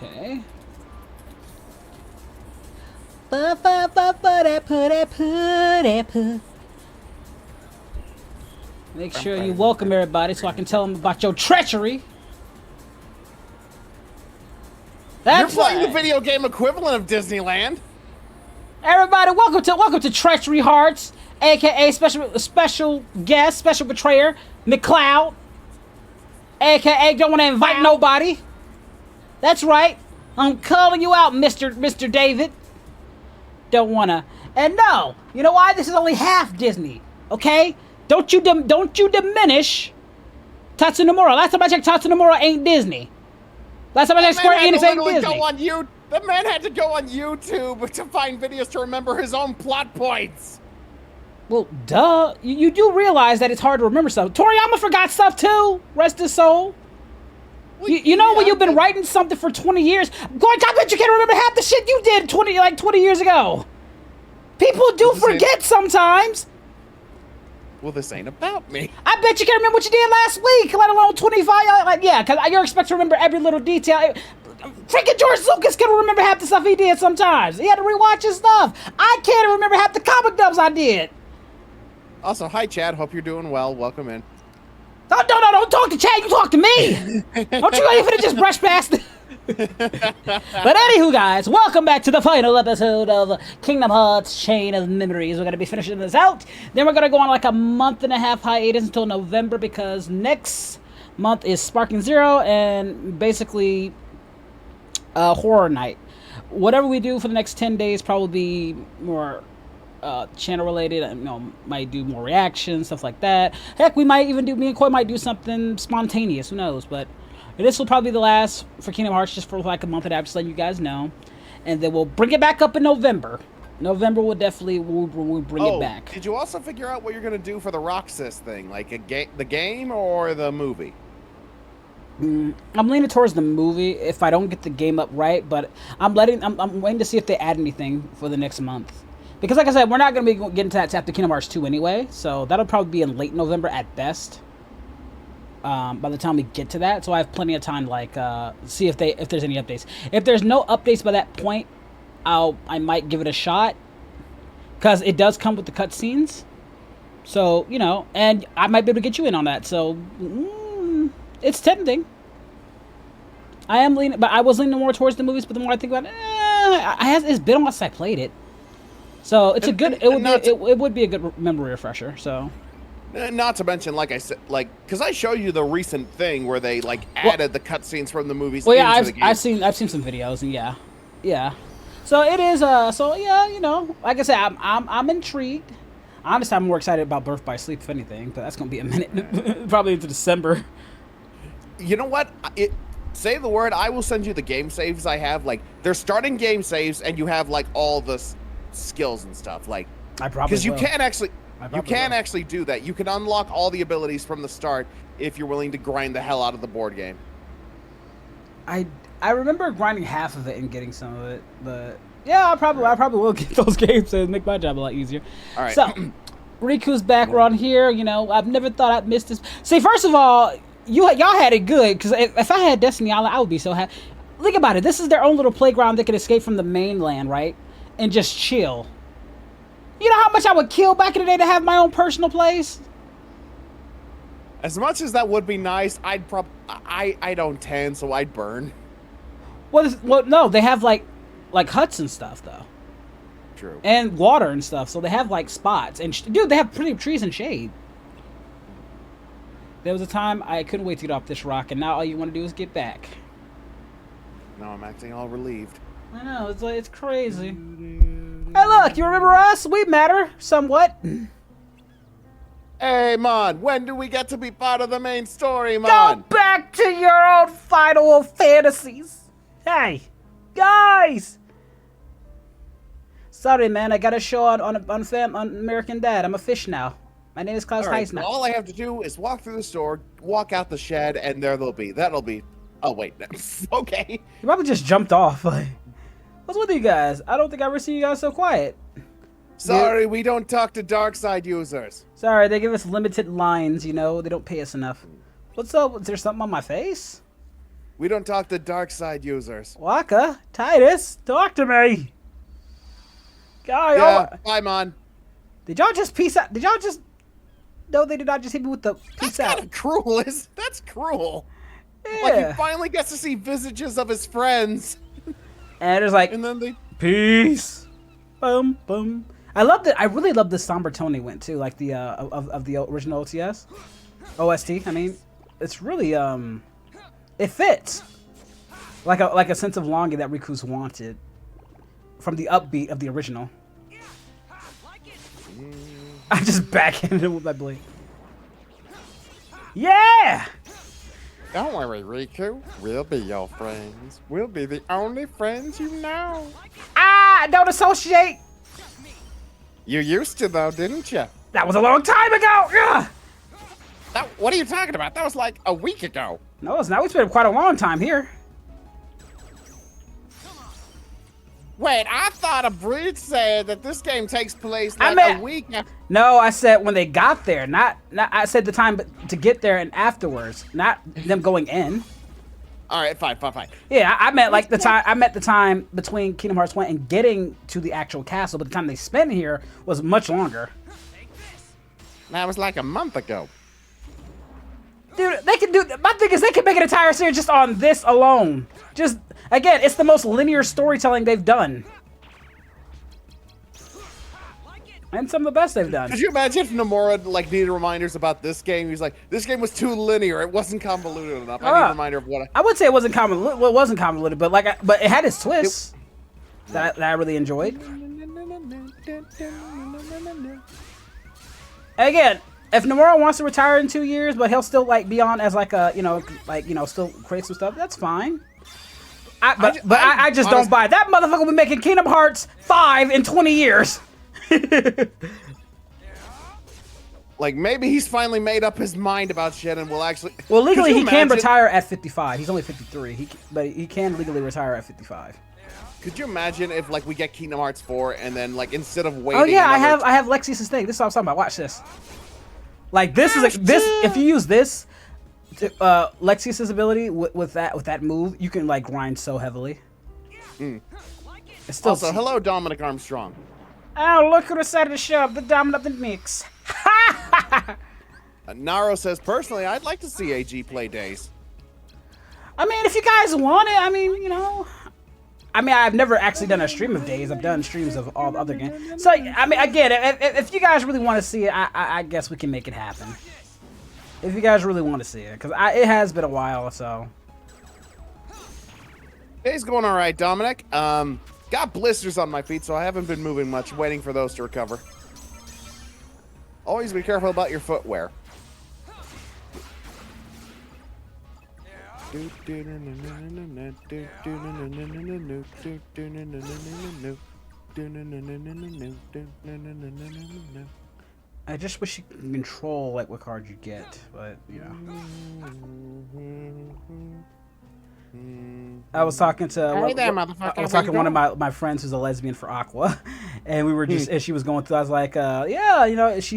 Okay. Make sure you welcome everybody so I can tell them about your treachery. That's You're playing right. the video game equivalent of Disneyland. Everybody, welcome to Treachery Hearts, aka special guest, special betrayer, McCloud, aka don't want to invite nobody. That's right. I'm calling you out, Mr. David. Don't wanna. And no, you know why? This is only half Disney. Okay? Don't you diminish Tatsunomura. Last time I checked, Tatsunomura ain't Disney. Last time I checked, Square Enix ain't Disney. The man had to go on YouTube to find videos to remember his own plot points. Well, duh. You do realize that it's hard to remember stuff. Toriyama forgot stuff too. Rest his soul. Well, you know when you've been writing something for 20 years, I bet you can't remember half the shit you did 20 years ago. People do forget sometimes. Well, this ain't about me. I bet you can't remember what you did last week, let alone 25. Yeah, because you're expected to remember every little detail. Freaking George Lucas can remember half the stuff he did sometimes. He had to rewatch his stuff. I can't remember half the comic dubs I did. Also, hi, Chad. Hope you're doing well. Welcome in. Don't talk to Chad. You talk to me. Don't you even just brush past it? But anywho, guys, welcome back to the final episode of Kingdom Hearts Chain of Memories. We're going to be finishing this out. Then we're going to go on like a month-and-a-half hiatus until November because next month is Sparking Zero and basically Horror Night. Whatever we do for the next 10 days probably be more channel related. You know, might do more reactions, stuff like that. Heck, we might even me and Koi might do something spontaneous. Who knows? But this will probably be the last for Kingdom Hearts, just for like a month and a half, just letting you guys know. And then we'll bring it back up in November. November will definitely we'll bring it back. Did you also figure out what you're gonna do for the Roxas thing, like the game or the movie? I'm leaning towards the movie if I don't get the game up right, but I'm waiting to see if they add anything for the next month. Because like I said, we're not going to be getting to that after Kingdom Hearts 2 anyway, so that'll probably be in late November at best. By the time we get to that, so I have plenty of time to like see if there's any updates. If there's no updates by that point, I might give it a shot, because it does come with the cutscenes. So you know, and I might be able to get you in on that. So it's tempting. I am leaning, but I was leaning more towards the movies. But the more I think about it, it's been since I played it. So it's it would be a good memory refresher. So, not to mention, like I said, because I show you the recent thing where they added the cutscenes from the movies. Well, yeah, I've seen some videos, and yeah. So it is. So yeah, you know, like I said, I'm intrigued. Honestly, I'm more excited about Birth by Sleep, if anything, but that's gonna be a minute, probably into December. You know what? Say the word. I will send you the game saves I have. Like they're starting game saves, and you have all the skills and stuff. I probably because you can actually do that. You can unlock all the abilities from the start if you're willing to grind the hell out of the board game. I remember grinding half of it and getting some of it, but yeah, I probably will get those game saves, make my job a lot easier. All right. So Riku's back. We're on here. You know, I've never thought I'd miss this. See, first of all, y'all had it good, because if I had Destiny Island, I would be so happy. Think about it. This is their own little playground. They can escape from the mainland, right? And just chill. You know how much I would kill back in the day to have my own personal place? As much as that would be nice, I don't tan, so I'd burn. Well, no, they have like huts and stuff though. True. And water and stuff, so they have spots and dude, they have plenty of trees and shade. There was a time I couldn't wait to get off this rock, and now all you want to do is get back. Now I'm acting all relieved. I know, it's crazy. Hey, look, you remember us? We matter somewhat. Hey, Mon, when do we get to be part of the main story, Mon? Go back to your own final fantasies. Hey, guys. Sorry, man, I got a show on American Dad. I'm a fish now. My name is Klaus Heisner. So all I have to do is walk through the store, walk out the shed, and that'll be. Oh, wait. Okay. You probably just jumped off. What's with you guys? I don't think I ever see you guys so quiet. Sorry, we don't talk to dark side users. Sorry, they give us limited lines, you know. They don't pay us enough. What's up? Is there something on my face? We don't talk to dark side users. Waka, Titus, talk to me. Guy, yeah, bye, Mon. Did y'all just peace out? Did y'all just... No, they did not just hit me with the peace out. That's kind of cruel. That's cruel. Yeah. Like, he finally gets to see visages of his friends. And it's like, and then they... Peace. Boom, boom. I really love the somber tone they went to, like the of the original OST. I mean, it's really it fits. Like a sense of longing that Riku's wanted from the upbeat of the original. I just backhanded him with my blade. Yeah! Don't worry, Riku. We'll be your friends. We'll be the only friends you know. Ah! Don't associate! You used to, though, didn't you? That was a long time ago! Ugh! What are you talking about? That was like a week ago. No, it's not. We spent quite a long time here. Wait, I thought Abridged said that this game takes place like a week after. No, I said when they got there. Not. I said the time to get there and afterwards. Not them going in. All right, fine. Yeah, I meant like the time. I meant the time between Kingdom Hearts 1 and getting to the actual castle, but the time they spent here was much longer. That was like a month ago. Dude, they can do. My thing is, they can make an entire series just on this alone. Just again, it's the most linear storytelling they've done, and some of the best they've done. Could you imagine if Nomura like needed reminders about this game? He's like, this game was too linear. It wasn't convoluted enough. I need a reminder of what. I would say it wasn't convoluted. Well, it wasn't convoluted, but but it had its twists that I really enjoyed. Again, if Nomura wants to retire in 2 years, but he'll still like be on as like a still create some stuff, that's fine. I just don't buy it. That motherfucker will be making Kingdom Hearts 5 in 20 years. Like maybe he's finally made up his mind about shit and will actually. Well, legally he can retire at 55. He's only 53. But he can legally retire at 55. Could you imagine if like we get Kingdom Hearts 4 and then like instead of waiting? Oh yeah, I have Lexius's thing. This is what I was talking about. Watch this. Like this is if you use this, Lexius's ability with that move, you can like grind so heavily. It's still also, hello Dominic Armstrong. Oh, look who decided to show up, the dominant of the mix. Naro says, personally, I'd like to see AG play Days. I mean, if you guys want it, I mean, you know. I mean, I've never actually done a stream of Days. I've done streams of all the other games. So, I mean, again, if you guys really want to see it, I guess we can make it happen. If you guys really want to see it. Because it has been a while, so. Day's going all right, Dominic. Got blisters on my feet, so I haven't been moving much, waiting for those to recover. Always be careful about your footwear. I just wish you could control like what card you get, but you know. I was talking to one of my friends who's a lesbian for Aqua, and we were just and she was going through. I was like, yeah, you know, she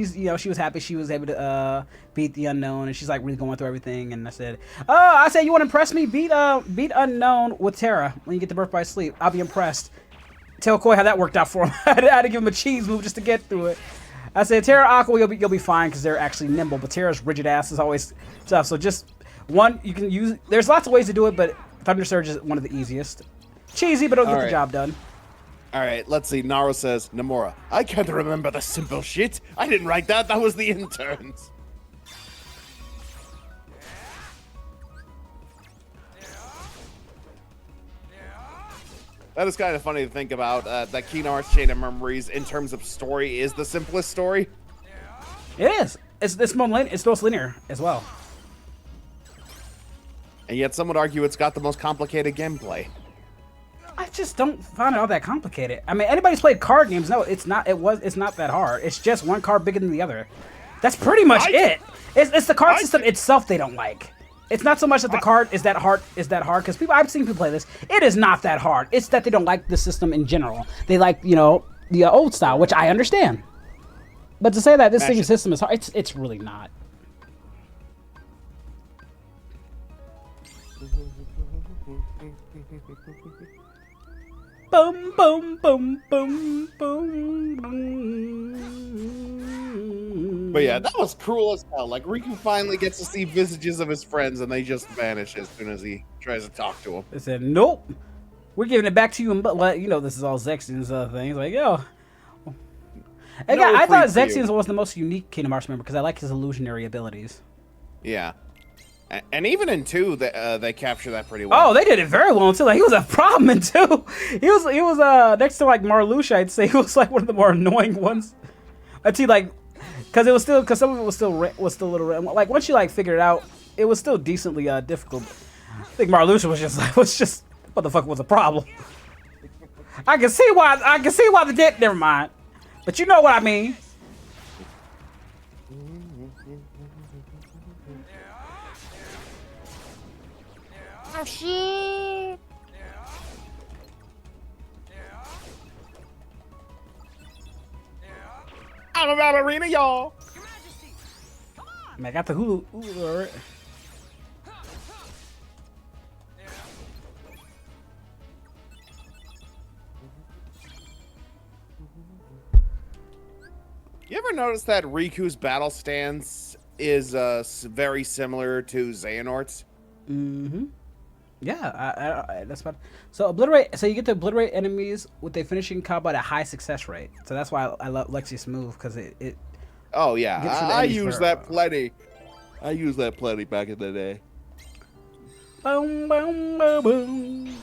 was happy she was able to beat the unknown, and she's like really going through everything. And I said, you want to impress me? Beat unknown with Terra when you get the birth by sleep. I'll be impressed. Tell Koi how that worked out for him. I had to give him a cheese move just to get through it. I said, Terra, Aqua, you'll be fine because they're actually nimble, but Terra's rigid ass is always tough. So just one you can use. There's lots of ways to do it, but Thunder Surge is one of the easiest. Cheesy, but it'll get the job done. All right, let's see. Naro says, Nomura, I can't remember the simple shit. I didn't write that. That was the interns. That is kind of funny to think about, that Kingdom Hearts Chain of Memories, in terms of story, is the simplest story. It is. It's most linear as well. And yet some would argue it's got the most complicated gameplay. I just don't find it all that complicated. I mean, anybody's played card games, no, it's not that hard. It's just one card bigger than the other. That's pretty much it. It's the card system itself they don't like. It's not so much that the card is that hard, because I've seen people play this. It is not that hard. It's that they don't like the system in general. They like, you know, the old style, which I understand. But to say that this system is hard, it's really not. Boom, boom, boom, boom, boom, boom. But yeah, that was cruel as hell. Like, Riku finally gets to see visages of his friends, and they just vanish as soon as he tries to talk to them. They said, nope. We're giving it back to you, but you know, this is all Zexian's thing. Like, yo. And no, I thought Zexian's was the most unique Kingdom Hearts member because I like his illusionary abilities. Yeah. And even in 2, they capture that pretty well. Oh, they did it very well in 2. Like, he was a problem in 2. He was next to like Marluxia, I'd say he was like one of the more annoying ones. I'd see like, because some of it was still a little like once you like figured it out, it was still decently difficult. I think Marluxia was just what the fuck was the problem. I can see why the dick. Never mind, but you know what I mean. Oh shit! I'm a ballerina, y'all. Man, I got the hula alright. You ever notice that Riku's battle stance is very similar to Xehanort's? Mm-hmm. Yeah, that's what. So obliterate. So you get to obliterate enemies with a finishing combat at high success rate. So that's why I love Lexi's move because it. Oh yeah, I use that plenty. I used that plenty back in the day. Boom, boom, boom, boom.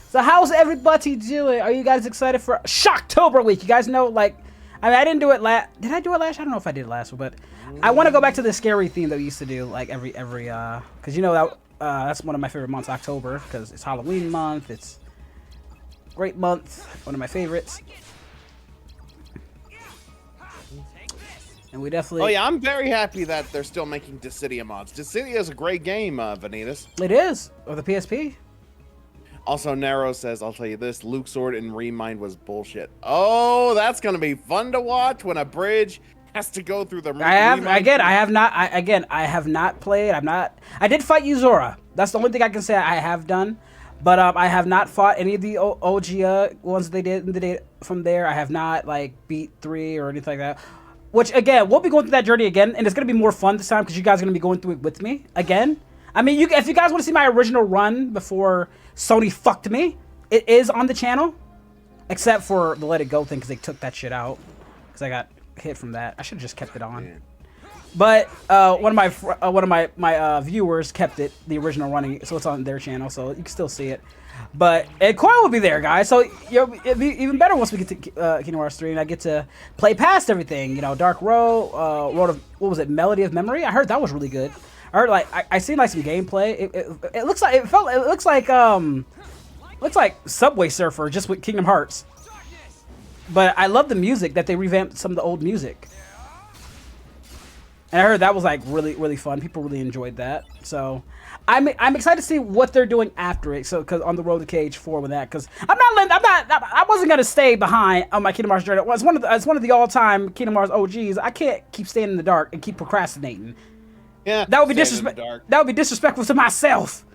So how's everybody doing? Are you guys excited for Shocktober week? You guys know, like, I mean, I didn't do it last. Did I do it last? I don't know if I did last one, but I want to go back to the scary theme that we used to do, like every because you know that that's one of my favorite months, October, because it's Halloween month. It's a great month, one of my favorites. And we definitely. Oh yeah, I'm very happy that they're still making Dissidia mods. Dissidia is a great game, Vanitas. It is, or the PSP. Also, Nero says, I'll tell you this, Luke Sword and Remind was bullshit. Oh, that's going to be fun to watch when Abridged has to go through the I have not played. I did fight Zora. That's the only thing I can say I have done. But I have not fought any of the OG ones they did in the day from there. I have not, like, beat 3 or anything like that. Which, again, we'll be going through that journey again, and it's going to be more fun this time because you guys are going to be going through it with me again. I mean, if you guys want to see my original run before Sony fucked me, it is on the channel, except for the Let It Go thing because they took that shit out because I got hit from that. I should have just kept it on. Yeah. But one of my viewers kept it, the original running, so it's on their channel, so you can still see it. But Coil will be there, guys. So it'll be even better once we get to Kingdom Hearts 3 and I get to play past everything. You know, Dark Road, Road of, what was it, Melody of Memory? I heard that was really good. I heard I seen like some gameplay. It looks like Subway Surfer just with Kingdom Hearts. But I love the music that they revamped some of the old music. And I heard that was like really fun. People really enjoyed that. So I'm excited to see what they're doing after it. So because on the road to KH4 with that, because I wasn't gonna stay behind on my Kingdom Hearts journey. It's one of the all-time Kingdom Hearts OGs. I can't keep staying in the dark and keep procrastinating. Yeah, that would be disrespectful to myself.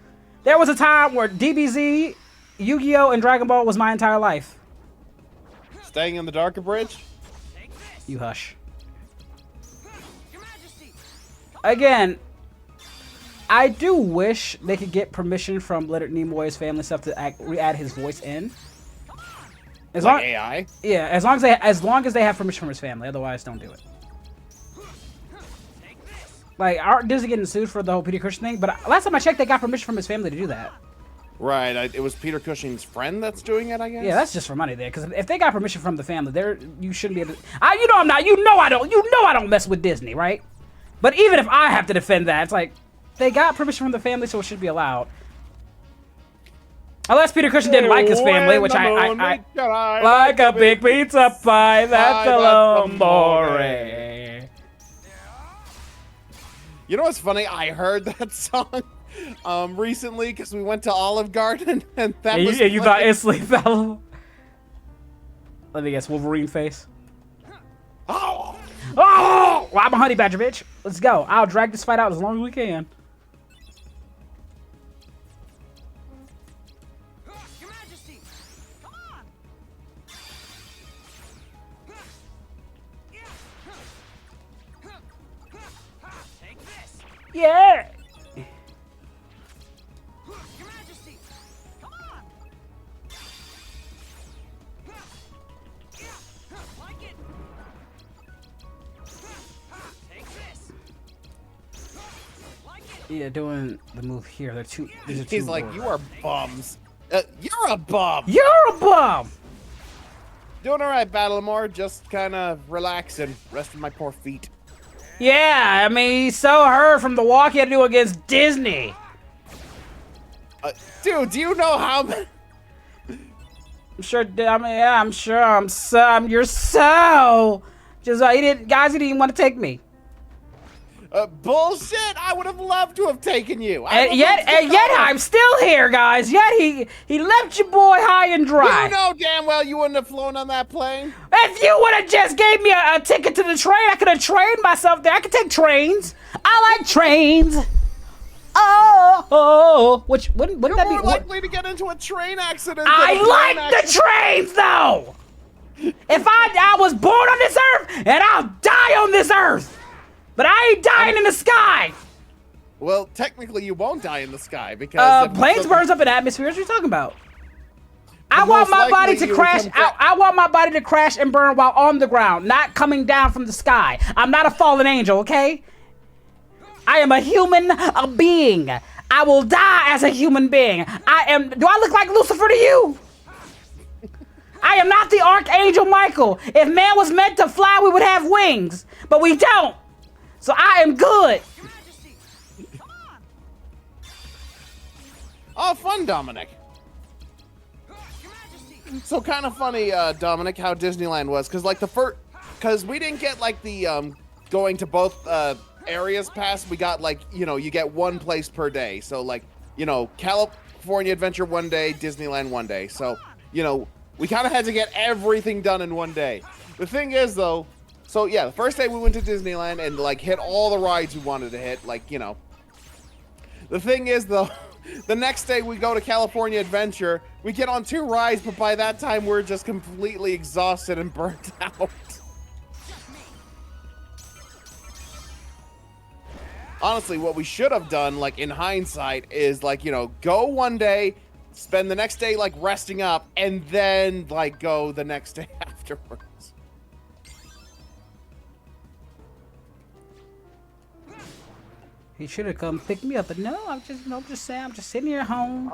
There was a time where DBZ, Yu-Gi-Oh, and Dragon Ball was my entire life. Staying in the dark, Abridged? You hush. Again, I do wish they could get permission from Leonard Nimoy's family stuff to re-add his voice in. Like AI? Yeah, as long as they have permission from his family. Otherwise, don't do it. Like, aren't Disney getting sued for the whole Peter Cushing thing? But last time I checked, they got permission from his family to do that. Right, it was Peter Cushing's friend that's doing it, I guess? Yeah, that's just for money there. Because if they got permission from the family, you shouldn't be able to... You know I'm not. You know I don't mess with Disney, right? But even if I have to defend that, it's like, they got permission from the family, so it should be allowed. Unless Peter Cushing didn't like his family, which I like a big pizza pie, that's a l'amore. You know what's funny? I heard that song recently because we went to Olive Garden and that was you thought instantly fell. Let me guess, Wolverine face. Oh! Well, I'm a honey badger, bitch. Let's go. I'll drag this fight out as long as we can. Yeah. Your Majesty, come on. Like it. Take this. Like it. Yeah, doing the move here. They're two. These are two. He's like, you are bums. You're a bum. You're a bum. Doing all right, Battlemore. Just kind of relaxing, resting my poor feet. Yeah, I mean, he's so hurt from the walk he had to do against Disney. Dude, do you know how? I'm sure. I mean, yeah, I'm sure. You're so. Just he didn't. Guys, he didn't even want to take me. Bullshit! I would have loved to have taken you. And yet I'm still here, guys. Yet he left your boy high and dry. You know damn well you wouldn't have flown on that plane. If you would have just gave me a ticket to the train, I could have trained myself there. I could take trains. I like trains. Which wouldn't You're that be more likely to get into a train accident. I like the trains, though. If I was born on this earth, and I'll die on this earth. But I ain't dying in the sky! Well, technically you won't die in the sky because... planes burns up in atmospheres. What are you talking about? I want my body to crash. I want my body to crash and burn while on the ground, not coming down from the sky. I'm not a fallen angel, okay? I am a human being. I will die as a human being. Do I look like Lucifer to you? I am not the Archangel Michael. If man was meant to fly, we would have wings. But we don't. So I am good. Your Majesty, come on. Oh, fun, Dominic. Your Majesty. So kind of funny, Dominic, how Disneyland was, because we didn't get like the going to both areas pass. We got like you get one place per day. So like California Adventure one day, Disneyland one day. So we kind of had to get everything done in one day. The thing is though. So yeah, the first day we went to Disneyland and like hit all the rides we wanted to hit, like The thing is though, the next day we go to California Adventure, we get on 2 rides, but by that time we're just completely exhausted and burnt out. Honestly, what we should have done, like in hindsight, is like go one day, spend the next day like resting up, and then like go the next day afterwards. He should have come pick me up, but no, I'm just saying, I'm just sitting here at home.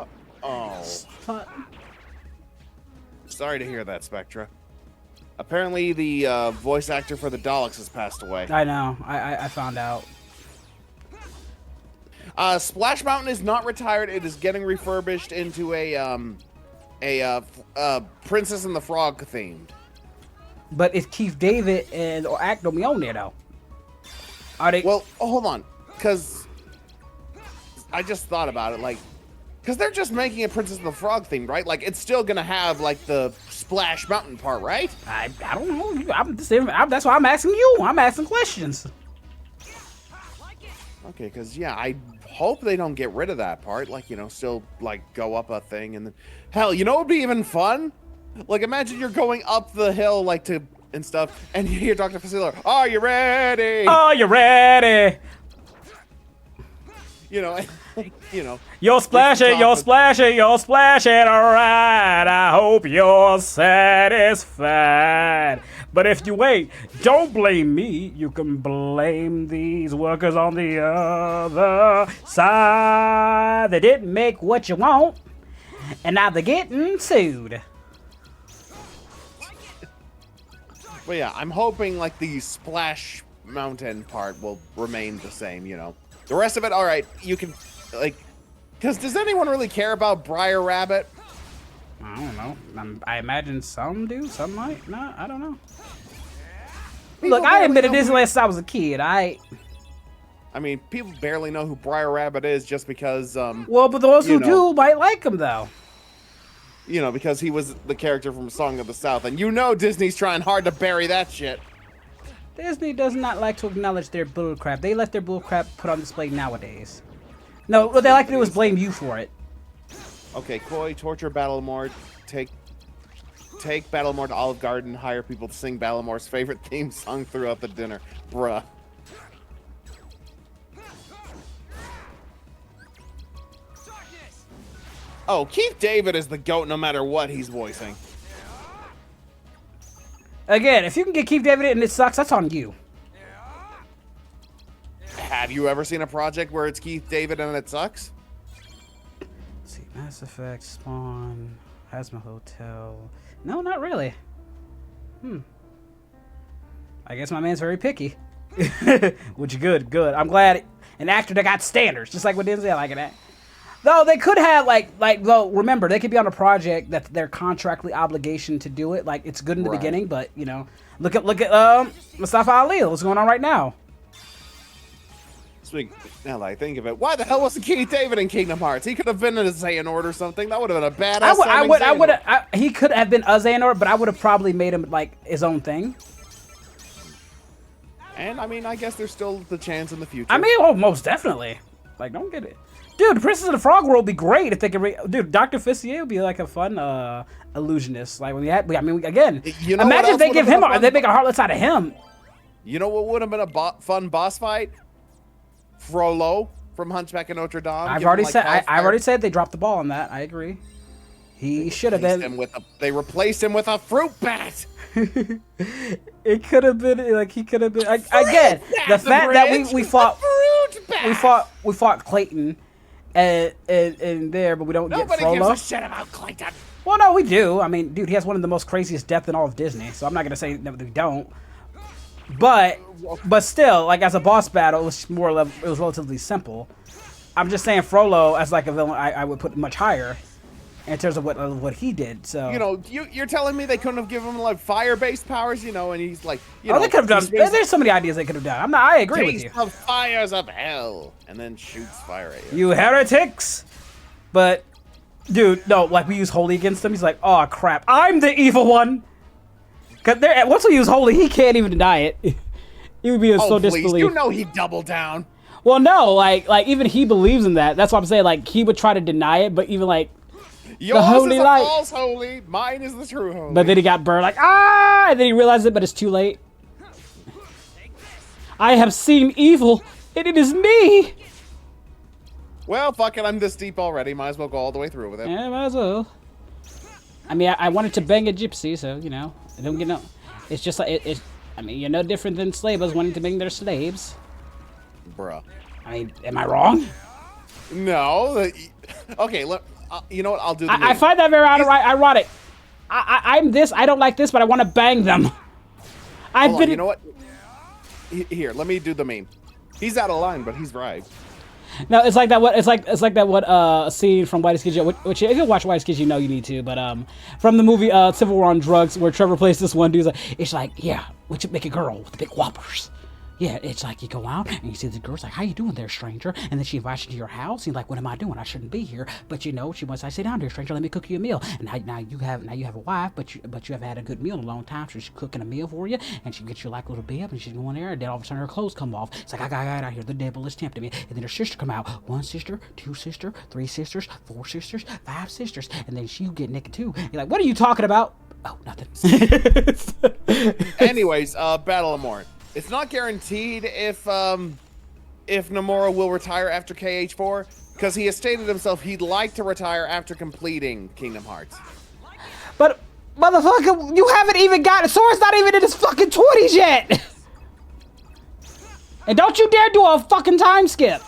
Sorry to hear that, Spectra. Apparently, the voice actor for the Daleks has passed away. I know. I found out. Splash Mountain is not retired. It is getting refurbished into a Princess and the Frog themed. But it's Keith David or Acme on there though. Are they? Well, hold on. Because I just thought about it, like, because they're just making it Princess and the Frog themed, right? Like, it's still gonna have like the Splash Mountain part, right? I don't know. That's why I'm asking you. I'm asking questions. Okay, because yeah, I hope they don't get rid of that part. Like, still like go up a thing and then hell, it would be even fun. Like, imagine you're going up the hill like and stuff, and you hear Dr. Facilor, "Are you ready? Are you ready?" You're splashing, you're splashing, you're splashing, alright. I hope you're satisfied. But if you wait, don't blame me. You can blame these workers on the other side. They didn't make what you want, and now they're getting sued. Well, yeah, I'm hoping like the Splash Mountain part will remain the same, The rest of it, all right, you can, like, because does anyone really care about Briar Rabbit? I don't know. I imagine some do, some might not. I don't know. Look, I haven't been to Disneyland since I was a kid. I mean, people barely know who Briar Rabbit is just because, Well, but those who do might like him, though. Because he was the character from Song of the South, and Disney's trying hard to bury that shit. Disney does not like to acknowledge their bullcrap. They let their bullcrap put on display nowadays. No, what they like to do is blame you for it. Okay, Koi, torture Battlemore, take Battlemore to Olive Garden, hire people to sing Battlemore's favorite theme song throughout the dinner. Bruh. Oh, Keith David is the GOAT no matter what he's voicing. Again, if you can get Keith David and it sucks, that's on you. Have you ever seen a project where it's Keith David and it sucks? Let's see, Mass Effect, Spawn, Hazma Hotel. No, not really. I guess my man's very picky. Which good. I'm glad an actor that got standards, just like with Denzel, like that. Though they could have though remember they could be on a project that their contractually obligation to do it. Like it's good in the beginning, but you know, look at Mustafa Ali. What's going on right now? Now that I think of it, why the hell wasn't Keith David in Kingdom Hearts? He could have been in a Xehanort or something. That would have been a badass. He could have been a Xehanort, but I would have probably made him like his own thing. And I mean, I guess there's still the chance in the future. I mean, oh, most definitely. Like, don't get it, dude. Princess of the Frog World would be great if they could. Dude, Dr. Fissier would be like a fun illusionist. Like when we had, again, you know, imagine if they give him, they make a heartless out of him. You know what would have been a fun boss fight? Frollo from Hunchback of Notre Dame. I've already said they dropped the ball on that. I agree. He should have been. They replaced him with a fruit bat. It could have been like he could have been again. The fact that we fought Clayton and there, but we don't get Frollo. Nobody gives a shit about Clayton. Well, no, we do. I mean, dude, he has one of the most craziest deaths in all of Disney, so I'm not gonna say that we don't. But still, like as a boss battle, it was relatively simple. I'm just saying Frollo as like a villain, I would put much higher in terms of what he did. So you know, you're telling me they couldn't have given him like fire-based powers, you know? And he's like, you know, they could have done. There's so many ideas they could have done. I agree with you. Of fires of hell, and then shoots fire at you. You heretics! But dude, no, like we use holy against him. He's like, oh crap, I'm the evil one. Cause once we use holy, he can't even deny it. He would be so disbelief. You know he'd double down. Well, no, like even he believes in that. That's what I'm saying. Like he would try to deny it, but even like yours the holy is a light. false holy, mine is the true holy. But then he got burned. Like and then he realized it, but it's too late. I have seen evil, and it is me. Well, fuck it, I'm this deep already. Might as well go all the way through with it. Yeah, might as well. I mean, I wanted to bang a gypsy, so you know. I don't get no. It's just like it's. I mean, you're no different than slavers wanting to bang their slaves. Bruh. I mean, am I wrong? No. Okay, look. You know what? I'll do. I find that very ironic. I'm this. I don't like this, but I want to bang them. You know what? Here, let me do the meme. He's out of line, but he's right. No, it's like that. It's like that. Scene from Whitest Kids, which if you watch Whitest Kids, you know you need to. But from the movie Civil War on Drugs, where Trevor plays this one dude's like, it's like, yeah, we should make a girl with the big whoppers. Yeah, it's like you go out and you see the girl's like, how you doing there, stranger? And then she invites you to your house. And you're like, what am I doing? I shouldn't be here. But you know, she wants to sit down here, stranger. Let me cook you a meal. And now you have a wife, but you have had a good meal in a long time. So she's cooking a meal for you, and she gets you like a little bed, and she's going there, and then all of a sudden her clothes come off. It's like, I got out here. The devil is tempting me. And then her sister come out. 1 sister, 2 sister, 3 sisters, 4 sisters, 5 sisters, and then she get naked too. You're like, what are you talking about? Oh, nothing. Anyways, Battle of Morn. It's not guaranteed if Nomura will retire after KH4, because he has stated himself he'd like to retire after completing Kingdom Hearts. But, motherfucker, you haven't even got it. Sora's not even in his fucking 20s yet. And don't you dare do a fucking time skip.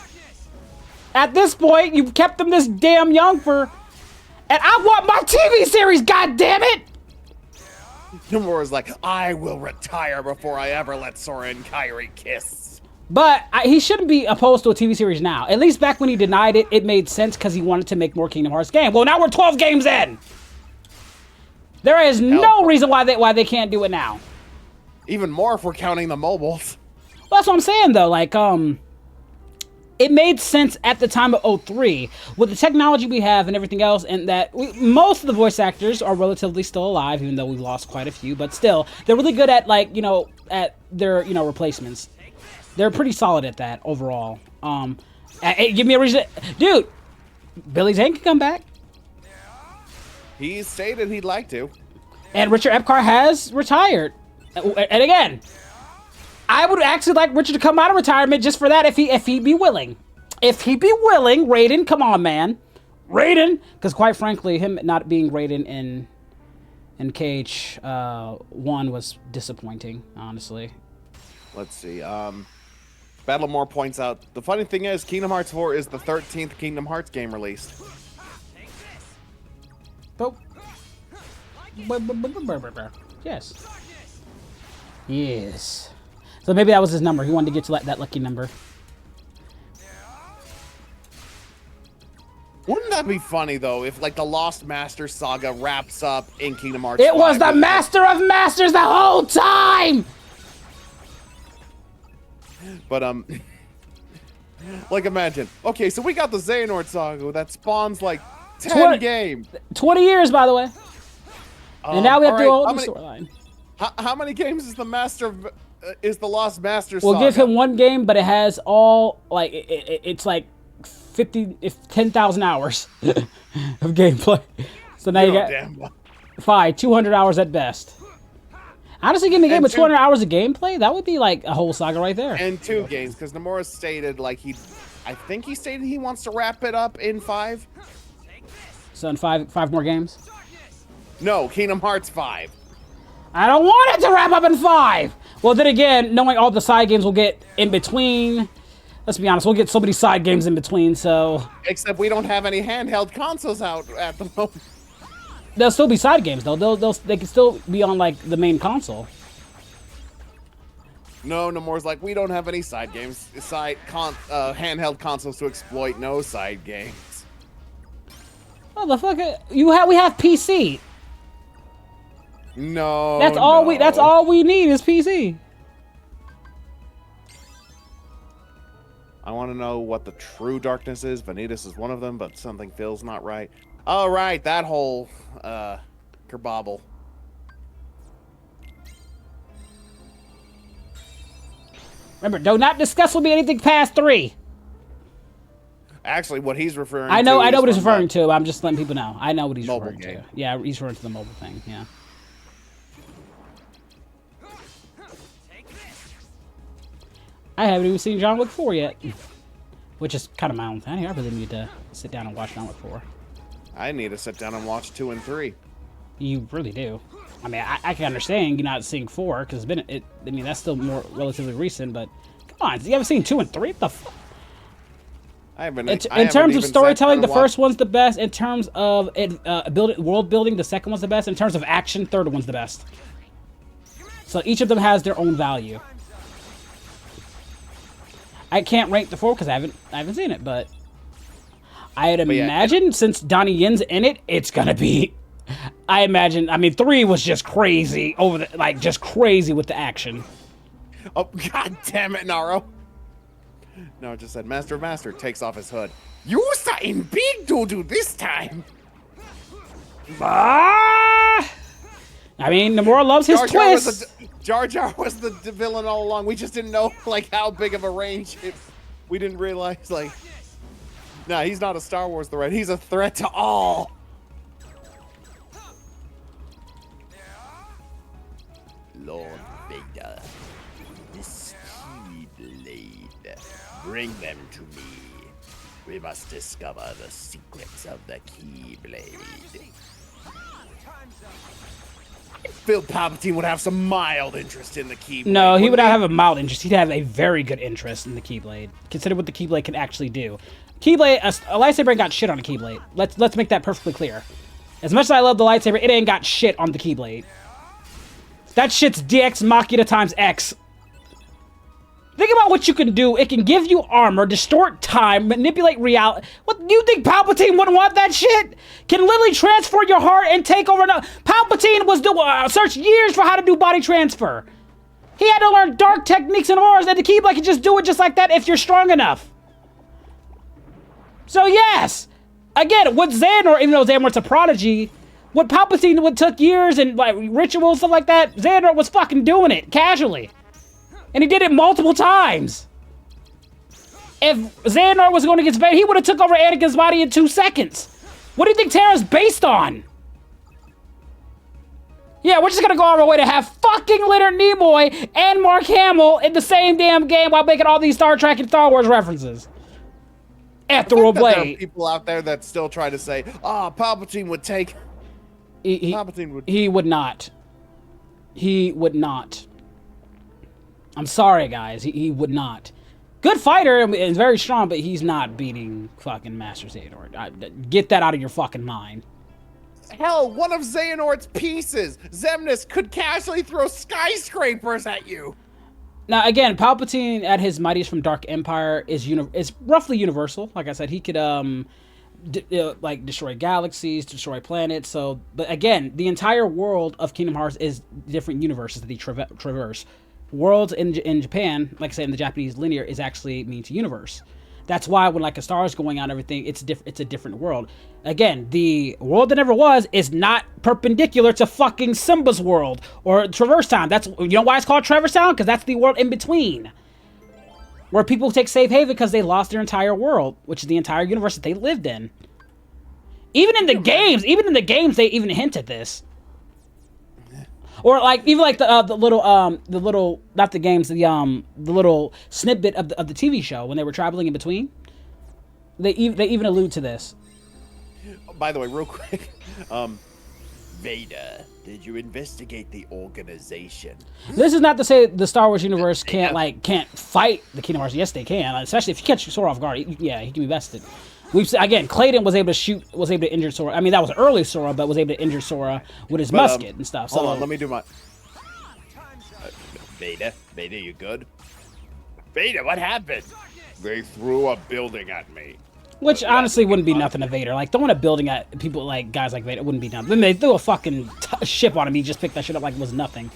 At this point, you've kept him this damn young for... And I want my TV series, goddammit! Nomura's like, I will retire before I ever let Sora and Kairi kiss. But he shouldn't be opposed to a TV series now. At least back when he denied it, it made sense because he wanted to make more Kingdom Hearts games. Well, now we're 12 games in. There is no reason why they can't do it now. Even more if we're counting the mobiles. Well, that's what I'm saying, though. Like, it made sense at the time of 03 with the technology we have and everything else, and that most of the voice actors are relatively still alive, even though we've lost quite a few. But still, they're really good at at their replacements. They're pretty solid at that overall. Give me a reason, dude. Billy Zane can come back. He stated he'd like to. And Richard Epcar has retired. And again, I would actually like Richard to come out of retirement just for that if he'd be willing. If he'd be willing, Raiden, come on, man. Raiden, because quite frankly, him not being Raiden in KH1 was disappointing, honestly. Let's see. Battlemore points out, the funny thing is, Kingdom Hearts 4 is the 13th Kingdom Hearts game released. But yes. Yes. So maybe that was his number. He wanted to get to that lucky number. Wouldn't that be funny, though, if, like, the Lost Master saga wraps up in Kingdom Hearts It 5 was the Master of Masters the whole time! But, like, imagine. Okay, so we got the Xehanort saga that spawns, like, 10 games. 20 years, by the way. And now we have to do a whole new storyline. How many games is the is the Lost Master saga? We'll give him one game, but it has all, like, it's like 10,000 hours of gameplay. So now you got 200 hours at best. Honestly, give me a game with 200 hours of gameplay, that would be like a whole saga right there. And 2 games, because Nomura stated, like, I think he stated he wants to wrap it up in 5. So in five more games? No, Kingdom Hearts 5. I don't want it to wrap up in 5! Well, then again, knowing all the side games we'll get in between, let's be honest, we'll get so many side games in between, so... Except we don't have any handheld consoles out at the moment. They'll still be side games, though. They can still be on, like, the main console. No, Nomura's like, we don't have any side games, handheld consoles to exploit, no side games. Motherfucker, we have PC. No, That's all we need is PC. I want to know what the true darkness is. Vanitas is one of them, but something feels not right. All right, that whole kerbobble. Remember, do not discuss with me anything past 3. Actually, what he's referring I know to what he's referring to. I'm just letting people know. I know what he's mobile referring game. to. Yeah, he's referring to the mobile thing. Yeah. I haven't even seen John Wick 4 yet, which is kind of my own thing. I really need to sit down and watch John Wick 4. I need to sit down and watch 2 and 3. You really do. I mean, I can understand you not seeing 4 because I mean, that's still more relatively recent. But come on, you haven't seen 2 and 3? What the fuck? In terms of storytelling, the first one's the best. In terms of world building, the second one's the best. In terms of action, third one's the best. So each of them has their own value. I can't rank the 4 because I haven't seen it, but I'd imagine since Donnie Yen's in it, it's gonna be. I mean, 3 was just crazy just crazy with the action. Oh, god damn it, Naro. No, it just said Master of Master takes off his hood. You are in big doo-doo this time. I mean, Nomura loves his twists. Jar Jar was the villain all along. We just didn't know, like, how big of a range we didn't realize, like... Nah, he's not a Star Wars threat. He's a threat to all. Lord Vader, this Keyblade, bring them to me. We must discover the secrets of the Keyblade. I feel Palpatine would have some mild interest in the Keyblade. No, he would not have a mild interest. He'd have a very good interest in the Keyblade. Consider what the Keyblade can actually do. Keyblade, a lightsaber ain't got shit on a Keyblade. Let's make that perfectly clear. As much as I love the lightsaber, it ain't got shit on the Keyblade. That shit's DX Machina times X. Think about what you can do. It can give you armor, distort time, manipulate reality. What, you think Palpatine wouldn't want that shit? Can literally transfer your heart and take over another. Palpatine was searched years for how to do body transfer. He had to learn dark techniques and auras, and the Keyblade can just do it just like that if you're strong enough. So yes, again, with Xehanort, even though Xehanort's a prodigy, what Palpatine took years and like rituals, stuff like that, Xehanort was fucking doing it casually. And he did it multiple times. If Xehanort was going against Vader, he would have took over Anakin's body in 2 seconds. What do you think Terra's based on? Yeah, we're just gonna go out of our way to have fucking Leonard Nimoy and Mark Hamill in the same damn game while making all these Star Trek and Star Wars references. ethereal There are blade. people out there that still try to say, Palpatine would take... Palpatine would... He would not. He would not. I'm sorry, guys. He would not. Good fighter and very strong, but he's not beating fucking Master Xehanort. Get that out of your fucking mind. Hell, one of Xehanort's pieces, Xemnas, could casually throw skyscrapers at you. Now, again, Palpatine at his mightiest from Dark Empire is roughly universal. Like I said, he could like destroy galaxies, destroy planets. So, but again, the entire world of Kingdom Hearts is different universes that they traverse. Worlds in Japan, like I said, in the Japanese linear, is actually means universe. That's why when like a star is going out and everything, it's a different world. Again, the world that never was is not perpendicular to fucking Simba's world or Traverse Town. That's, you know why it's called Traverse Town? Because that's the world in between, where people take safe haven because they lost their entire world, which is the entire universe that they lived in. Even in the games, they even hint at this. Or like even like the little not the games, the little snippet of the TV show when they were traveling in between. They even allude to this. By the way, real quick, Vader, did you investigate the organization? This is not to say the Star Wars universe can't fight the Kingdom Hearts. Yes, they can. Especially if you catch Sora off guard. Yeah, he can be bested. Again, Clayton was able to injure Sora. I mean, that was early Sora, but was able to injure Sora with his musket and stuff. Hold on, let me do my... Vader, you good? Vader, what happened? They threw a building at me. Which honestly wouldn't be nothing to Vader. Like, throwing a building at people like guys like Vader wouldn't be nothing. Then they threw a fucking ship on him. He just picked that shit up like it was nothing.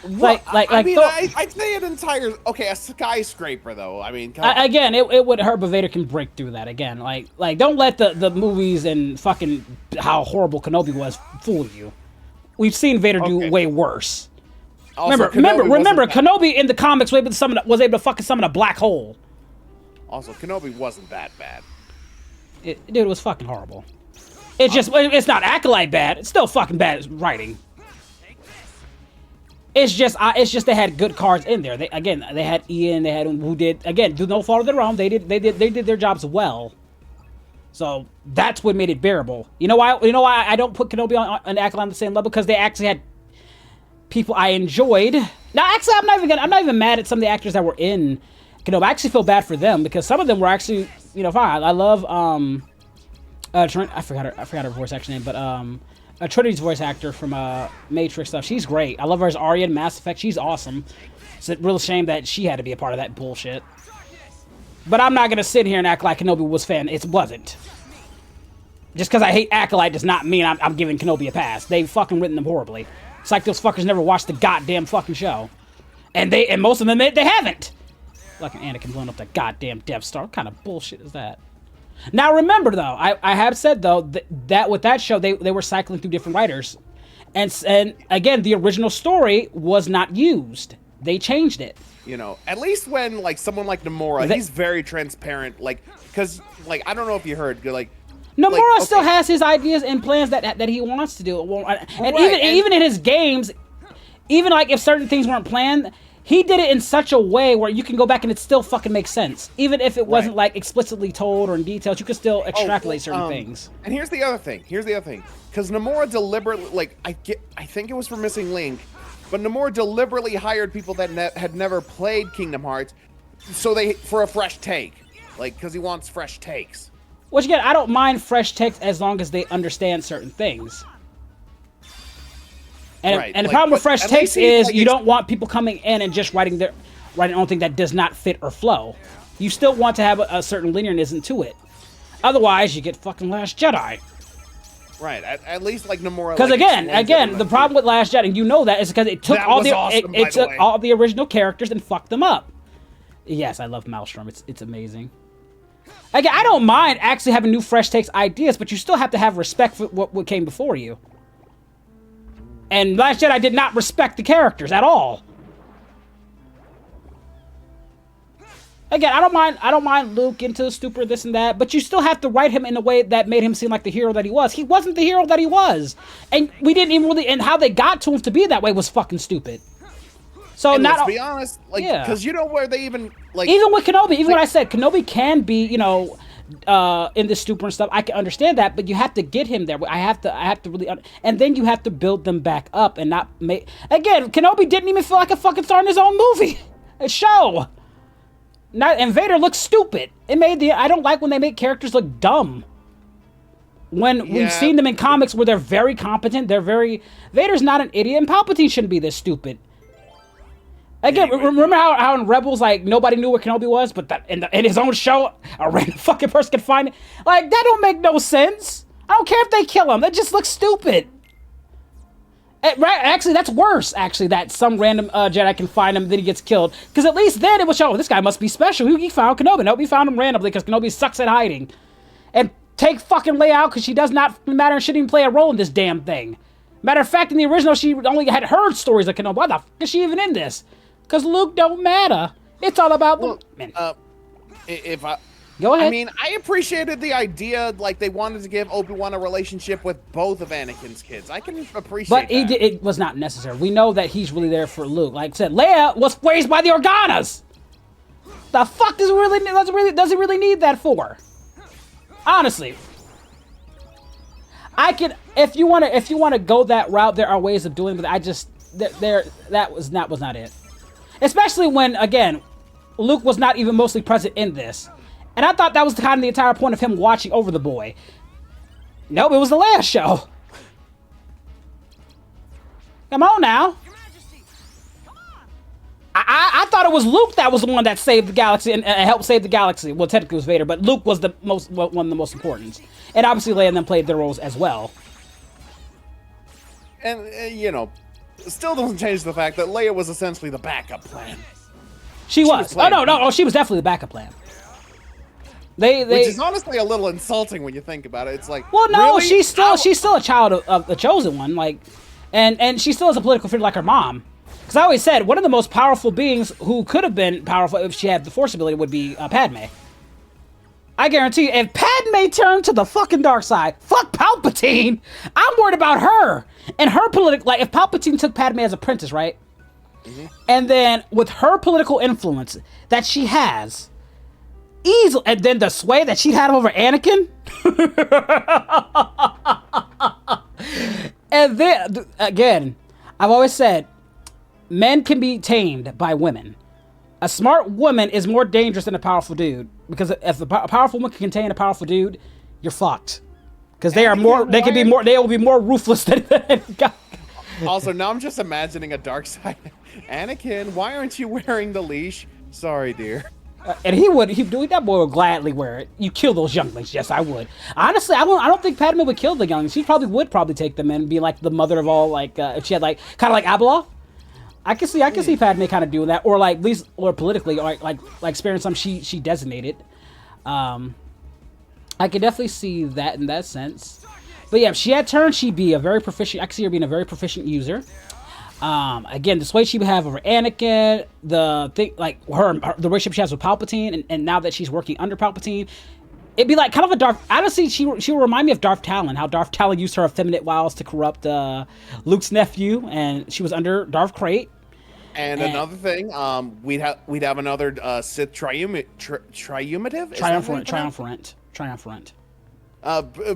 I'd say an entire... Okay, a skyscraper, though. I mean, again, it would hurt, but Vader can break through that. Again, like don't let the movies and fucking how horrible Kenobi was fool you. We've seen Vader do way worse. Also, remember, Kenobi in the comics was able to fucking summon a black hole. Also, Kenobi wasn't that bad. Dude, it was fucking horrible. It's not Acolyte bad. It's still fucking bad writing. It's just they had good cards in there. They had Ian, they had who did, again, do no fault of their own. They did their jobs well. So that's what made it bearable. You know why I don't put Kenobi on Acolyte on the same level? Because they actually had people I enjoyed. Now, actually, I'm not even mad at some of the actors that were in Kenobi. I actually feel bad for them because some of them were actually, fine. I love I forgot her voice actor name, but Trinity's voice actor from Matrix stuff. She's great. I love her as Arya in Mass Effect. She's awesome. It's a real shame that she had to be a part of that bullshit. But I'm not gonna sit here and act like Kenobi was fan. It wasn't. Just because I hate Acolyte does not mean I'm giving Kenobi a pass. They fucking written them horribly. It's like those fuckers never watched the goddamn fucking show, and most of them they haven't. Like an Anakin blowing up that goddamn Death Star. What kind of bullshit is that? Now remember though, I have said though that with that show they were cycling through different writers, and again the original story was not used. They changed it. At least when like someone like Nomura, he's very transparent. Like, because like I don't know if you heard, like Nomura still has his ideas and plans that he wants to do. And even in his games, even like if certain things weren't planned, he did it in such a way where you can go back and it still fucking makes sense. Even if it wasn't like explicitly told or in details, you could still extrapolate certain things. And here's the other thing. Because Nomura deliberately, like, I think it was for Missing Link, but Nomura deliberately hired people that had never played Kingdom Hearts, for a fresh take, like, because he wants fresh takes. Which again, I don't mind fresh takes as long as they understand certain things. And the problem with fresh takes is you don't want people coming in and just writing their own thing that does not fit or flow. You still want to have a certain linearness to it. Otherwise, you get fucking Last Jedi. Right. At least like Nomura. Because again, the problem with Last Jedi, you know that, is because it took all the original characters and fucked them up. Yes, I love Maelstrom. It's amazing. Again, I don't mind actually having new fresh takes ideas, but you still have to have respect for what came before you. And Last Jedi did not respect the characters at all. Again, I don't mind Luke into stupid this and that, but you still have to write him in a way that made him seem like the hero that he was. He wasn't the hero that he was. And we didn't even really, and how they got to him to be that way was fucking stupid. So and let's be honest, like, because where they even, like... Even with Kenobi, what I said, Kenobi can be, in the stupor and stuff. I can understand that, but you have to get him there. I have to really, and then you have to build them back up and not make. Again, Kenobi didn't even feel like a fucking star in his own movie, a show. And Vader looks stupid. I don't like when they make characters look dumb. When we've seen them in comics where they're very competent, Vader's not an idiot, and Palpatine shouldn't be this stupid. Again, remember how in Rebels, like, nobody knew where Kenobi was, but that in his own show, a random fucking person could find it? Like, that don't make no sense. I don't care if they kill him. That just looks stupid. Actually, that's worse, actually, that some random Jedi can find him, then he gets killed. Because at least then it would show, this guy must be special. He found Kenobi. Nope, he found him randomly because Kenobi sucks at hiding. And take fucking Leia out because she does not matter and shouldn't even play a role in this damn thing. Matter of fact, in the original, she only had heard stories of Kenobi. Why the fuck is she even in this? Because Luke don't matter. It's all about Go ahead. I mean, I appreciated the idea, like they wanted to give Obi-Wan a relationship with both of Anakin's kids. I can appreciate that. But it was not necessary. We know that he's really there for Luke. Like I said, Leia was raised by the Organas. The fuck does it really need that for? Honestly, if you want to go that route, there are ways of doing it, but that was not it. Especially when, again, Luke was not even mostly present in this. And I thought that was kind of the entire point of him watching over the boy. Nope, it was the last show. Come on now. I thought it was Luke that was the one that saved the galaxy and helped save the galaxy. Well, technically it was Vader, but Luke was one of the most important. And obviously Leia and them played their roles as well. And, still doesn't change the fact that Leia was essentially the backup plan. She was. Oh, no, she was definitely the backup plan. Which is honestly a little insulting when you think about it. It's like, well, no, really? she's still a child of the chosen one, like, and she still is a political figure like her mom. Because I always said one of the most powerful beings who could have been powerful if she had the Force ability would be Padme. I guarantee you, if Padme turned to the fucking dark side, fuck Palpatine. I'm worried about her and her political. Like, if Palpatine took Padme as apprentice, right? Mm-hmm. And then with her political influence that she has. Easily, and then the sway that she had over Anakin. And then, again, I've always said, men can be tamed by women. A smart woman is more dangerous than a powerful dude. Because if a powerful woman can contain a powerful dude, you're fucked. Because they will be more ruthless than God. Also, now I'm just imagining a dark side. Anakin, why aren't you wearing the leash? Sorry, dear. And that boy would gladly wear it. You kill those younglings. Yes, I would. Honestly, I don't think Padme would kill the younglings. She would take them in and be like the mother of all, like, if she had like, kind of like Abeloth. I can see Padme kind of doing that, or like, at least, or politically, or like sparing some she designated. I could definitely see that in that sense. But yeah, if she had turned, she'd be a very proficient, I can see her being a very proficient user. Again, the sway she would have over Anakin, the thing, like the relationship she has with Palpatine, and now that she's working under Palpatine, it'd be like kind of a Darth. Honestly, she will remind me of Darth Talon. How Darth Talon used her effeminate wiles to corrupt Luke's nephew, and she was under Darth Krayt. And another thing, we'd have another Sith triumphant.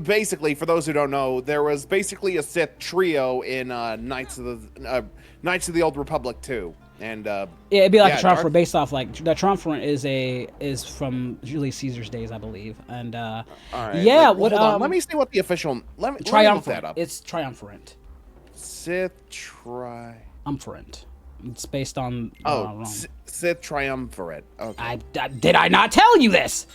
Basically, for those who don't know, there was basically a Sith trio in Knights of the Old Republic 2, and it'd be like a triumvirate based off like the triumvirate is from Julius Caesar's days, I believe, and all right, yeah. Hold on. Let me see what the official. Let me look that up. It's triumvirate. Sith triumvirate. It's based on Sith triumvirate. Okay. Did I not tell you this?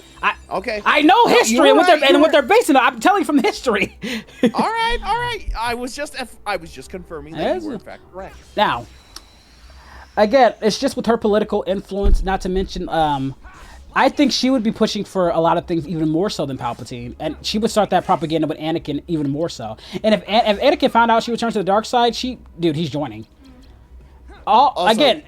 Okay. I know history and what they're based on. I'm telling you from history. all right. I was just confirming that you were in fact correct. Now, again, it's just with her political influence. Not to mention, I think she would be pushing for a lot of things even more so than Palpatine, and she would start that propaganda with Anakin even more so. And if Anakin found out she would turn to the dark side, he's joining. Again,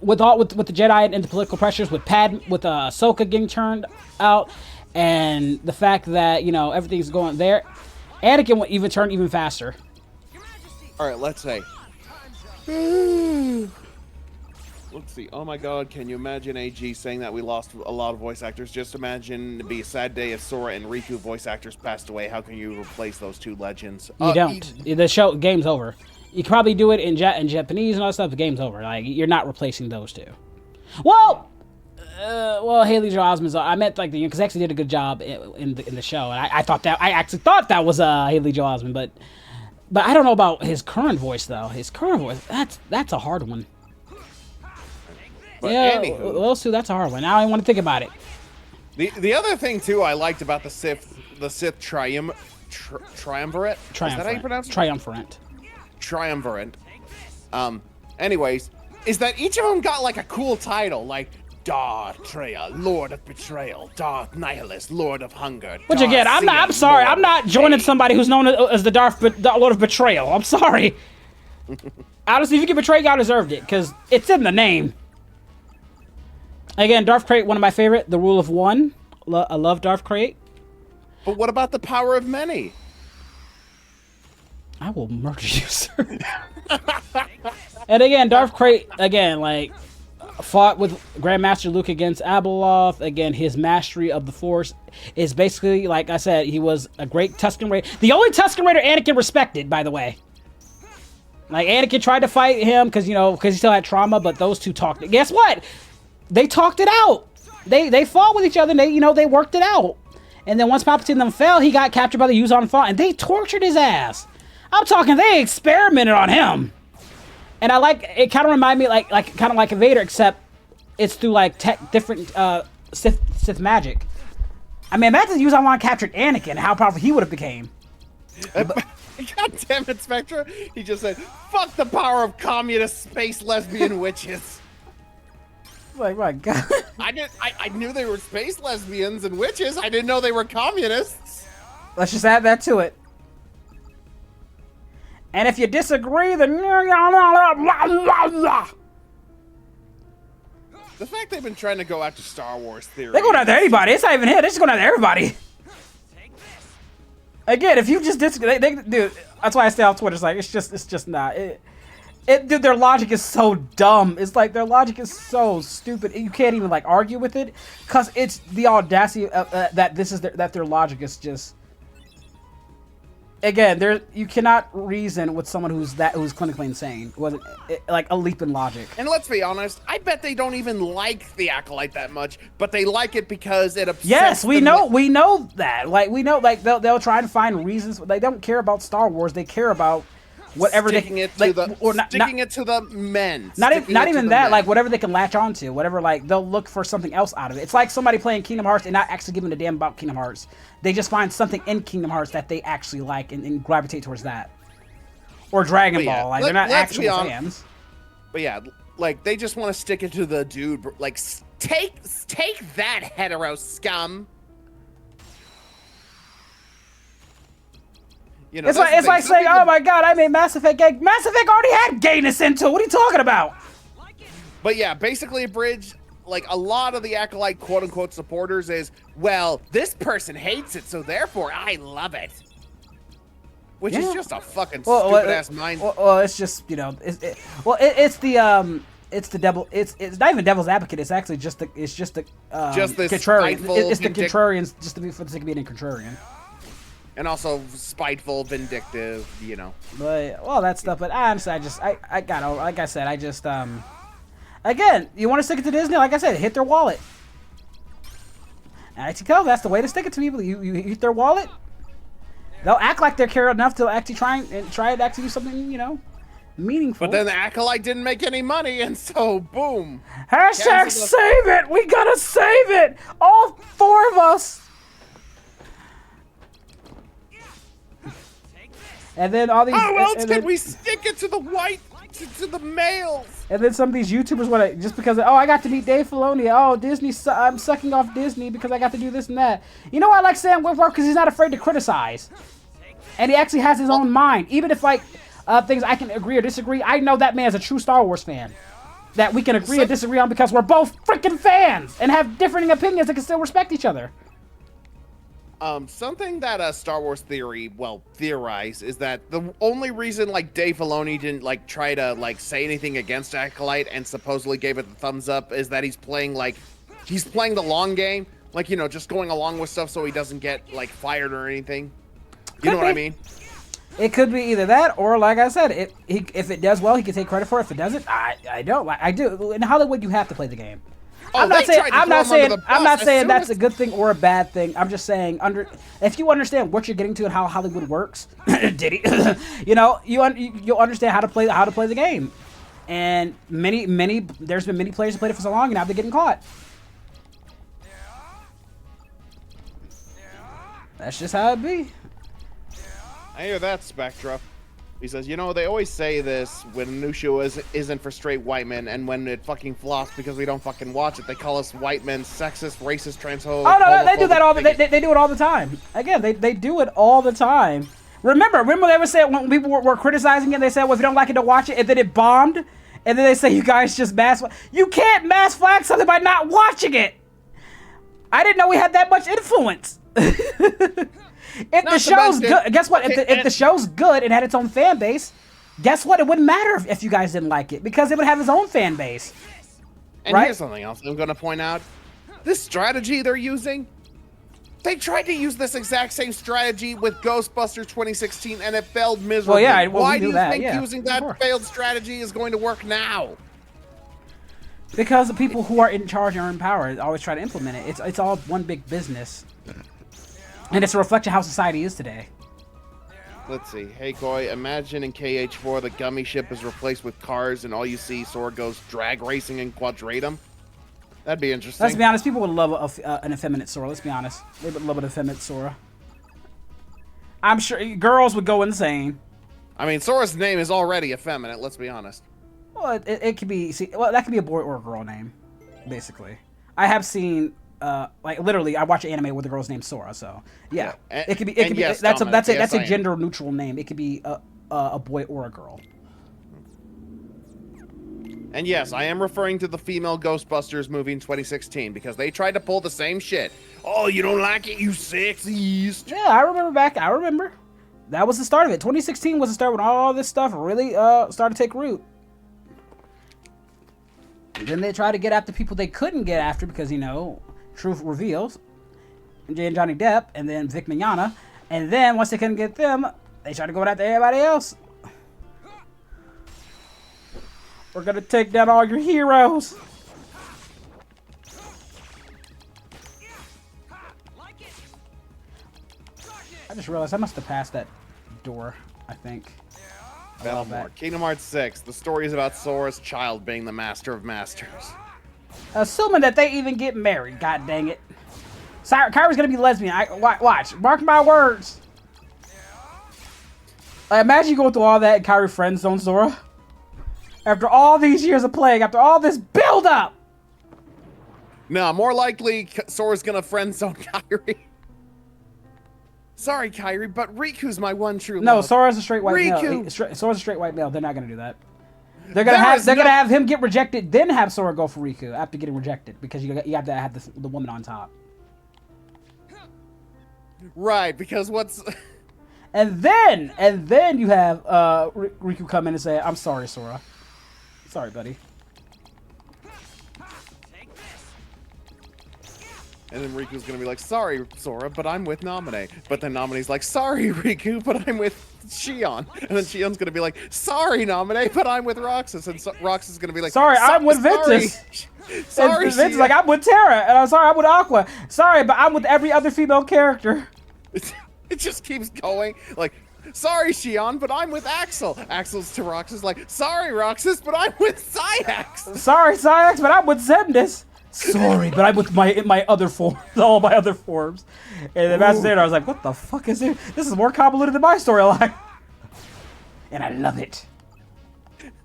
with the Jedi and the political pressures, with Ahsoka getting turned out, and the fact that everything's going there, Anakin will even turn even faster. All right, let's say. Let's see. Oh my God, can you imagine AG saying that we lost a lot of voice actors? Just imagine it'd be a sad day if Sora and Riku voice actors passed away. How can you replace those two legends? You don't. The game's over. You can probably do it in Japanese and all that stuff. The game's over. Like, you're not replacing those two. Well, Haley Joel Osment's. I meant like because actually did a good job in the show, and I actually thought that was Haley Joel Osment, but I don't know about his current voice though. His current voice, that's a hard one. But yeah, anywho, those two, that's a hard one. Now I want to think about it. The other thing too I liked about the Sith triumvirate. Is that how you pronounce it? Triumvirate. Anyways, is that each of them got like a cool title, like Darth Treya, Lord of Betrayal, Darth Nihilus, Lord of Hunger. Which again, I'm sorry, I'm not joining somebody who's known as the Lord of Betrayal. I'm sorry. Honestly, if you can betray, y'all deserved it, because it's in the name. Again, Darth Krayt, one of my favorite. The Rule of One. I love Darth Krayt. But what about the power of many? I will murder you, sir. And again, Darth Krayt, again, like, fought with Grandmaster Luke against Abeloth. Again, his mastery of the Force is basically, like I said, he was a great Tusken Raider. The only Tusken Raider Anakin respected, by the way. Like, Anakin tried to fight him because he still had trauma, but those two talked. Guess what? They talked it out. They fought with each other, and they worked it out. And then once Palpatine and them fell, he got captured by the Yuuzhan Vong, and they tortured his ass. I'm talking, they experimented on him. And I like, it kind of reminded me kind of like a Vader, except it's through like different Sith magic. I mean, imagine Yuuzhan Vong captured Anakin, how powerful he would have became. God damn it, Spectra. He just said, fuck the power of communist space lesbian witches. Like, my God. I knew they were space lesbians and witches. I didn't know they were communists. Let's just add that to it. And if you disagree, then... The fact they've been trying to go after Star Wars theory. They're going after anybody. It's not even here. They're just going after everybody. Again, if you just disagree... Dude, that's why I stay off Twitter. It's like, it's just not... Dude, their logic is so dumb. It's like, their logic is so stupid. You can't even, like, argue with it. Because it's the audacity of, that their logic is just... Again, you cannot reason with someone who's clinically insane. Like a leap in logic. And let's be honest, I bet they don't even like the Acolyte that much, but they like it because it upsets Yes, we them. know that. Like, we know, like, they'll try to find reasons. They don't care about Star Wars. They care about whatever sticking it to the men. Not even that. Like, whatever they can latch onto. Whatever, like, they'll look for something else out of it. It's like somebody playing Kingdom Hearts and not actually giving a damn about Kingdom Hearts. They just find something in Kingdom Hearts that they actually like and gravitate towards that. Or Dragon Ball. Like, they're not actual fans. But yeah, like, they just want to stick it to the dude. Like, take that, hetero scum. You know, it's like saying, "Oh my God, I made Mass Effect gay." Mass Effect already had gayness into it. What are you talking about? But yeah, basically, Abridged, like, a lot of the Acolyte quote-unquote supporters is, well, this person hates it, so therefore I love it. Which is just a fucking stupid-ass mind. Well, it's just, it's the devil. It's not even devil's advocate. It's actually just the contrarian. It's the contrarians, just to be for the sake of being a contrarian. And also spiteful, vindictive, But, well, that stuff. But honestly, I got over. Like I said, again, you want to stick it to Disney? Like I said, hit their wallet. And I tell that's the way to stick it to people. You hit their wallet. They'll act like they care enough to actually try to actually do something, meaningful. But then the Acolyte didn't make any money, and so boom. Hashtag save it. We gotta save it. All 4 of us. And then all these. How else can we stick it to the males? And then some of these YouTubers want to, just because, I got to meet Dave Filoni. Oh, Disney, I'm sucking off Disney because I got to do this and that. You know, I like Sam Witwer because he's not afraid to criticize, and he actually has his own mind. Even if things I can agree or disagree, I know that man's a true Star Wars fan. That we can agree or disagree on, because we're both freaking fans and have differing opinions that can still respect each other. Something that Star Wars theory, theorized is that the only reason like Dave Filoni didn't like try to like say anything against Acolyte and supposedly gave it the thumbs up is that he's playing the long game, like, you know, just going along with stuff so he doesn't get like fired or anything. You know what I mean? It could be either that or, like I said, if it does well, he can take credit for it. If it doesn't, I don't. Like, I do. In Hollywood, you have to play the game. Oh, I'm not saying that's a good thing or a bad thing. I'm just saying if you understand what you're getting to and how Hollywood works, Diddy, you know, you'll understand how to play the game. And there's been many players who played it for so long and now they're getting caught. That's just how it be. I hear that, Spectra. He says, you know, they always say this when a new show isn't for straight white men, and when it fucking flops because we don't fucking watch it, they call us white men sexist, racist, transphobic. Oh no, they do that all. They do it all the time. Again, they do it all the time. Remember they were saying when people were criticizing it, they said, well, if you don't like it, don't watch it, and then it bombed, and then they say you guys just mass. You can't mass flag something by not watching it. I didn't know we had that much influence. If the show's good, guess what? If the show's good and had its own fan base, guess what? It wouldn't matter if you guys didn't like it because it would have its own fan base. And right? Here's something else I'm going to point out. This strategy they're using, they tried to use this exact same strategy with Ghostbusters 2016 and it failed miserably. Well, yeah, why do you think using that failed strategy is going to work now? Because the people who are in charge and are in power always try to implement it. It's all one big business. And it's a reflection of how society is today. Let's see. Hey, Koi, imagine in KH4 the gummy ship is replaced with cars and all you see Sora goes drag racing in Quadratum. That'd be interesting. Let's be honest. People would love an effeminate Sora. Let's be honest. They would love an effeminate Sora. I'm sure girls would go insane. I mean, Sora's name is already effeminate. Let's be honest. Well, it could be. That could be a boy or a girl name, basically. I have seen... like literally, I watch an anime where the girl's named Sora, so yeah. It could be. Yes, that's a gender neutral name. It could be a boy or a girl. And yes, I am referring to the female Ghostbusters movie in 2016 because they tried to pull the same shit. Oh, you don't like it, you sexist? Yeah, I remember. That was the start of it. 2016 was the start when all this stuff really started to take root. And then they tried to get after people they couldn't get after because, you know, truth reveals. And Johnny Depp, and then Vic Mignogna. And then, once they couldn't get them, they tried to go after everybody else. We're gonna take down all your heroes. I just realized I must have passed that door, I think. Belmore. Kingdom Hearts 6. The story is about Sora's child being the master of masters. Assuming that they even get married, god dang it. Kyrie's gonna be lesbian. Watch. Mark my words. Imagine you going through all that and Kyrie friend zone Sora. After all these years of playing, after all this build-up. No, more likely Sora's gonna friend zone Kyrie. Sorry, Kyrie, but Riku's my one true love. No, Sora's a straight white male. Sora's a straight white male. They're not gonna do that. They're gonna have him get rejected, then have Sora go for Riku after getting rejected because you have to have the woman on top. Right, because what's and then you have Riku come in and say, "I'm sorry, Sora. Sorry, buddy." And then Riku's gonna be like, sorry, Sora, but I'm with Naminé. But then Naminé's like, sorry, Riku, but I'm with Shion. And then Shion's gonna be like, sorry, Naminé, but I'm with Roxas. And Roxas is gonna be like, sorry, I'm with Ventus. Sorry, and Ventus is like, I'm with Terra. And I'm sorry, I'm with Aqua. Sorry, but I'm with every other female character. It just keeps going. Like, sorry, Shion, but I'm with Axel. Axel's to Roxas like, sorry, Roxas, but I'm with Syax. Sorry, Syax, but I'm with Zemnis. Sorry, but I'm with my other forms, all my other forms. And the Master Xehanort, I was like, what the fuck is this? This is more convoluted than my storyline. And I love it.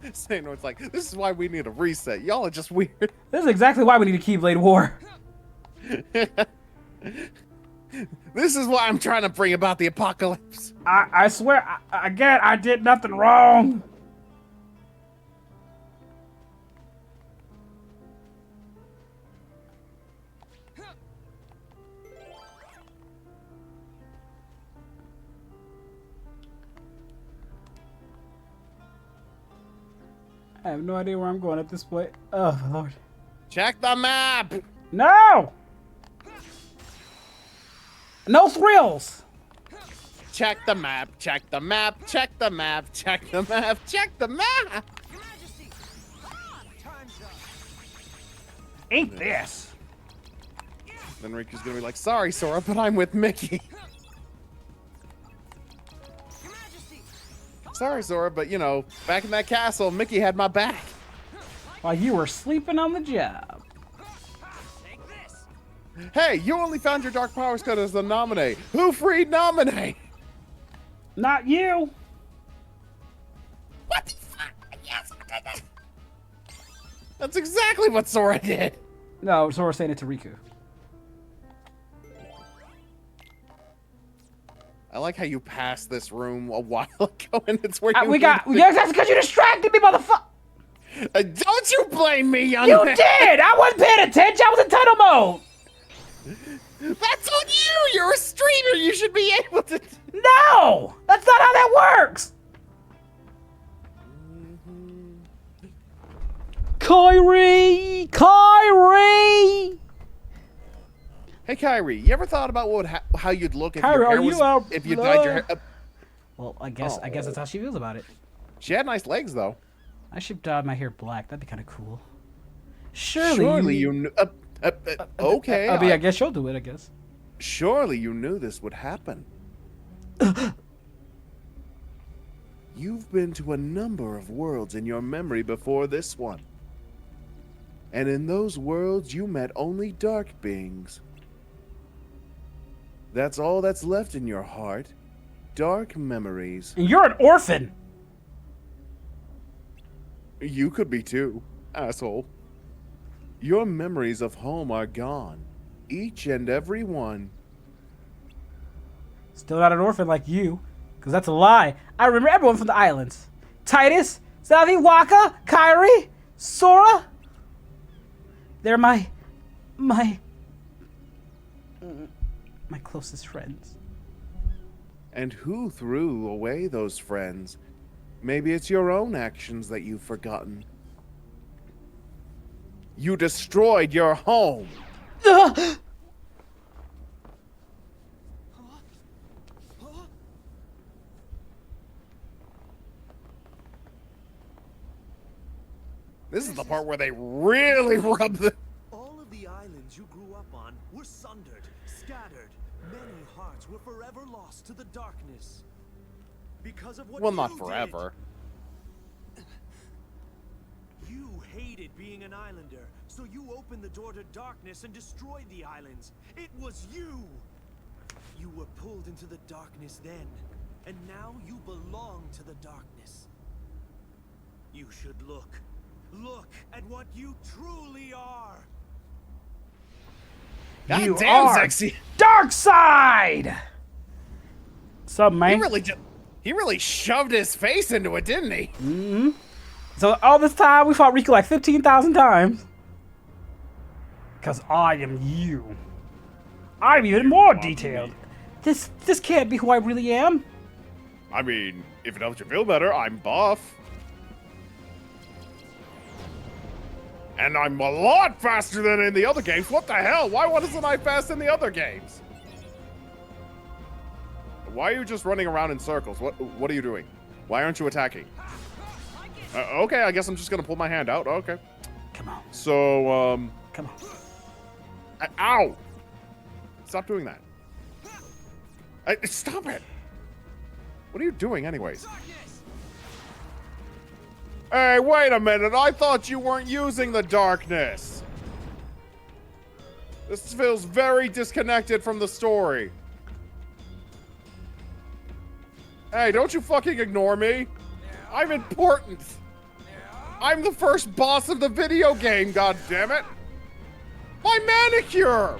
Xehanort's like, this is why we need a reset. Y'all are just weird. This is exactly why we need a Keyblade War. This is why I'm trying to bring about the apocalypse. I swear, again, I did nothing wrong. I have no idea where I'm going at this point. Oh, Lord. Check the map! No! No thrills! Check the map, check the map, check the map, check the map, check the map! Your Majesty! Come on! Time's up! Ain't this? Then Riku's gonna be like, sorry, Sora, but I'm with Mickey. Your Majesty! Sorry, Sora, but you know, back in that castle, Mickey had my back. While you were sleeping on the job. Take this! Hey, you only found your Dark Powers code as the nominee. Who freed nominee? Not you! What the fuck? Yes, I did that. That's exactly what Sora did. No, Sora's saying it to Riku. I like how you passed this room a while ago, and it's where you Yes, that's because you distracted me, motherfucker! Don't you blame me, young You man. did! I wasn't paying attention! I was in tunnel mode! That's on you! You're a streamer! You should be able to... No! That's not how that works! Kyrie! Kyrie! Hey, Kyrie, you ever thought about how you'd look if Kyrie, your hair are you was... out if you dyed your hair... Well, I guess that's how she feels about it. She had nice legs, though. I should dye my hair black. That'd be kind of cool. Surely you knew... okay. I mean, I guess she'll do it, I guess. Surely you knew this would happen. You've been to a number of worlds in your memory before this one. And in those worlds, you met only dark beings. That's all that's left in your heart. Dark memories. And you're an orphan! You could be too, asshole. Your memories of home are gone. Each and every one. Still not an orphan like you, because that's a lie. I remember everyone from the islands. Titus, Savi, Waka, Kyrie, Sora. They're my closest friends. And who threw away those friends? Maybe it's your own actions that you've forgotten. You destroyed your home. This is the part where they really rub the... All of the islands you grew up on were sundered, scattered. Many hearts were forever lost to the darkness. Because of what Well, you not did. forever. You hated being an islander, so you opened the door to darkness and destroyed the islands. It was you! You were pulled into the darkness then, and now you belong to the darkness. You should look at what you truly are! God You damn, are sexy. Dark Side! What's up, man? He really shoved his face into it, didn't he? Mm-hmm. So all this time, we fought Riku like 15,000 times. Because I am you. I'm even more detailed. This can't be who I really am. I mean, if it helps you feel better, I'm buff. And I'm a lot faster than in the other games. What the hell? Why wasn't I fast in the other games? Why are you just running around in circles? What are you doing? Why aren't you attacking? Okay, I guess I'm just gonna pull my hand out. Okay. Come on. So, Come on. Ow! Stop doing that. Stop it! What are you doing anyways? Hey, wait a minute. I thought you weren't using the darkness. This feels very disconnected from the story. Hey, don't you fucking ignore me. I'm important. I'm the first boss of the video game, goddammit. My manicure.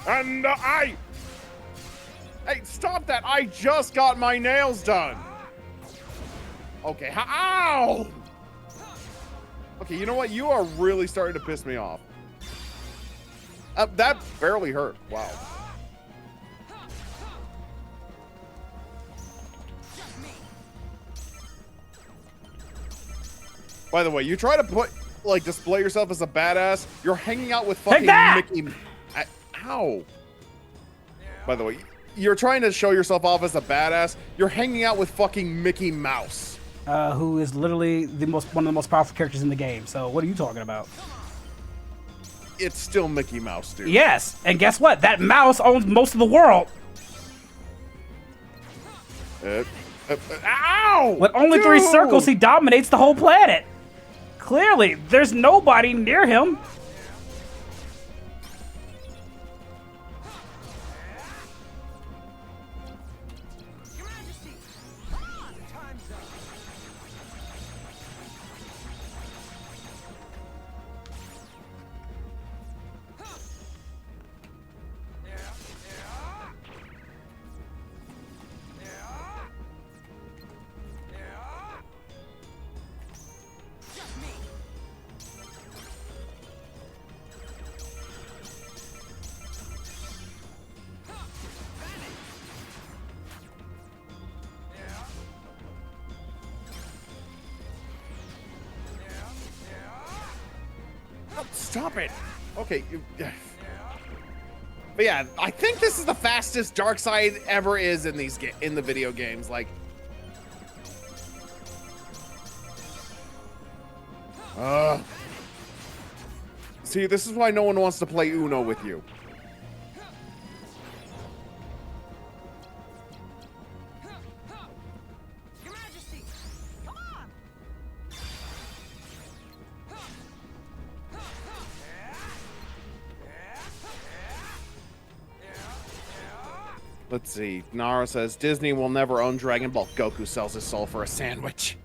And Hey, stop that. I just got my nails done. Okay, ow! Okay, you know what? You are really starting to piss me off. That barely hurt. Wow. By the way, you try to display yourself as a badass. You're hanging out with fucking Mickey. Ow. By the way, you're trying to show yourself off as a badass. You're hanging out with fucking Mickey Mouse. Who is literally one of the most powerful characters in the game. So what are you talking about? It's still Mickey Mouse, dude. Yes, and guess what? That mouse owns most of the world. Ow! With only 3 circles, he dominates the whole planet. Clearly, there's nobody near him. Your Majesty! Come on! Time's up! Stop it. Okay. But yeah, I think this is the fastest Darkseid ever is in the video games. Like, see, this is why no one wants to play Uno with you. Your Majesty! Come on! Let's see. Nara says Disney will never own Dragon Ball. Goku sells his soul for a sandwich.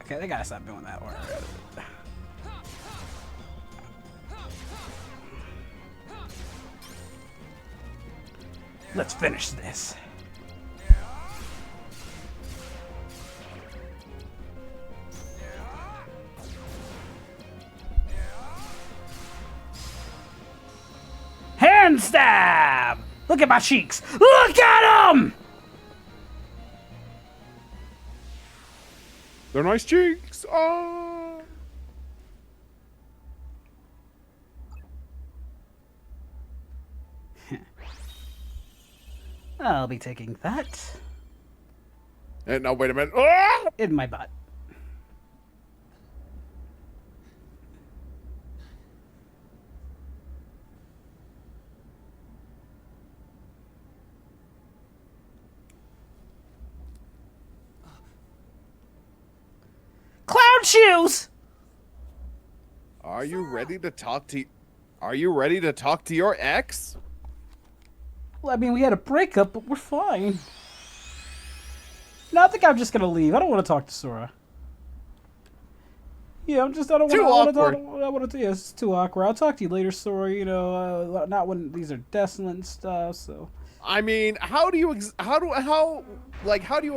Okay, they gotta stop doing that. Let's finish this. Hand stab! Look at my cheeks! Look at them! They're nice cheeks. Oh. I'll be taking that No, wait a minute. Ah! in my butt. Clown shoes! Are you ready to talk to? Are you ready to talk to your ex? Well, I mean, we had a breakup, but we're fine. No, I think I'm just gonna leave. I don't want to talk to Sora. Yeah, I don't want to. Yeah, it's too awkward. I'll talk to you later, Sora. You know, not when these are desolate and stuff. So. I mean, how do you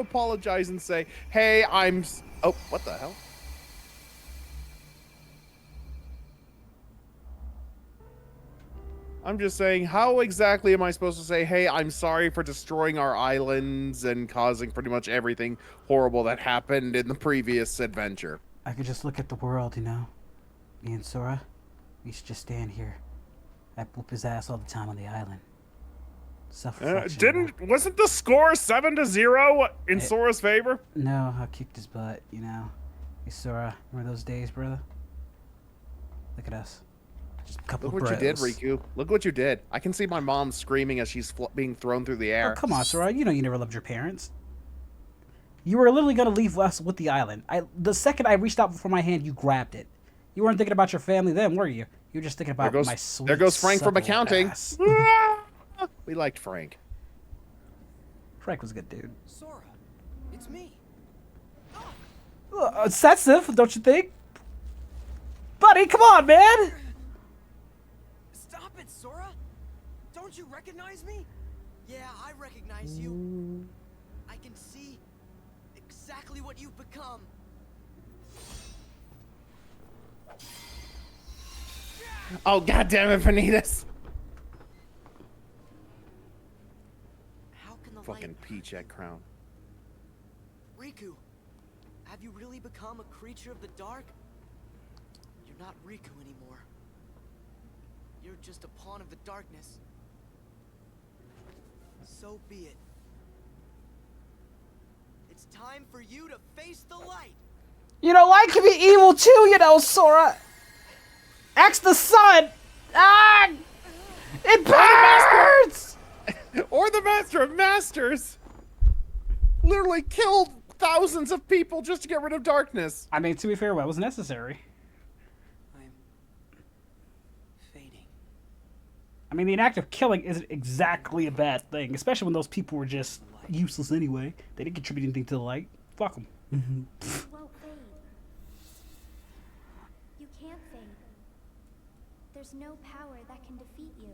apologize and say, "Hey, oh, what the hell?" I'm just saying, how exactly am I supposed to say, "Hey, I'm sorry for destroying our islands and causing pretty much everything horrible that happened in the previous adventure"? I could just look at the world, you know. Me and Sora, we should just stand here. I whoop his ass all the time on the island. Wasn't the score 7-0 in Sora's favor? No, I kicked his butt, you know. Hey, Sora, remember those days, brother? Look at us. Just a couple Look what you did, Riku. Look what you did. I can see my mom screaming as she's being thrown through the air. Oh, come on, Sora. You know you never loved your parents. You were literally going to leave us with the island. The second I reached out for my hand, you grabbed it. You weren't thinking about your family then, were you? You were just thinking about my sweet. There goes Frank from accounting. Ass. We liked Frank. Frank was a good dude. Sora, it's me. Sensitive, don't you think? Buddy, come on, man! Stop it, Sora! Don't you recognize me? Yeah, I recognize you. I can see exactly what you've become. Oh, God damn it, Vanitas. How can the Fucking light... Peach at Crown. Riku, Have you really become a creature of the dark? You're not Riku anymore. You're just a pawn of the darkness. So be it. It's time for you to face the light. You know, light can be evil too, you know, Sora. Axe the sun. Ah! It burns! Or the Master of Masters literally killed thousands of people just to get rid of darkness. I mean, to be fair, that was necessary. I'm fading. I mean, the act of killing isn't exactly a bad thing, especially when those people were just useless anyway. They didn't contribute anything to the light. Fuck them. You won't fade. You can't fade. There's no power that can defeat you.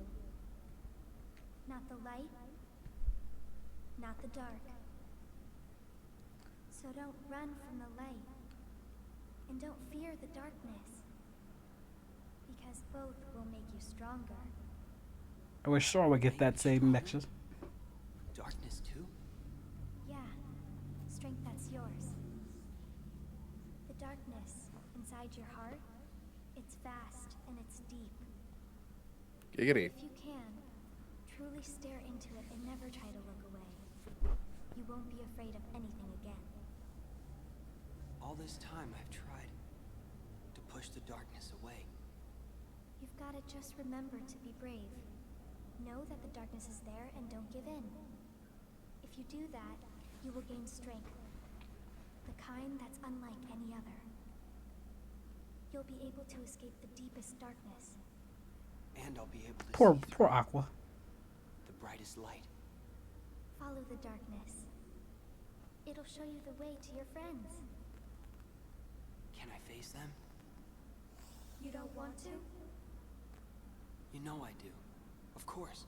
Not the light, not the dark. So don't run from the light, and don't fear the darkness, because both will make you stronger. I wish Sora would get that same message. Darkness too? Yeah, strength that's yours. The darkness inside your heart, it's vast and it's deep. Giggity. If you can, truly stare into it and never try to look away. You won't be afraid of anything again. All this time I've tried to push the darkness away. You've got to just remember to be brave. Know that the darkness is there and don't give in. If you do that, you will gain strength. The kind that's unlike any other. You'll be able to escape the deepest darkness. And I'll be able to Poor see Aqua. the brightest light. Follow the darkness. It'll show you the way to your friends. Can I face them? You don't want to? You know I do. Of course.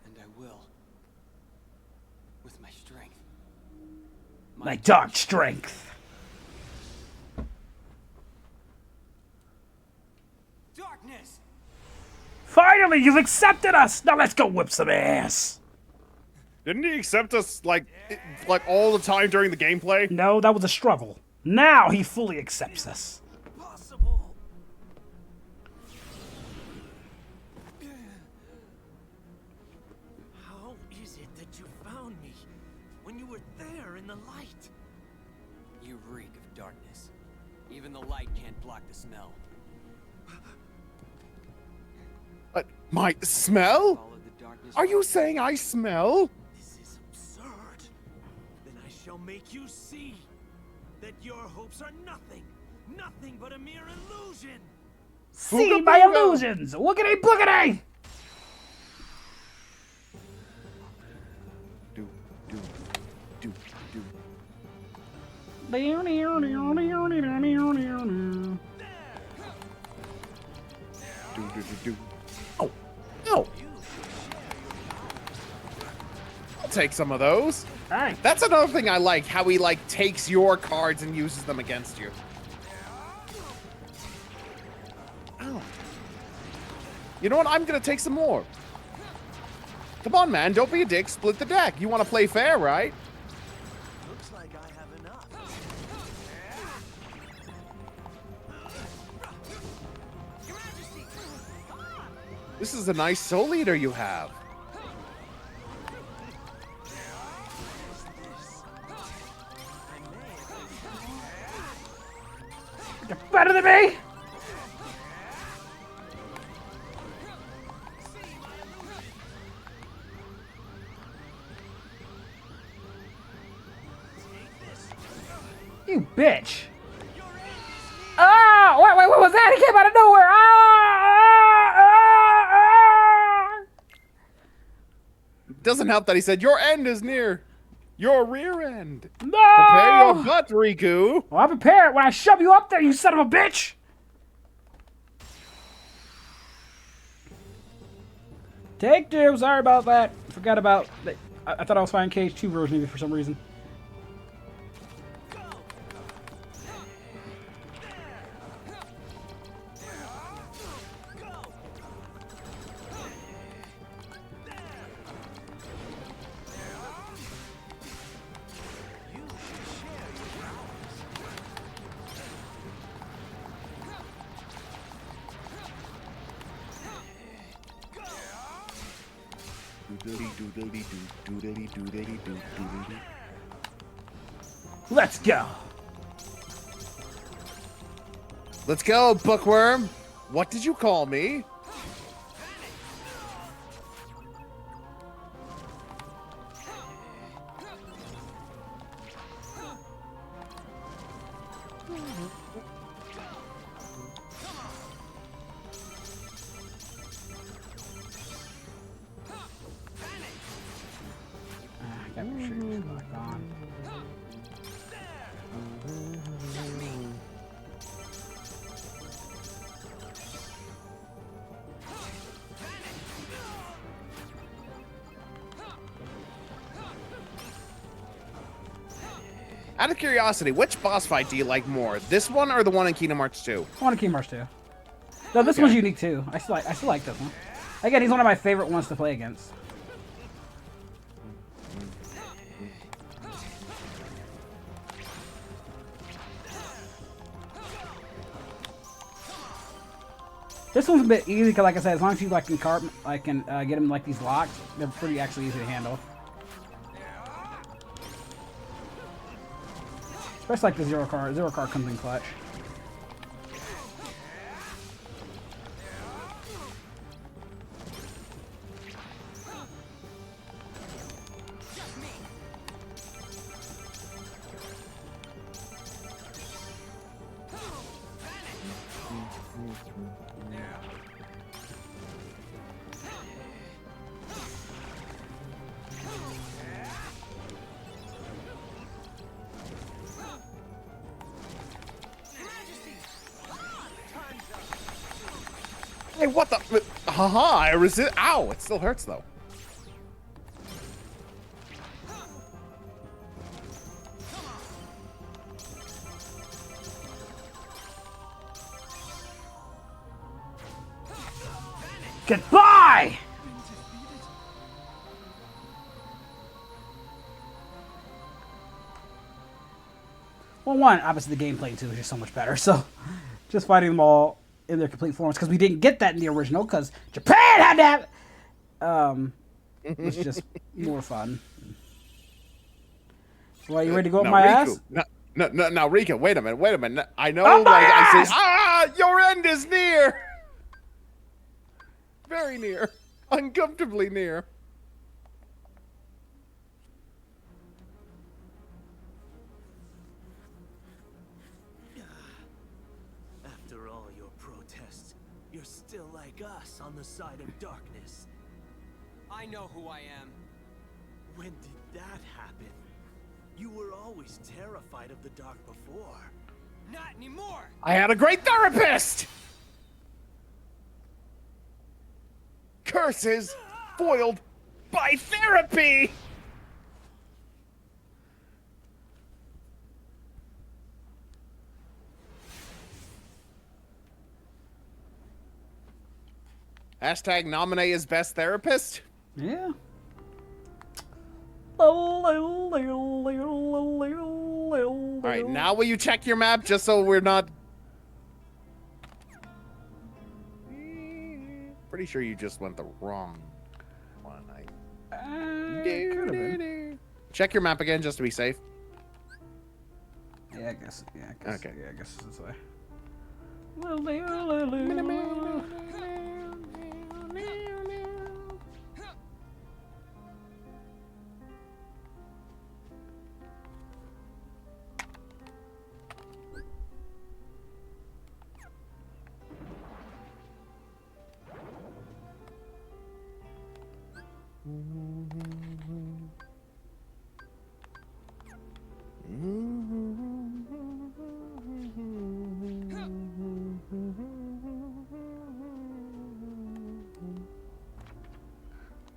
And I will. With my strength. My dark strength. Darkness! Finally, you've accepted us! Now let's go whip some ass! Didn't he accept us like all the time during the gameplay? No, that was a struggle. Now he fully accepts us. Possible. How is it that you found me when you were there in the light? You reek of darkness. Even the light can't block the smell. My smell? Follow the darkness. Are you saying I smell? This is absurd. Then I shall make you see that your hopes are nothing. Nothing but a mere illusion. See my illusions! Woogity boogity! Do, do, do, do. Do, do, do, do. Oh, oh. I'll take some of those. Hey. That's another thing I like, how he like takes your cards and uses them against you. Oh. You know what? I'm gonna take some more. Come on, man. Don't be a dick. Split the deck. You want to play fair, right? Looks like I have enough. Your Majesty! This is a nice Soul Eater you have. You're better than me! You bitch! Ah! Wait, what was that? He came out of nowhere! Doesn't help that he said, your end is near your rear end. No! Prepare your butt, Riku. Well, I'm prepared when I shove you up there, you son of a bitch! Take two, sorry about that. Forgot about that. I thought I was finding KH2 version of it for some reason. Let's go. Let's go, bookworm. What did you call me? Gotta make sure you lock on. Out of curiosity, which boss fight do you like more? This one or the one in Kingdom Hearts 2? I want to Kingdom Hearts 2. No, this one's unique too. I still like this one. Again, he's one of my favorite ones to play against. This one's a bit easy because, like I said, as long as you like can get him like these locks, they're pretty actually easy to handle. Especially like the zero card. Zero card comes in clutch. Hey, what the? Haha, I resist. Ow, it still hurts though. Goodbye! Well, one, obviously the gameplay too is just so much better, so just fighting them all in their complete forms, because we didn't get that in the original, because Japan had that! Was just more fun. So, are you ready to go up my Riku, ass? Now, Rika, wait a minute. I know, like, I say, your end is near! Very near. Uncomfortably near. After all your protests, you're still like us on the side of darkness. I know who I am. When did that happen? You were always terrified of the dark before. Not anymore! I had a great therapist! Curses foiled by therapy! Hashtag nominate as best therapist? Yeah. Alright, now will you check your map just so we're not... Pretty sure you just went the wrong one. Could've been. Check your map again just to be safe. Yeah, I guess. Okay. Yeah, I guess it's this way.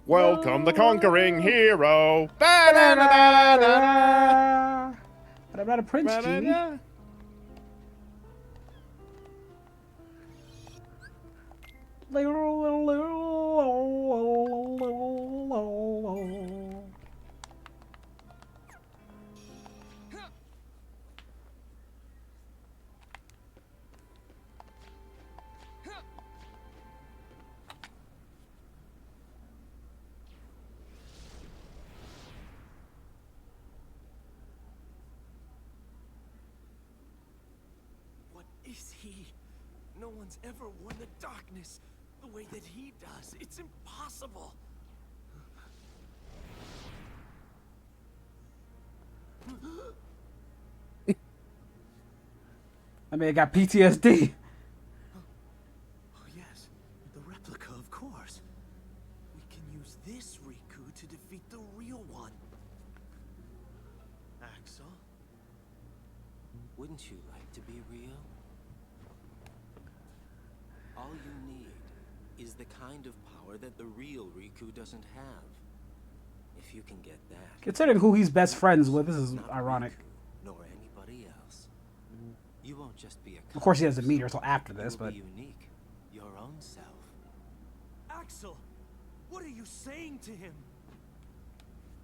Welcome the conquering hero. But I'm not a prince, Genie. is he? No one's ever worn the darkness the way that he does. It's impossible. I mean, I got PTSD. Oh yes, the replica, of course. We can use this Riku to defeat the real one. Axel? Wouldn't you like to be real? All you need is the kind of power that the real Riku doesn't have. If you can get that... Considering who he's best friends with, this is not ironic. Riku, nor anybody else. You won't just be a... Of course he doesn't meet her until after this, you will but... be unique. Your own self. Axel, what are you saying to him?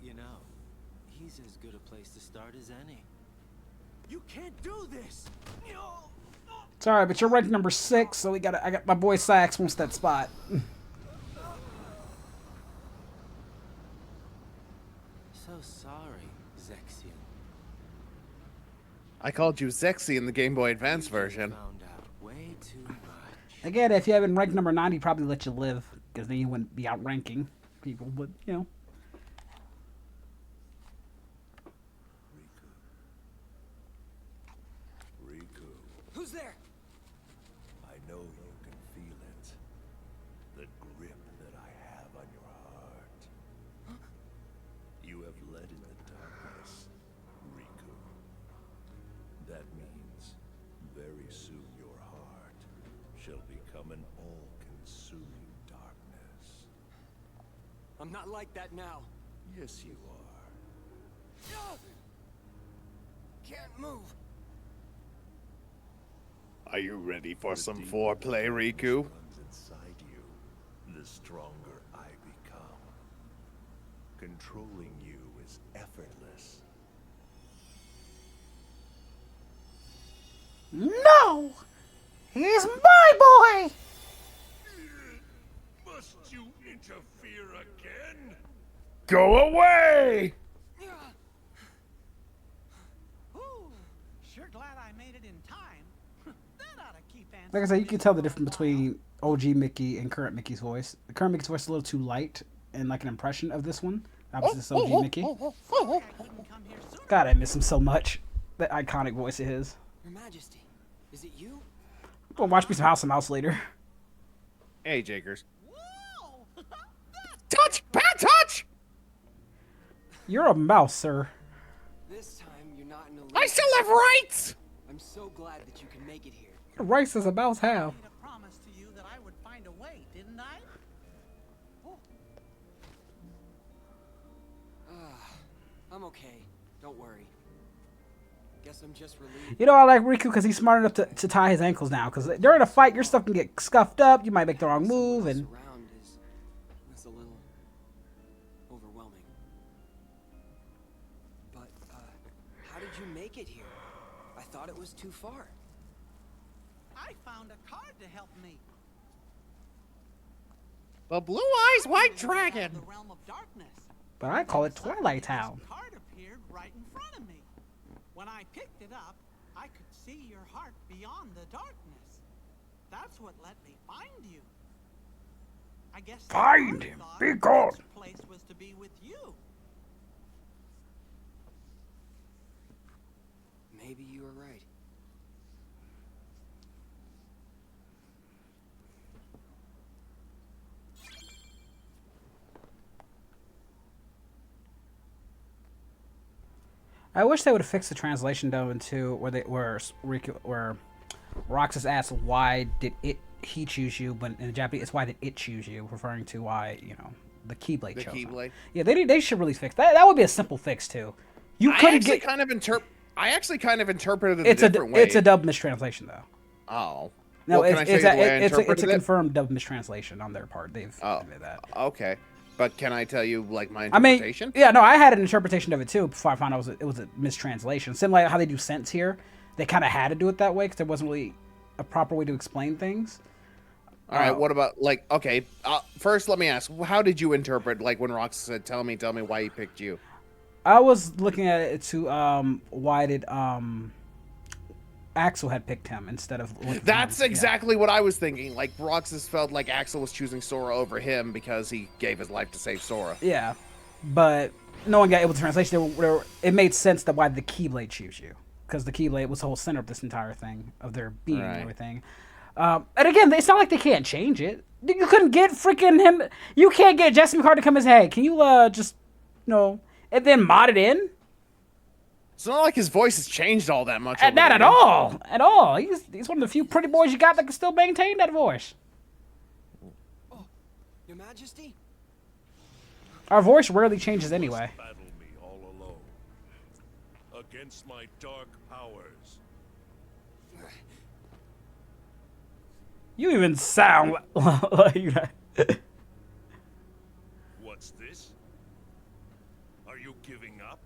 You know, he's as good a place to start as any. You can't do this! It's alright, but you're ranked number 6, so I got my boy Sax wants that spot. So sorry, Zexian. I called you Zexy in the Game Boy Advance version. Found out way too much. Again, if you haven't ranked number 9, he'd probably let you live, because then you wouldn't be outranking people, but, you know. Riku, Who's there? I know you can feel it. The grip that I have on your heart. You have led in the darkness, Riku. That means very soon your heart shall become an all-consuming darkness. I'm not like that now. Yes, you are. Can't move. Are you ready for The some deeper foreplay, the Riku? runs inside you, the stronger I become. Controlling you is effortless. No! He's my boy! Must you interfere again? Go away! Ooh, sure glad I made it in time. That ought to keep answering. Like I said, you can tell the difference between OG Mickey and current Mickey's voice. The current Mickey's voice is a little too light and like an impression of this one. Opposite this OG Mickey. God, I miss him so much. That iconic voice of his. Your Majesty, is it you? Well, watch me some House of Mouse later. Hey, Jakers. Whoa! Touch! Bad touch! You're a mouse, sir. This time you're not in a I still have rights! I'm so glad that you can make it here. What rights does a mouse I have? made a promise to you that I would find a way, didn't I? Oh, I'm okay. Don't worry. Guess I'm just relieved. You know, I like Riku because he's smart enough to tie his ankles now. Because during a fight, your stuff can get scuffed up. You might make the wrong move, and Around is a little overwhelming. But how did you make it here? I thought it was too far. I found a card to help me. The Blue Eyes White The Dragon! realm of darkness. but I call it Suddenly, Twilight this Town. card appeared right in front of me. When I picked it up, I could see your heart beyond the darkness. That's what let me find you. I guess the Find card him. thought Be the gone. best place was to be with you. Maybe you were right. I wish they would have fixed the translation though into where Roxas asks why did he choose you, but in the Japanese it's why did it choose you, referring to why, you know, the Keyblade The chose him. Keyblade. Yeah, they should really fix that. That would be a simple fix too. You couldn't get. I actually kind of interpreted it a different way. It's a dub mistranslation though. Oh. No, well, can I show you the way I it's interpreted a it? confirmed dub mistranslation on their part. They've Oh, admitted that. okay. But can I tell you, like, my I mean, interpretation? yeah, no, I had an interpretation of it too before I found out it was a mistranslation. Similar like how they do sense here, they kind of had to do it that way because there wasn't really a proper way to explain things. All right, what about, like, okay, first let me ask, how did you interpret, like, when Rox said, tell me why he picked you? I was looking at it to why did Axel had picked him instead of. That's exactly what I was thinking. Like Roxas felt like Axel was choosing Sora over him because he gave his life to save Sora. Yeah, but no one got able to translation. It made sense that why the Keyblade choose you, because the Keyblade was the whole center of this entire thing of their being and everything. And again, it's not like they can't change it. You couldn't get freaking him. You can't get Jesse McCartney to come and say, "Hey, can you just, and then mod it in?" It's not like his voice has changed all that much. Not at all. At all. He's one of the few pretty boys you got that can still maintain that voice. Oh, Your Majesty? Our voice rarely changes anyway. Battle me all alone against my dark powers. You even sound like that. What's this? Are you giving up?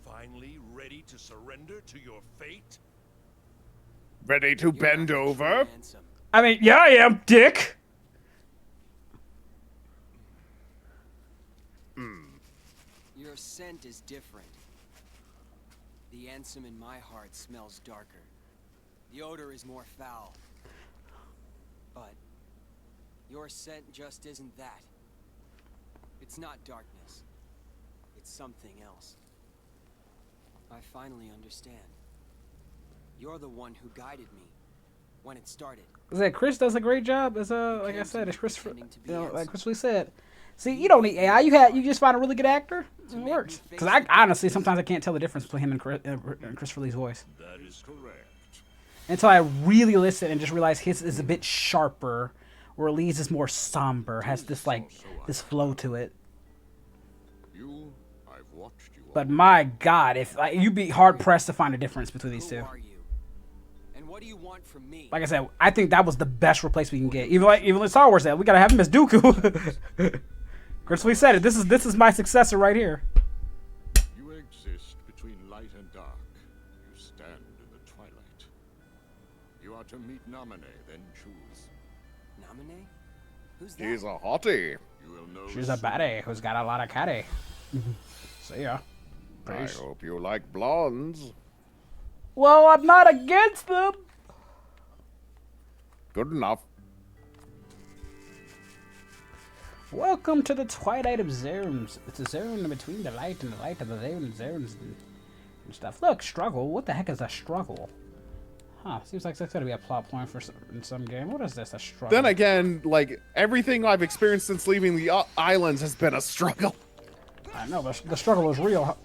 Finally ready to surrender to your fate? Ready to bend over? I mean, yeah, I am, dick. Your scent is different. The ansem in my heart smells darker. The odor is more foul. But your scent just isn't that. It's not darkness. It's something else. I finally understand. You're the one who guided me when it started. Chris does a great job as like I said, as Chris, like Chris Lee said. See, you don't need AI. You just find a really good actor. It works. Because I honestly sometimes I can't tell the difference between him and Christopher Lee's voice. That is correct. Until I really listen and just realize his is a bit sharper, where Lee's is more somber, has this this flow to it. I've watched you. But my God, if you'd be hard pressed to find a difference between these two. What do you want from me? Like I said, I think that was the best replace we can get. Even like Star Wars said, we gotta have him as Dooku. Chris Lee said it. This is my successor right here. You exist between light and dark. You stand in the twilight. You are to meet Namine, then choose. Namine? Who's that? He's a hottie. You will know. She's a baddie who's got a lot of catty. See ya. Peace. I hope you like blondes. Well, I'm not against them. Good enough. Welcome to the Twilight of Zones. It's a zone between the light and the light of the zones and stuff. Look, struggle. What the heck is a struggle? Huh, seems like that's gotta be a plot point in some game. What is this, a struggle? Then again, like, everything I've experienced since leaving the islands has been a struggle. I know, but the struggle is real.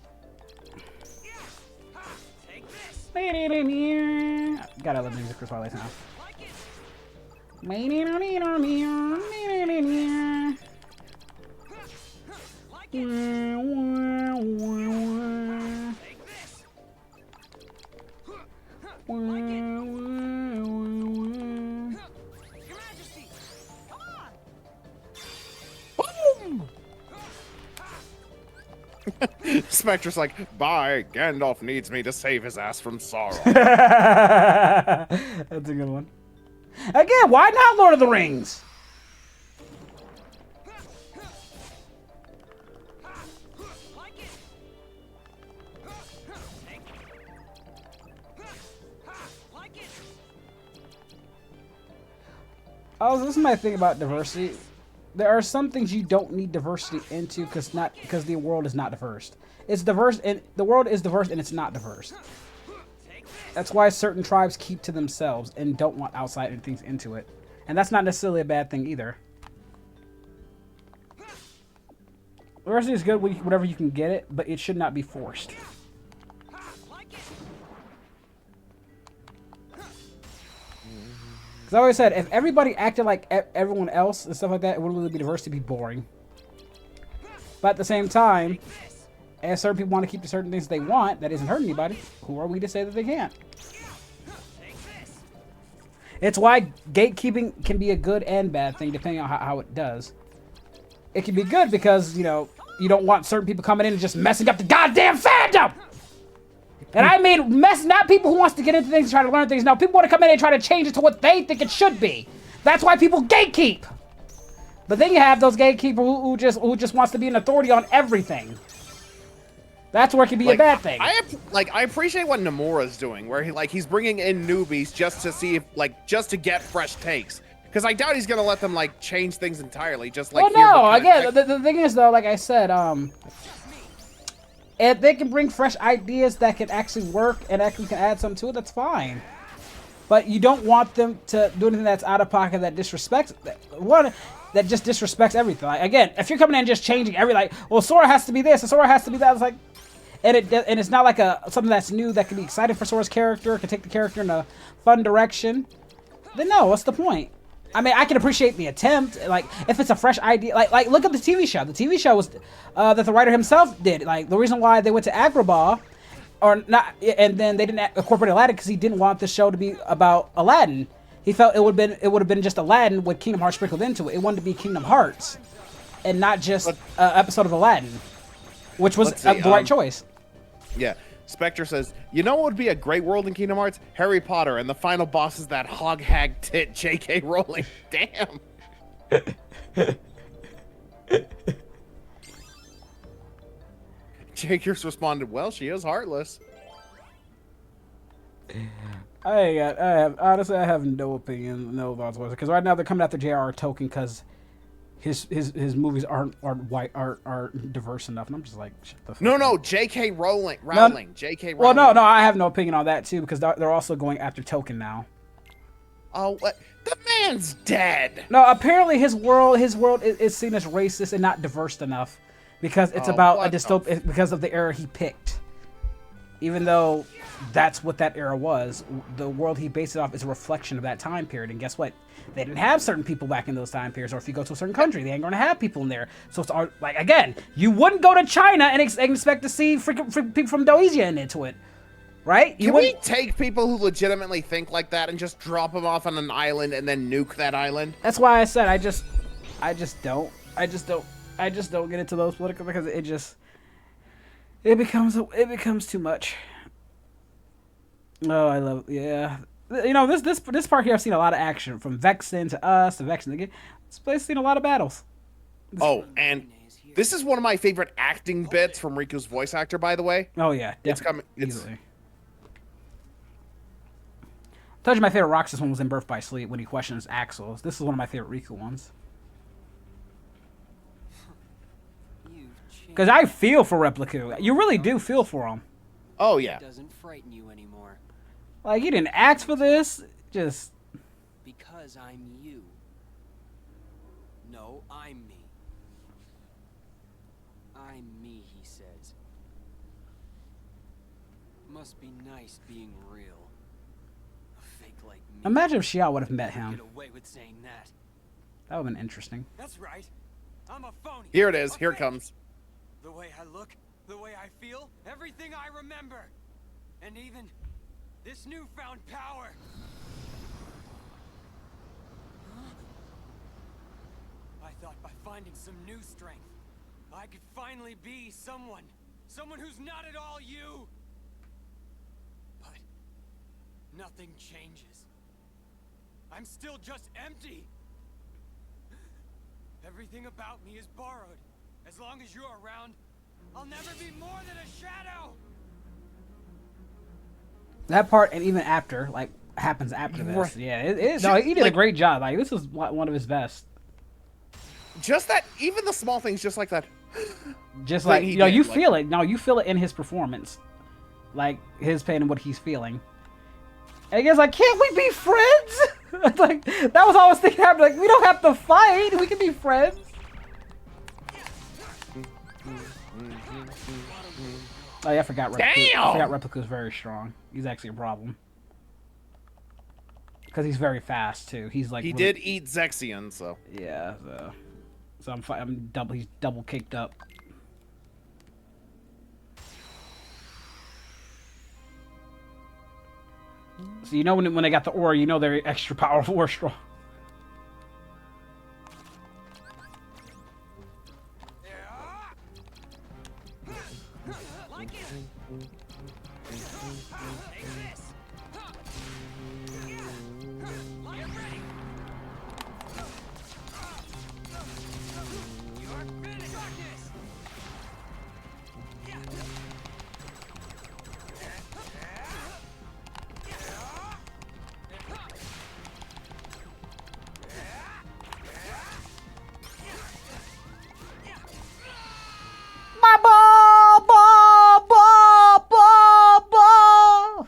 Gotta love music for Twilight now. Spectre's like, bye, Gandalf needs me to save his ass from sorrow. That's a good one. Again, why not Lord of the Rings? Oh, this is my thing about diversity. There are some things you don't need diversity into because the world is not diverse. It's diverse and the world is diverse and it's not diverse. That's why certain tribes keep to themselves and don't want outside things into it. And that's not necessarily a bad thing either. Diversity is good whenever you can get it, but it should not be forced. Because I always said, if everybody acted like everyone else and stuff like that, it wouldn't really be diverse, it'd be boring. But at the same time, as certain people want to keep the certain things they want, that isn't hurting anybody, who are we to say that they can't? It's why gatekeeping can be a good and bad thing, depending on how it does. It can be good because, you know, you don't want certain people coming in and just messing up the goddamn fandom! And I mean not people who wants to get into things and try to learn things. No, people want to come in and try to change it to what they think it should be. That's why people gatekeep. But then you have those gatekeepers who just wants to be an authority on everything. That's where it can be a bad thing. I appreciate what Nomura's doing, where he's bringing in newbies just to see if just to get fresh takes. Because I doubt he's gonna let them change things entirely. Just like. Well, no. Again, the thing is though, like I said, if they can bring fresh ideas that can actually work and actually can add something to it, that's fine. But you don't want them to do anything that's out of pocket that disrespects that just disrespects everything. Like, again, if you're coming in and just changing well, Sora has to be this and Sora has to be that. It's like, and it's not like something that's new that can be exciting for Sora's character, can take the character in a fun direction. Then no, what's the point? I mean, I can appreciate the attempt. Like, if it's a fresh idea, like look at the TV show. The TV show was that the writer himself did. Like, the reason why they went to Agrabah, or not, and then they didn't incorporate Aladdin because he didn't want the show to be about Aladdin. He felt it would have been just Aladdin with Kingdom Hearts sprinkled into it. It wanted to be Kingdom Hearts, and not just an episode of Aladdin, which was the right choice. Yeah. Spectre says, you know what would be a great world in Kingdom Hearts? Harry Potter, and the final boss is that hog hag tit J.K. Rowling. Damn. Jakers responded, well, she is heartless. Honestly, I have no opinion, no thoughts, because right now they're coming after J.R.R. Tolkien because his movies aren't diverse enough, and I'm just like, shut the fuck up. No, J.K. Rowling. J.K. Well, Rowling. no, I have no opinion on that too because they're also going after Tolkien now. Oh, what? The man's dead. No, apparently his world is seen as racist and not diverse enough because it's about a dystopia because of the era he picked. Even though that's what that era was, the world he based it off is a reflection of that time period. And guess what? They didn't have certain people back in those time periods, or if you go to a certain country, they ain't gonna have people in there. So it's all, like, again, you wouldn't go to China and expect to see freaking people from Indonesia into it, right? Can we take people who legitimately think like that and just drop them off on an island and then nuke that island? That's why I said I just don't get into those political because it becomes too much. Oh, I love this part here. I've seen a lot of action from Vexen to us to Vexen again. This place has seen a lot of battles. And this is one of my favorite acting bits from Riku's voice actor, by the way. Oh yeah, definitely. It's coming easily. I told you my favorite Roxas one was in Birth by Sleep when he questions Axel. This is one of my favorite Riku ones. Because I feel for Replica. You really do feel for him. Oh yeah. It doesn't frighten you anymore. Like, you didn't ask for this, just... Because I'm you. No, I'm me. I'm me, he says. Must be nice being real. A fake like me. Imagine if Xiao would have met him. Get away with saying that. That would have been interesting. That's right. I'm a phony. Here it is. Here it comes. The way I look, the way I feel, everything I remember. And even... this newfound power! I thought by finding some new strength, I could finally be someone who's not at all you! But nothing changes. I'm still just empty! Everything about me is borrowed. As long as you're around, I'll never be more than a shadow! That part, and even after, like, happens after this. Right. Yeah, it is. No, he did a great job. Like, this is one of his best. Just that, even the small things, just like that. Just like, you feel it. No, you feel it in his performance. Like, his pain and what he's feeling. And he gets like, can't we be friends? Like, that was all I was thinking. Like, we don't have to fight. We can be friends. Oh yeah, I forgot Replica is very strong. He's actually a problem. Because he's very fast too. He's like he did eat Zexion, so yeah. So he's double kicked up. So you know when they got the aura, you know they're extra powerful or strong. My ball, ball, ball, ball, ball.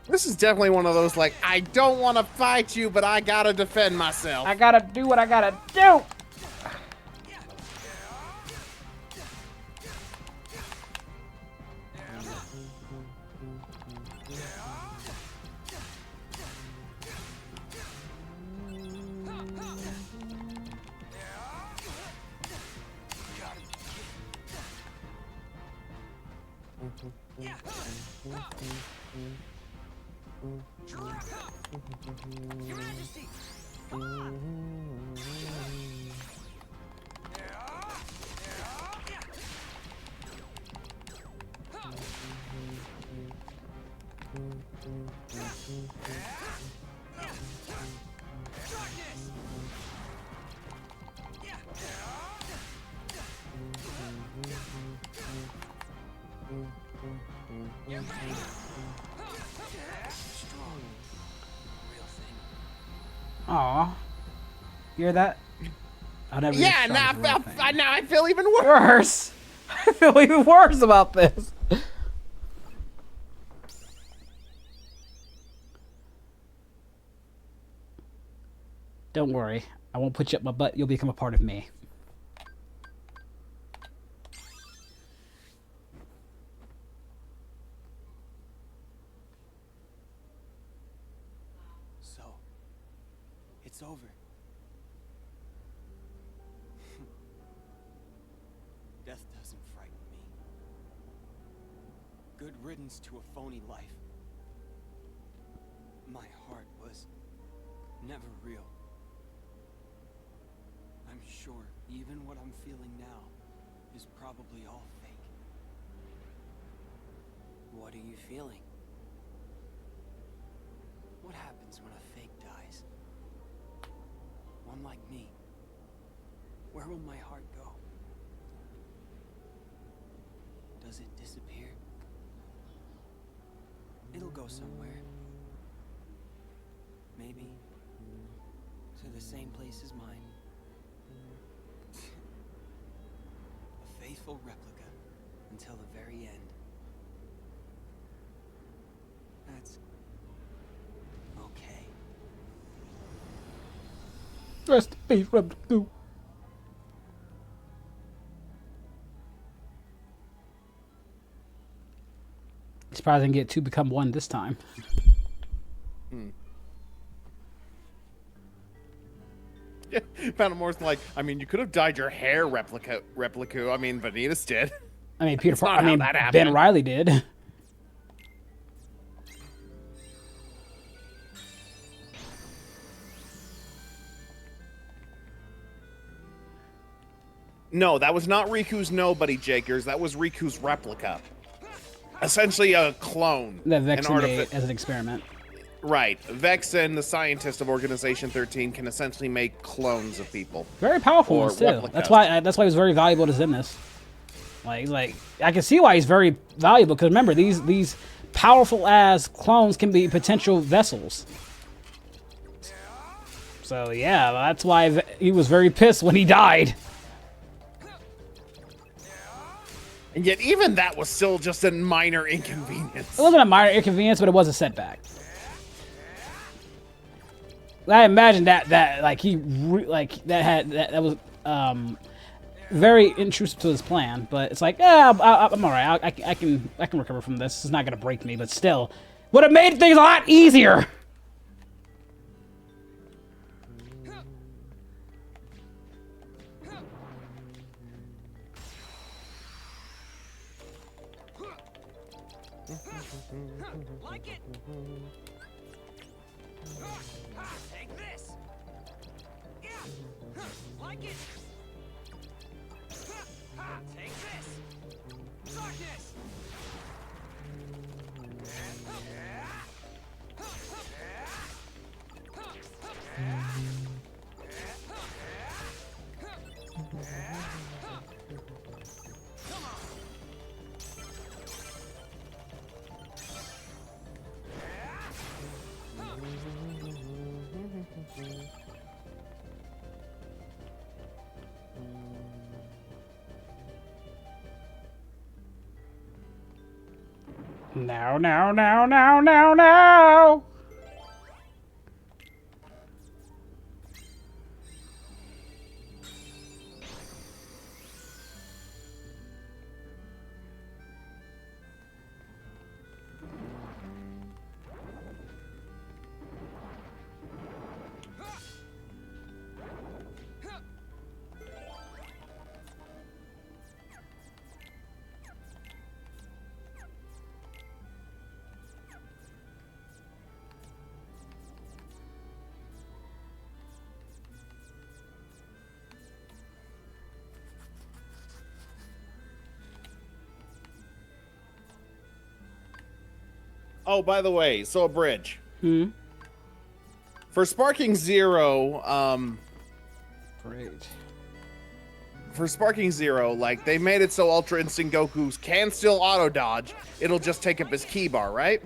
This is definitely one of those, like, I don't want to fight you, but I gotta defend myself. I gotta do what I gotta do. Your Majesty, come on. Aw. You hear that? I'll never Yeah, now I feel even worse. worse. I feel even worse about this. Don't worry. I won't put you up my butt. You'll become a part of me. So, it's over. Death doesn't frighten me. Good riddance to a phony life. My heart was never real. I'm sure even what I'm feeling now is probably all fake. What are you feeling? What happens when a fake dies? One like me. Where will my heart go? Does it disappear? It'll go somewhere. Maybe to the same place as mine. A faithful replica until the very end. That's okay. Rest in peace, Goku. Surprised I didn't get two become one this time. More's like, I mean, you could have dyed your hair replica. I mean, Vanitas did. I mean, Peter. That's not I mean, how that Ben happened. Riley did. No, that was not Riku's nobody, Jakers. That was Riku's replica. Essentially a clone. That Vex an made as an experiment. Right. Vexen, the scientist of Organization 13, can essentially make clones of people. Very powerful Or ones too. replicas. That's why he was very valuable to Xemnas. Like I can see why he's very valuable, because remember, these powerful ass clones can be potential vessels. So yeah, that's why he was very pissed when he died. And yet even that was still just a minor inconvenience. It wasn't a minor inconvenience, but it was a setback. I imagine that was very intrusive to his plan, but it's like, I'm all right. I can recover from this. It's not gonna break me, but still, would have made things a lot easier. Like it. Take this. Yeah. Like it. Take this. Darkness. No, no, no, no, no, no! Oh, by the way, so Abridged. Hmm? For Sparking Zero, Great. for Sparking Zero, like, they made it so Ultra Instinct Goku can still auto-dodge. It'll just take up his key bar, right?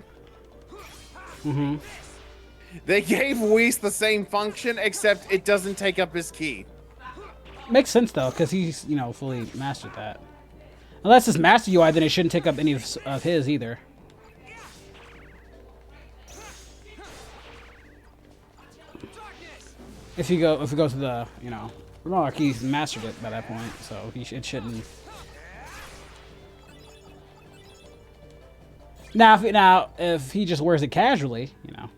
Mm-hmm. They gave Whis the same function, except it doesn't take up his key. Makes sense, though, because he's, you know, fully mastered that. Unless it's Master UI, then it shouldn't take up any of his either. If you go to the, you know, remark, he's mastered it by that point, so it shouldn't. Now, if he just wears it casually, you know.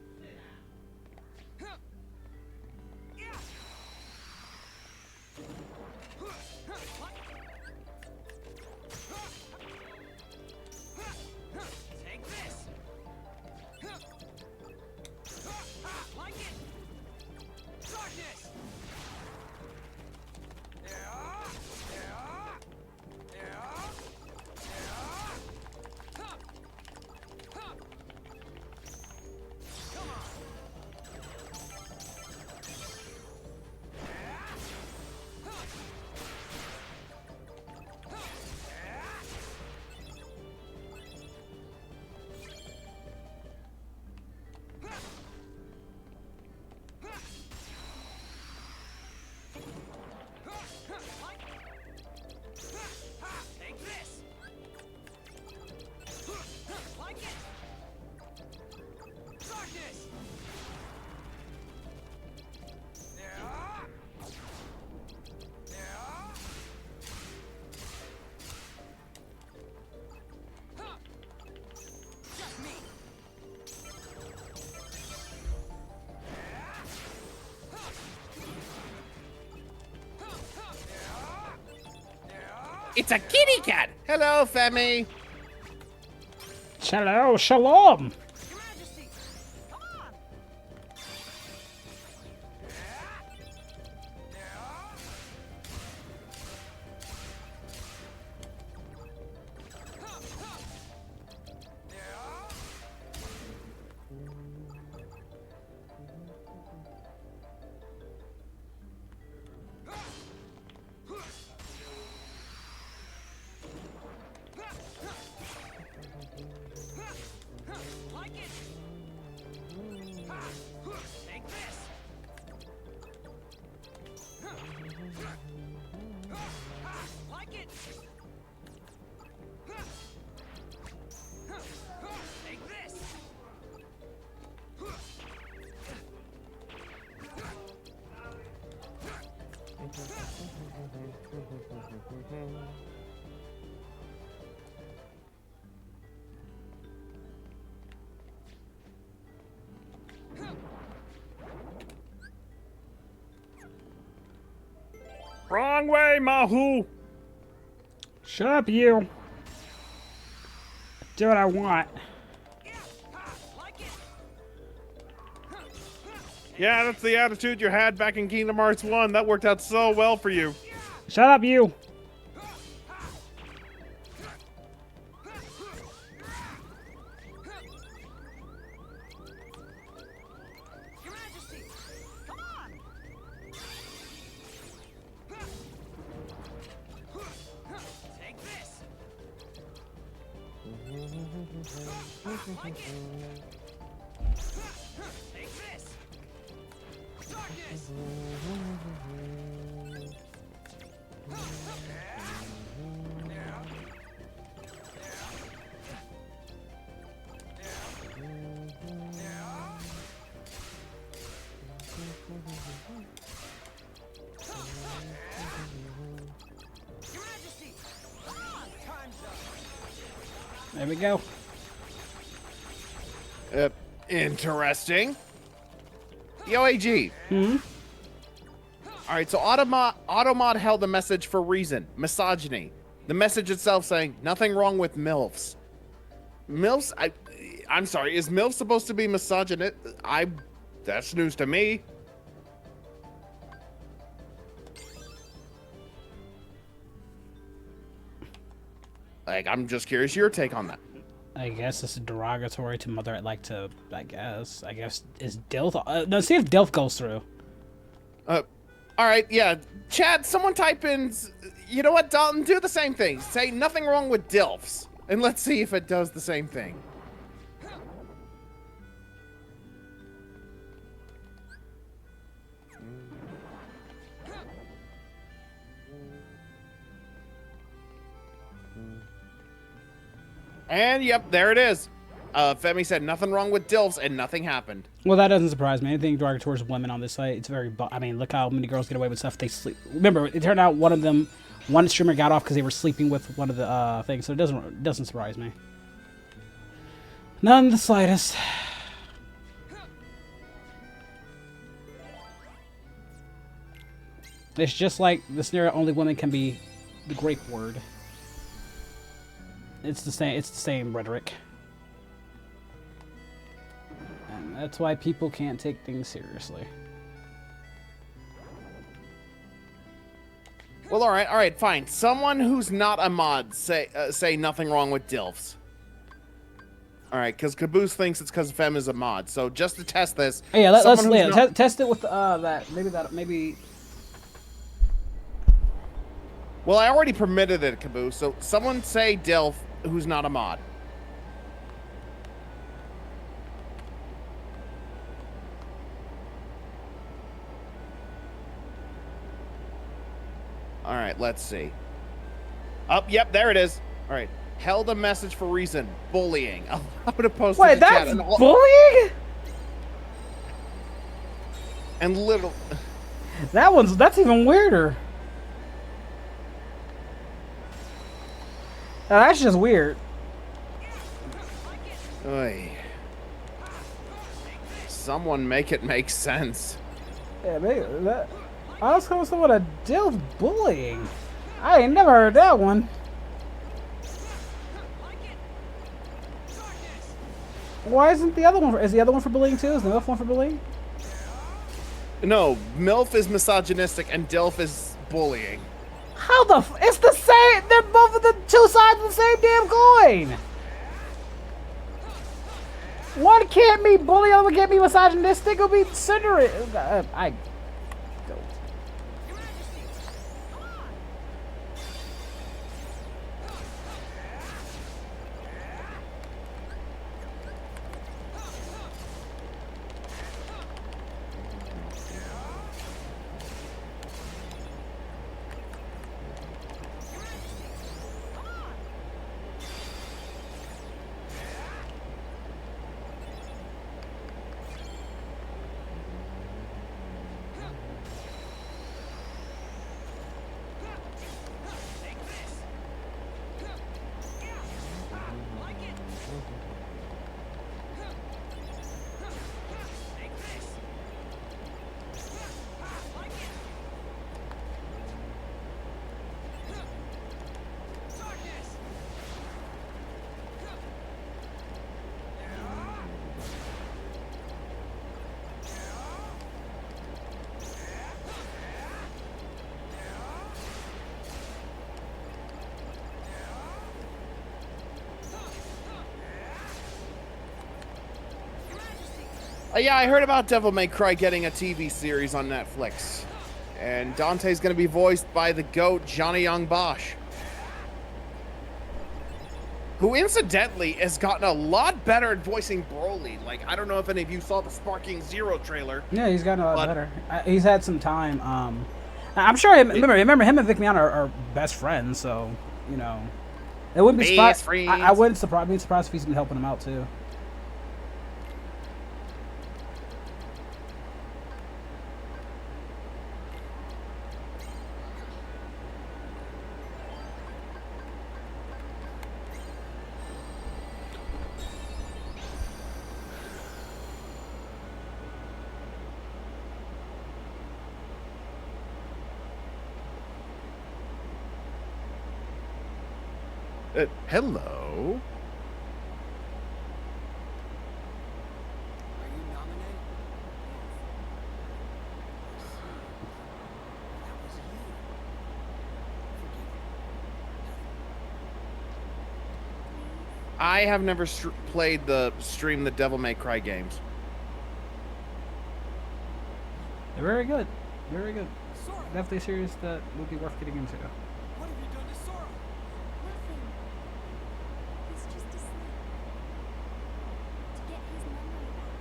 It's a kitty cat! Hello, Femi! Hello, shalom! Wrong way, Mahu! Shut up, you. Do what I want. Yeah, that's the attitude you had back in Kingdom Hearts 1. That worked out so well for you. Shut up, you. There we go. Interesting. Yo, AG. Hmm? All right, so Automod held a message for reason, misogyny. The message itself saying, nothing wrong with MILFs. MILFs, I'm sorry, is MILF supposed to be misogynist? That's news to me. Like, I'm just curious your take on that. I guess it's derogatory to mother. I'd like to, I guess, is Dilf, no, see if Dilf goes through. All right, yeah. Chad, someone type in, you know what, Dalton, do the same thing. Say nothing wrong with DILFs, and let's see if it does the same thing. And yep, there it is. Femi said nothing wrong with DILFs, and nothing happened. Well, that doesn't surprise me. Anything derogatory towards women on this site, it's very. I mean, look how many girls get away with stuff. They sleep. Remember, it turned out one streamer got off because they were sleeping with one of the things. So it doesn't surprise me. None the slightest. It's just like the scenario. Only women can be the grape word. It's the same. It's the same rhetoric. And that's why people can't take things seriously. Well, all right, fine. Someone who's not a mod say nothing wrong with DILFs. All right, because Caboose thinks it's because Fem is a mod. So just to test this, yeah, let's test it with maybe. Well, I already permitted it, Caboose. So someone say DILF who's not a mod. All right, let's see. Yep, there it is. All right, held a message for reason, bullying. I'm gonna post it in the chat. Wait, that's bullying? And little. That's even weirder. That's just weird. Oy. Someone make it make sense. Yeah, that. I was calling someone a DILF bullying. I ain't never heard that one. Why isn't the other one? Is the other one for bullying too? Is the MILF one for bullying? No, MILF is misogynistic and DILF is bullying. How the it's the same. They're both of the two sides of the same damn coin. One can't be bully, other one can't be misogynistic. It'll be considerate. I don't. Yeah, I heard about Devil May Cry getting a TV series on Netflix. And Dante's going to be voiced by the GOAT, Johnny Young Bosch. Who, incidentally, has gotten a lot better at voicing Broly. Like, I don't know if any of you saw the Sparking Zero trailer. Yeah, he's gotten a lot better. He's had some time. I'm sure, remember him and Vic Mion are best friends, so, you know. It wouldn't be surprised. I wouldn't be surprised if he's been helping him out, too. Hello. Are you nominated? That was you. I have never played the stream the Devil May Cry games. They're very good. Very good. Sora, Definitely a series that would be worth getting into. what have you done to Sora? Nothing. He's just asleep. To get his memory back.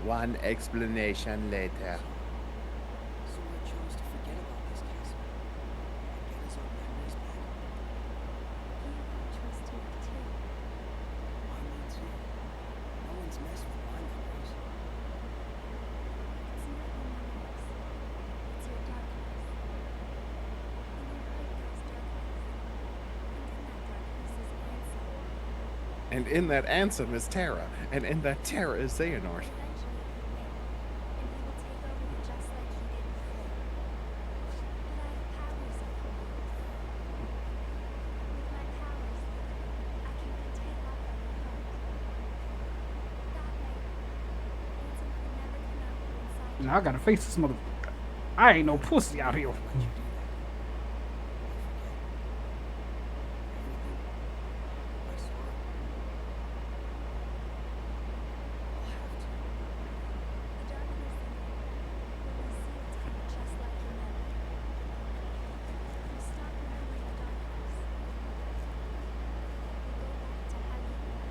One explanation later. Sora chose to forget about this castle and get his own memories back. You have a choice to make too. I mean too. No one's messed with my memories. It's not your memories. It's your darkness. And in that darkness is Ansem. And in that Ansem is Terra. And in that Terra is Xehanort. Eventually he'll win, and he will take over you just like he did before. But I have powers of my own. With my powers, I can take up on your heart. That way, Ansem could never come out from inside you. Now I gotta face this motherfucker. I ain't no pussy out here. The darkness in you will be sealed to you just like your memory. You stop remembering the darkness. You go back to how you were.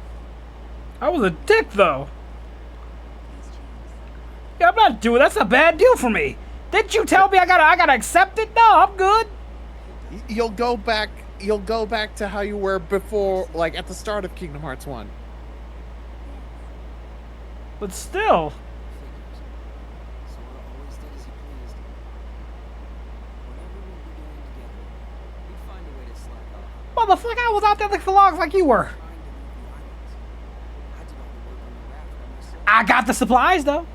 I was a dick though. Please choose. Yeah, I'm not doing. That's a bad deal for me. Didn't you tell me I gotta accept it? No, I'm good. You'll go back to how you were before, like at the start of Kingdom Hearts 1. But still, Figures. Sora always did as he pleased. Whatever we'll be doing together, we'd find a way to slack off. motherfucker, I was out there looking for logs like you were. Trying to leave the islands. I did all the work on the raft by myself. I got the supplies though.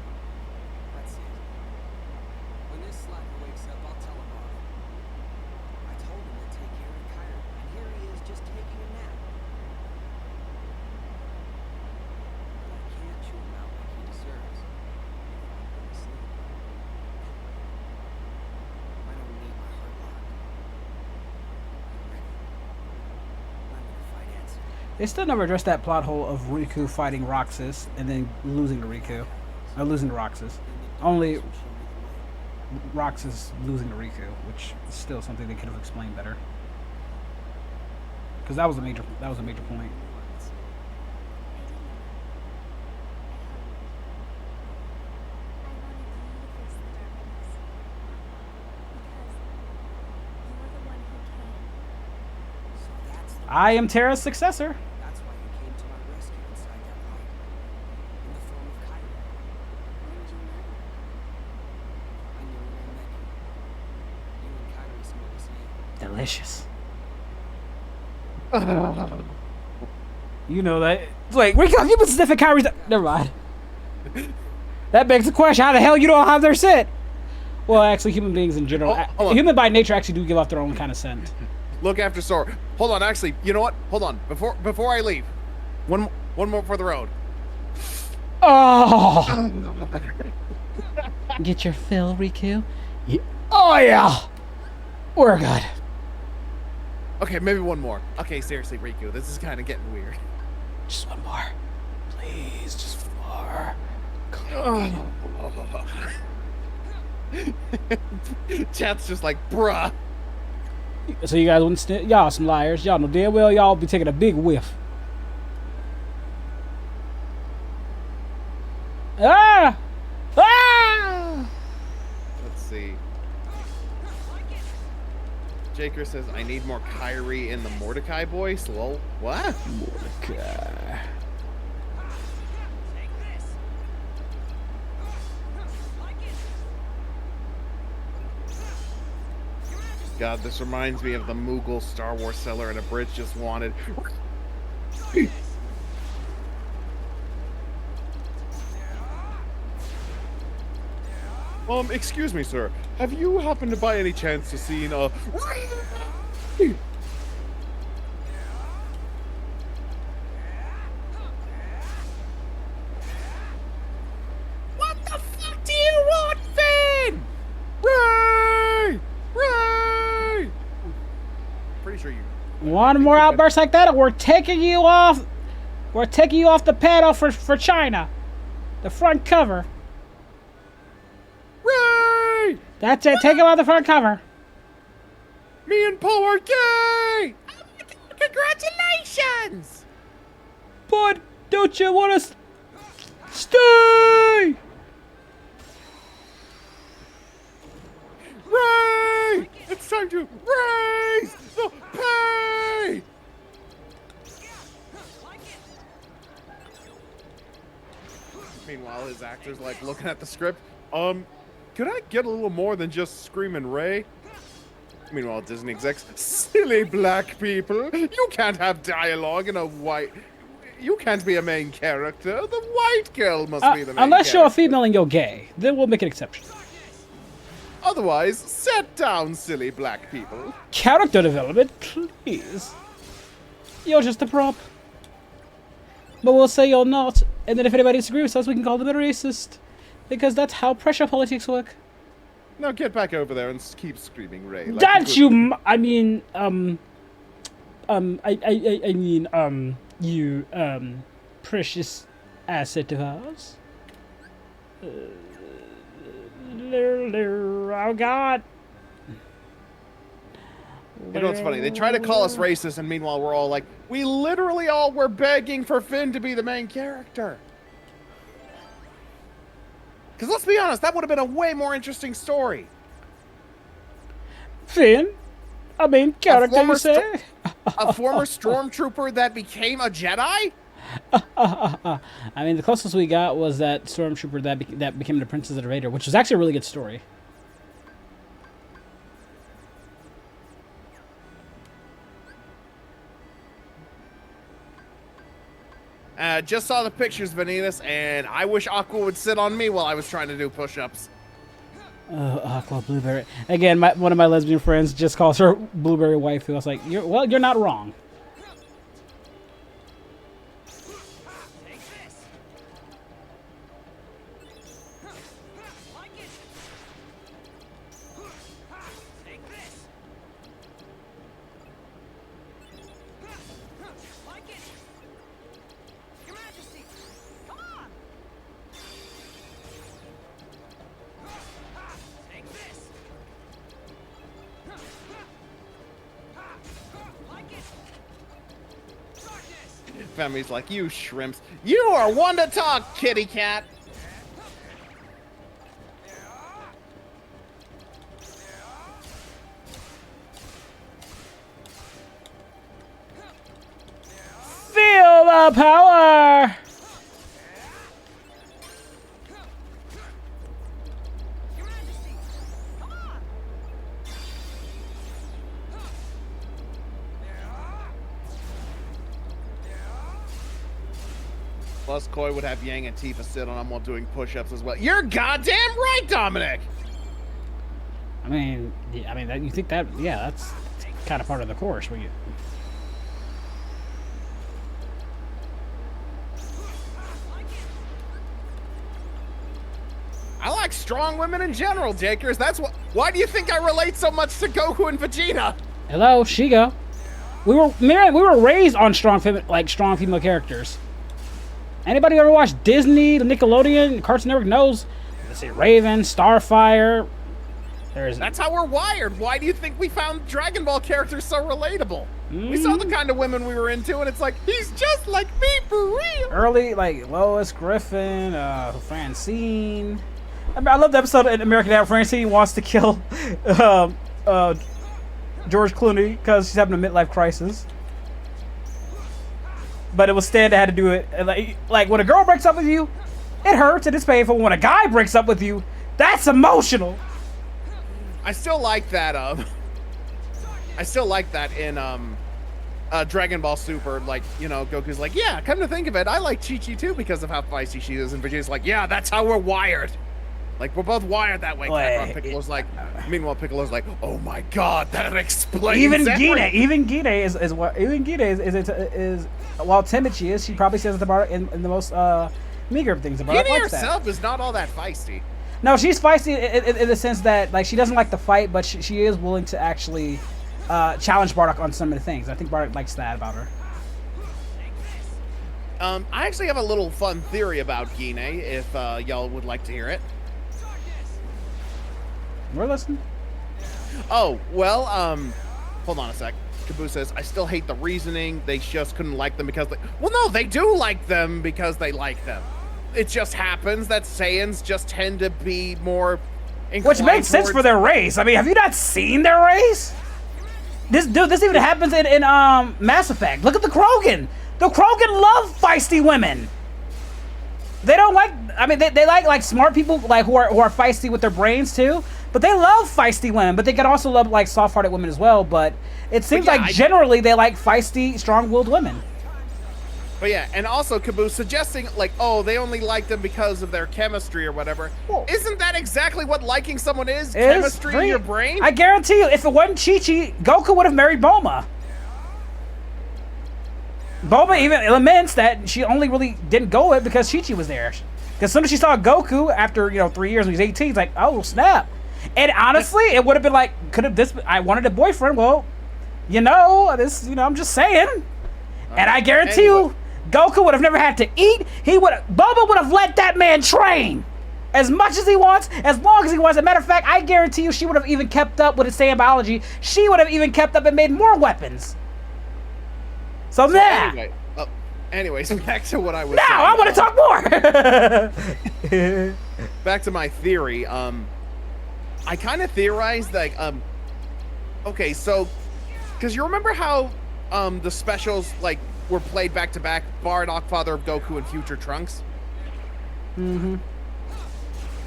That's it. When this slacker wakes up, I'll tell him off. I told him to take care of Kyra, and here he is just taking a nap. But I can't chew him out like he deserves. I'm going to sleep. I don't need my heart locked. I'm ready. I'm gonna fight Ansem. They still never addressed that plot hole of Riku fighting Roxas and then losing to Riku. Or losing to Roxas. Only Show me the way. Roxas losing to Riku, which is still something they could have explained better. Because that was a major point. I didn't. I helped. I wanted you to face the darkness. Because you're the one who can. So that's the I am Terra's successor. That's why you came to my rescue inside that light. In the form of Kyra. When did you know? I knew when I met you. You and Kyra smell the same. Delicious. You know that. It's like, Riku, you've been sniffing Kyrie's. Never mind. That begs the question: how the hell you don't have their scent? Well, actually, human beings in general, Hold on. human by nature, actually do give off their own kind of scent. Look after Sora. Hold on, actually, you know what? Hold on. Before I leave, one more for the road. Oh! Get your fill, Riku. Yeah. Oh yeah, we're good. Okay, maybe one more. Okay, seriously, Riku, this is kind of getting weird. Just one more, please. Just one more. Chat's just like, bruh. So you guys wouldn't y'all some liars. Y'all know damn well y'all be taking a big whiff. Ah! Ah! Let's see. Jaker says, I need more Kyrie in the Mordecai voice. Lol. What? Mordecai. God, this reminds me of the Moogle Star Wars seller and Abridged just wanted. Excuse me, sir. Have you happened to by any chance to seen What the fuck do you want, Finn? Ray! Ray! Pretty sure you... One more outburst like that, and we're taking you off. We're taking you off the panel for China. The front cover. Ray! That's it. Take him off the front cover. Me and Paul are gay! Oh my God, congratulations! But don't you want to stay? Ray! It's time to raise the pay! Meanwhile, his actor's like looking at the script. Could I get a little more than just screaming Ray? Meanwhile, Disney execs, silly black people. You can't have dialogue in a white... You can't be a main character. The white girl must be the main unless character. you're a female and you're gay. Then we'll make an exception. Otherwise, sit down, silly black people. Character development, please. You're just a prop. But we'll say you're not, and then if anybody disagrees with us, we can call them a racist. Because that's how pressure politics work. Now get back over there and keep screaming Ray. Like Don't you... I mean, you, precious asset of ours. Oh, God. You know what's funny? They try to call us racist, and meanwhile we're all like, we literally all were begging for Finn to be the main character. Because let's be honest, that would have been a way more interesting story. Finn? A main character, you say? A former stormtrooper that became a Jedi? I mean, the closest we got was that stormtrooper that became the Princess of the Raider, which was actually a really good story. Just saw the pictures, Vanitas, and I wish Aqua would sit on me while I was trying to do push-ups. Oh, Aqua Blueberry. Again, one of my lesbian friends just calls her Blueberry Waifu. I was like, you're not wrong. Femi's like, you shrimps. You are one to talk, kitty cat. Feel the power! Plus, Koi would have Yang and Tifa sit on him while doing push-ups as well. You're goddamn right, Dominic! I mean, you think that, yeah, that's kind of part of the course. Where you... I like strong women in general, Jakers. That's what. Why do you think I relate so much to Goku and Vegeta? Hello, Shigo. We were raised on strong female characters. Anybody ever watch Disney, the Nickelodeon, Cartoon Network knows. Let's see, Raven, Starfire. That's how we're wired. Why do you think we found Dragon Ball characters so relatable? We saw the kind of women we were into, and it's like, he's just like me for real. Early, like Lois, Griffin, Francine. I love the episode in American Dad. Francine wants to kill George Clooney because she's having a midlife crisis. But it was Stan that had to do it. Like when a girl breaks up with you, it hurts and it's painful. When a guy breaks up with you, that's emotional. I still like that. I still like that in Dragon Ball Super. Like, you know, Goku's like, yeah, come to think of it, I like Chi-Chi too because of how feisty she is, and Vegeta's like, yeah, that's how we're wired. Like, we're both wired that way. Piccolo's like, meanwhile, Piccolo's like, oh my god, that explains even everything. Even Gine is while timid she is, she probably says it about in the most meager of things about it. Gine herself is not all that feisty. No, she's feisty in the sense that like she doesn't like to fight, but she is willing to actually challenge Bardock on some of the things. I think Bardock likes that about her. I actually have a little fun theory about Gine, if y'all would like to hear it. We're listening. Oh, well, hold on a sec. Caboose says, I still hate the reasoning. They just couldn't like them because they... Well, no, they do like them because they like them. It just happens that Saiyans just tend to be more... Which makes sense for their race. I mean, have you not seen their race? This even happens in Mass Effect. Look at the Krogan. The Krogan love feisty women. They don't like... I mean, they like smart people like who are feisty with their brains, too. But they love feisty women, but they can also love like soft-hearted women as well. But it seems like generally they like feisty, strong-willed women. But yeah, and also Caboose suggesting like, oh, they only like them because of their chemistry or whatever. Well, isn't that exactly what liking someone is? Chemistry in your brain? I guarantee you, if it wasn't Chi-Chi, Goku would have married Bulma. Bulma even laments that she only really didn't go it because Chi-Chi was there. Because as soon as she saw Goku after 3 years when he was 18, he's like, oh snap. And honestly, it would have been like, I wanted a boyfriend. Well, I'm just saying. And I guarantee you, Goku would have never had to eat. Bulma would have let that man train as much as he wants, as long as he wants. As a matter of fact, I guarantee you, she would have even kept up with his Saiyan biology. She would have even kept up and made more weapons. So yeah. Anyways, back to what I was saying. Now, I want to talk more. Back to my theory. I kind of theorized like, okay, so, because you remember how the specials like were played back to back, Bardock, Father of Goku, and Future Trunks? Mm-hmm.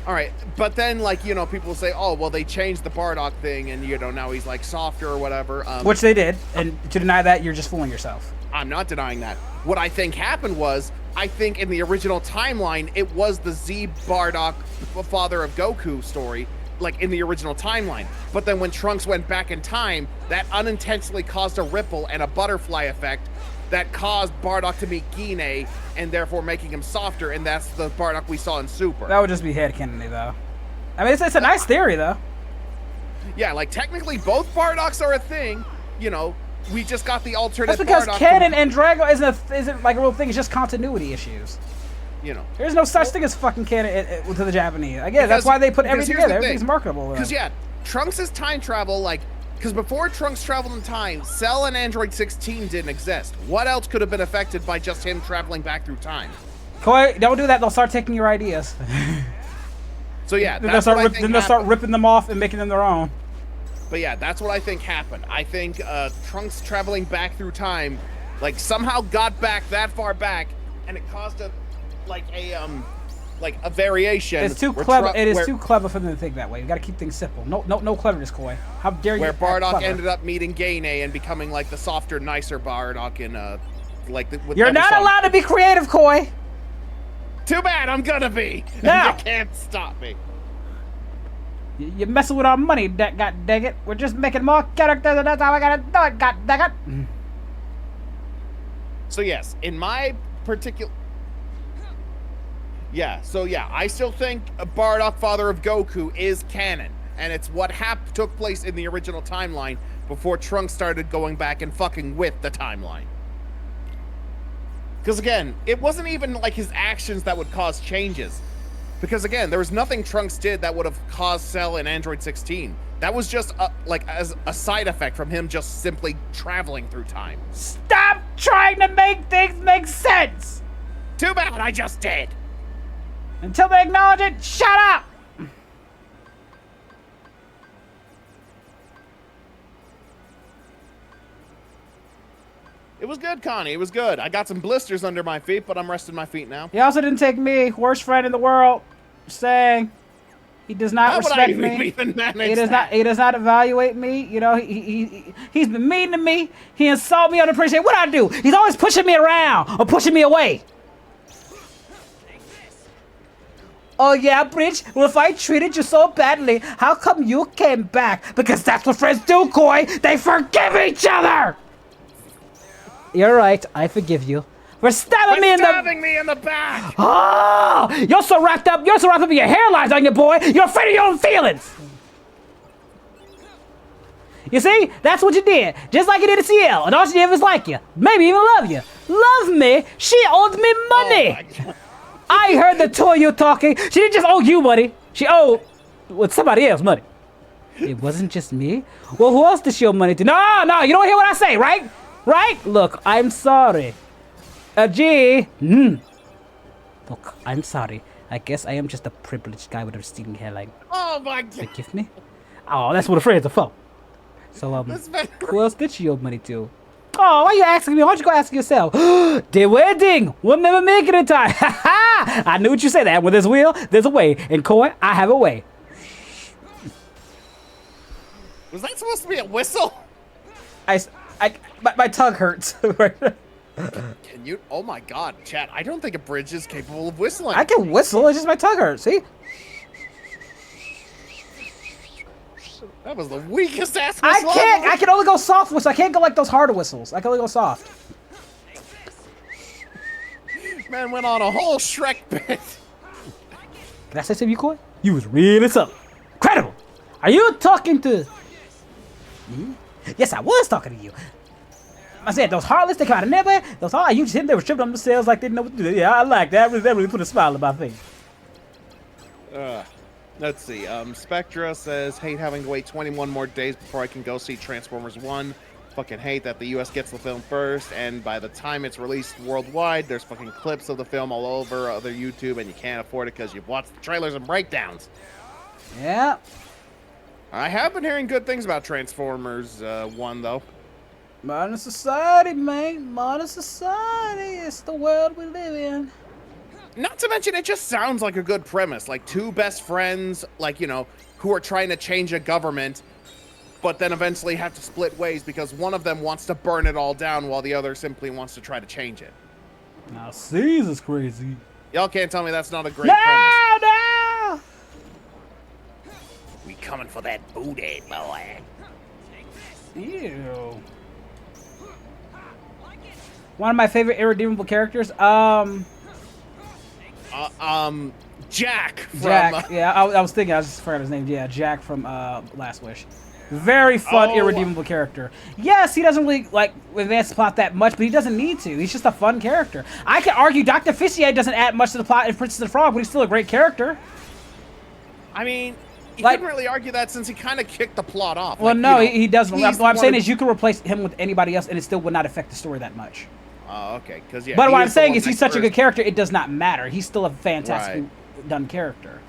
All right, but then like, people say, oh, well, they changed the Bardock thing, and now he's like softer or whatever. Which they did, and to deny that, you're just fooling yourself. I'm not denying that. What I think happened was, I think in the original timeline, it was the Z Bardock, Father of Goku story, like in the original timeline. But then when Trunks went back in time, that unintentionally caused a ripple and a butterfly effect that caused Bardock to meet Gine, and therefore making him softer, and that's the Bardock we saw in Super. That would just be headcanon, though. I mean, it's a nice theory, though. Yeah, like technically both Bardocks are a thing, we just got the alternate. That's because Bardock canon and Drago isn't like a real thing. It's just continuity issues. There's no such thing as fucking canon to the Japanese. Again, that's why they put everything together. Everything's marketable. Because Trunks' time travel, because before Trunks traveled in time, Cell and Android 16 didn't exist. What else could have been affected by just him traveling back through time? Koi, don't do that. They'll start taking your ideas. So yeah, then they'll start ripping them off and making them their own. But yeah, that's what I think happened. I think Trunks traveling back through time, somehow got back that far back, and it caused a variation. It's too clever. It is too clever for them to think that way. You got to keep things simple. No cleverness, Koi. How dare you? Where Bardock ended up meeting Gane and becoming the softer, nicer Bardock in You're not allowed to be creative, Koi. Too bad. I'm gonna be. No. You can't stop me. You're messing with our money, god dang it. We're just making more characters, and that's how I gotta do it, god dang it. So yes, in my particular... Yeah, so yeah, I still think Bardock, Father of Goku, is canon. And it's what took place in the original timeline before Trunks started going back and fucking with the timeline. Because again, it wasn't even his actions that would cause changes. Because again, there was nothing Trunks did that would have caused Cell in Android 16. That was just as a side effect from him just simply traveling through time. Stop trying to make things make sense! Too bad, I just did! Until they acknowledge it, shut up! It was good, Connie. It was good. I got some blisters under my feet, but I'm resting my feet now. He also didn't take me, worst friend in the world, saying he does not respect me. He does not evaluate me. He's been mean to me. He insulted me, unappreciated. What I do? He's always pushing me around or pushing me away. Oh yeah, Bridge? Well, if I treated you so badly, how come you came back? Because that's what friends do, Koi! They forgive each other! You're right, I forgive you. For stabbing me in the back! Oh! You're so wrapped up in your hairlines on your boy, you're afraid of your own feelings! You see? That's what you did. Just like you did to CL. And all she did was like you. Maybe even love you. Love me? She owed me money! I heard the two of you talking. She didn't just owe you money. She owed somebody else money. It wasn't just me? Well, who else did she owe money to? No, you don't hear what I say, right? Right? Look, I'm sorry. Look, I'm sorry. I guess I am just a privileged guy with a receding hairline. Oh my God. Forgive me? Oh, that's what a friends are for. So, who else did she owe money to? Oh, why are you asking me? Why don't you go ask yourself? The wedding! We'll never make it in time. Ha ha! I knew what you said that. When there's a will, there's a way. And Koi, I have a way. Was that supposed to be a whistle? My tongue hurts. Can you? Oh my God, chat! I don't think Abridged is capable of whistling. I can whistle. It's just my tongue hurts. See? That was the weakest ass whistle. I can only go soft whistle. I can't go like those harder whistles. I can only go soft. Man went on a whole Shrek bit. Can I say something, you Koi? You was really something. Incredible. Are you talking to me? Yes, I was talking to you. I said those heartless, they come out of nowhere. Those hard, you just hit them, they were stripping on themselves like they didn't know what to do. Yeah, I like that. That really put a smile on my face. Let's see. Spectra says, hate having to wait 21 more days before I can go see Transformers 1. Fucking hate that the US gets the film first, and by the time it's released worldwide, there's fucking clips of the film all over other YouTube, and you can't afford it because you've watched the trailers and breakdowns. Yeah. I have been hearing good things about Transformers 1, though. Modern society, man. Modern society. It's the world we live in. Not to mention, it just sounds like a good premise. Like two best friends, like, you know, who are trying to change a government, but then eventually have to split ways because one of them wants to burn it all down while the other simply wants to try to change it. Now, Caesar's crazy. Y'all can't tell me that's not a great premise. No! We coming for that booty, boy. Ew. One of my favorite irredeemable characters, Jack from... Jack, yeah, I was thinking, I just forgot his name. Yeah, Jack from Last Wish. Very fun, irredeemable character. Yes, he doesn't really, like, advance the plot that much, but he doesn't need to. He's just a fun character. I can argue Dr. Fissier doesn't add much to the plot in Princess and the Frog, but he's still a great character. I mean, you couldn't really argue that since he kind of kicked the plot off. Well, like, no, you know, he doesn't. What I'm saying is you can replace him with anybody else, and it still would not affect the story that much. Oh, okay. Because yeah. But what I'm saying is he's such a good character, it does not matter. He's still a fantastic done character.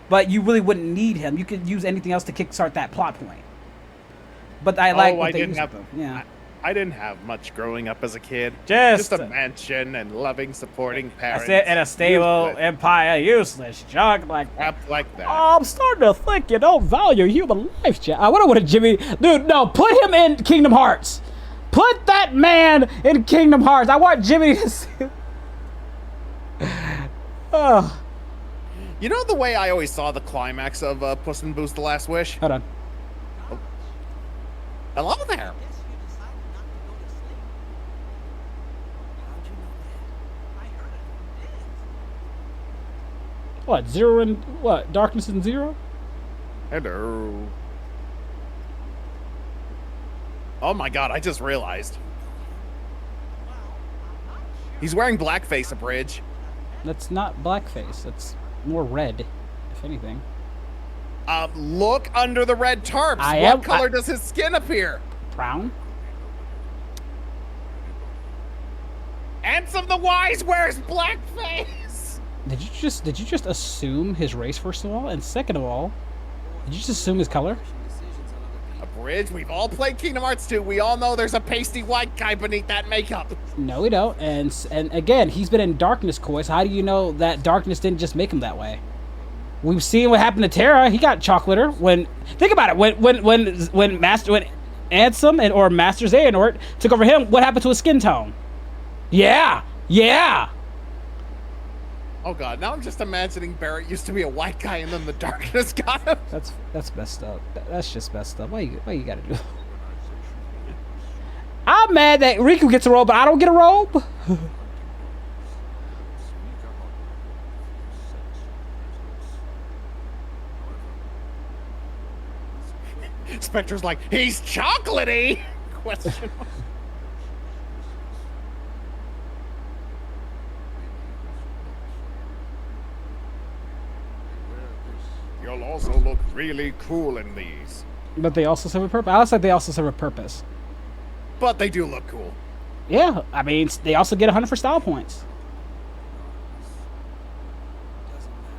But you really wouldn't need him. You could use anything else to kickstart that plot point. But I like what they used to. Yeah. I didn't have much growing up as a kid. Just a mansion and loving, supporting parents. That's it, and a stable empire, useless junk like that. Like that. Oh, I'm starting to think you don't value human life, Jack. I wonder what a Jimmy... Dude, no, put him in Kingdom Hearts. Put that man in Kingdom Hearts. I want Jimmy to see... Oh. You know the way I always saw the climax of Puss in Boots: The Last Wish? Hold on. Oh. Hello there. What, Zero and... What, Darkness and Zero? Hello. Oh my god, I just realized. He's wearing blackface, Abridged. That's not blackface. That's more red, if anything. Look under the red tarps. What color does his skin appear? Brown. Ansem the Wise wears blackface. Did you just assume his race, first of all? And second of all, did you just assume his color? Abridged, we've all played Kingdom Hearts 2. We all know there's a pasty white guy beneath that makeup. No, we don't. And again, he's been in Darkness, Koi, so how do you know that Darkness didn't just make him that way? We've seen what happened to Terra. He got chocolater. Think about it. When Ansem or Master Xehanort took over him, what happened to his skin tone? Yeah. Oh god, now I'm just imagining Barrett used to be a white guy and then the darkness got him. That's messed up. That's just messed up. Why you gotta do? I'm mad that Riku gets a robe, but I don't get a robe. Spectre's like, he's chocolatey? Question. You'll also look really cool in these. But they also serve a purpose. I said they also serve a purpose. But they do look cool. Yeah, I mean, they also get 100 for style points.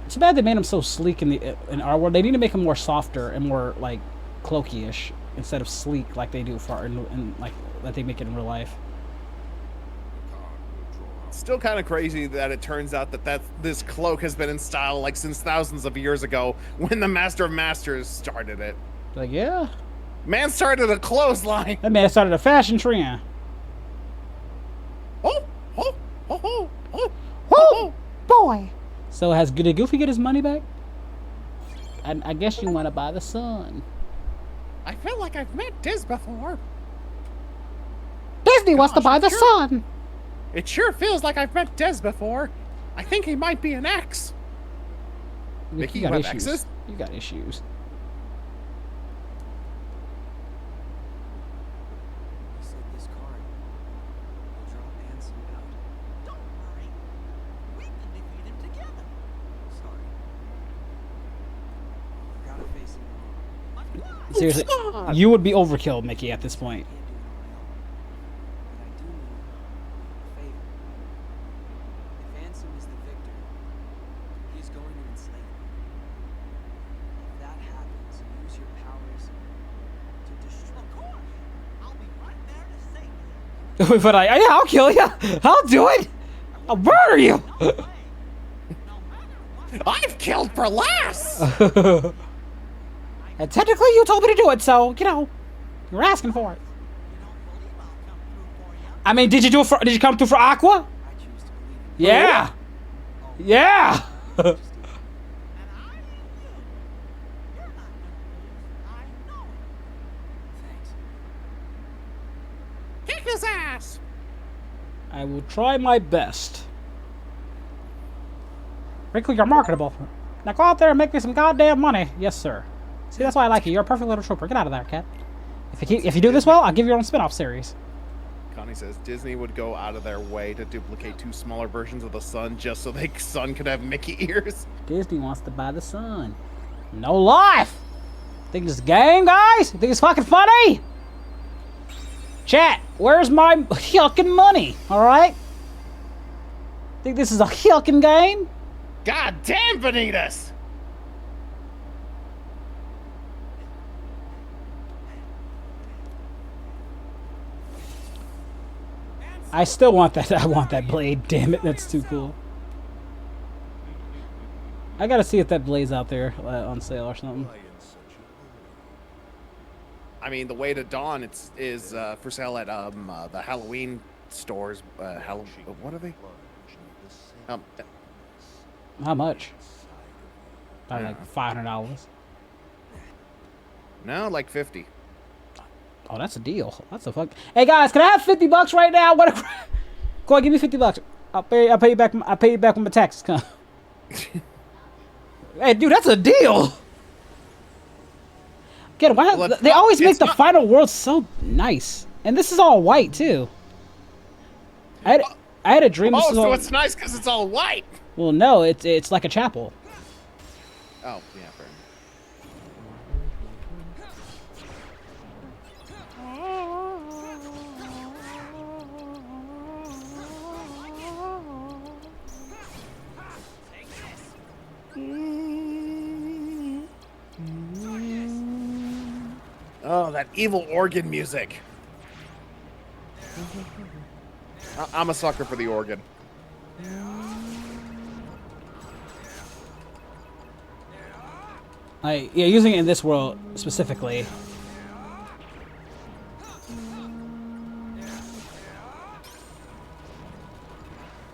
It's too bad they made them so sleek in our world. They need to make them more softer and more like cloaky-ish instead of sleek like they do for like that they make it in real life. Still kind of crazy that it turns out that this cloak has been in style like since thousands of years ago when the Master of Masters started it. Like, yeah. Man started a clothesline. That man started a fashion trend. Oh, oh, oh, oh, oh, oh, boy. So did Goofy get his money back? I guess you want to buy the sun. I feel like I've met Diz before. Disney wants to buy the sun. It sure feels like I've met Diz before. I think he might be an ex. Mickey, you got issues. Exes? You got issues. He said this card will draw Ansem out. Don't worry. We can defeat him together. Sorry. I gotta face him alone. Seriously, you would be overkill, Mickey, at this point. But yeah, I'll kill you. I'll do it. I'll murder you. I've killed for less. And technically, you told me to do it, so you know, you're asking for it. I mean, did you do it for? Did you come through for Aqua? Yeah. Yeah. Kick his ass! I will try my best. Riku, you're marketable. Now go out there and make me some goddamn money. Yes, sir. See, that's why I like you. You're a perfect little trooper. Get out of there, cat. If you do this well, I'll give you your own spin-off series. Connie says Disney would go out of their way to duplicate 2 smaller versions of the sun just so the sun could have Mickey ears. Disney wants to buy the sun. No life! Think this is a game, guys? Think it's fucking funny? Chat, where's my fucking money? Alright? Think this is a fucking game? God damn, Vanitas! I still want that. I want that blade. Damn it, that's too cool. I gotta see if that blade's out there on sale or something. I mean, the Way to Dawn is for sale at the Halloween stores. What are they? How much? Probably like $500. No, like 50. Oh, that's a deal. That's a fuck. Hey guys, can I have $50 right now? What? Go on, give me $50. I'll pay you back. I'll pay you back when my taxes come. Hey, dude, that's a deal. Get why? Well, they always make the final world so nice, and this is all white too. I had a dream. Oh, so it's nice because it's all white. Well, no, it's like a chapel. Oh, yeah, fair. Oh, that evil organ music. I'm a sucker for the organ. Yeah, using it in this world specifically.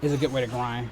Is a good way to grind.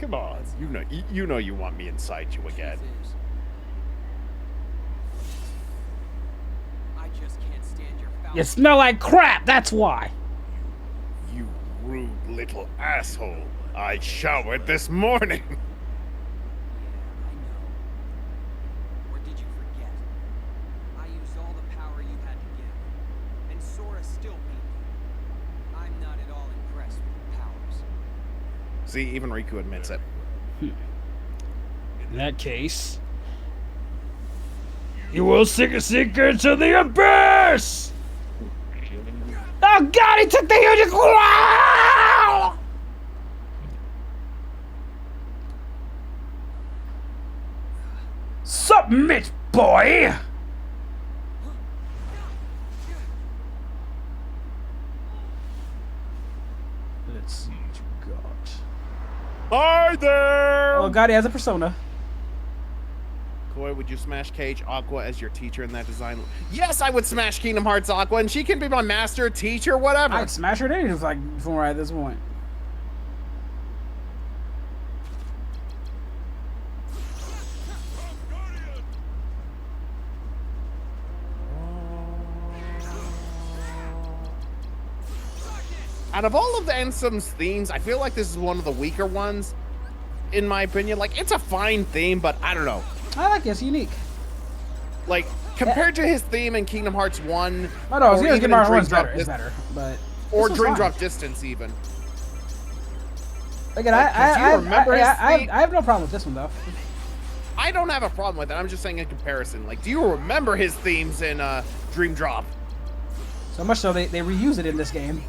Come on, you know you want me inside you again. I just can't stand your foul. You smell like crap, that's why. You rude little asshole. I showered this morning. Yeah, I know. Or did you forget? I used all the power you had to give, and Sora still beat me. I'm not at all impressed with your powers. See, even Riku admits it. In that case, you will sink into the abyss! Oh god, he took the huge wow! Submit, boy! Let's see what you got. Hi there! Oh god, he has a persona. Koi, would you smash Cage Aqua as your teacher in that design? Yes, I would smash Kingdom Hearts Aqua, and she can be my master, teacher, whatever. I'd smash her days like before at this point. Out of all of the Ensem's themes, I feel like this is one of the weaker ones, in my opinion. Like, it's a fine theme, but I don't know. I like it, it's unique. Like, compared to his theme in Kingdom Hearts 1, Oh no, or Kingdom even Hearts in 1's Dream better, Drop it's better, but... or this Dream one's Drop fine. Distance, even. Again, Like, 'cause you remember his theme? I have no problem with this one, though. I don't have a problem with it. I'm just saying in comparison. Like, do you remember his themes in Dream Drop? So much so, they reuse it in this game.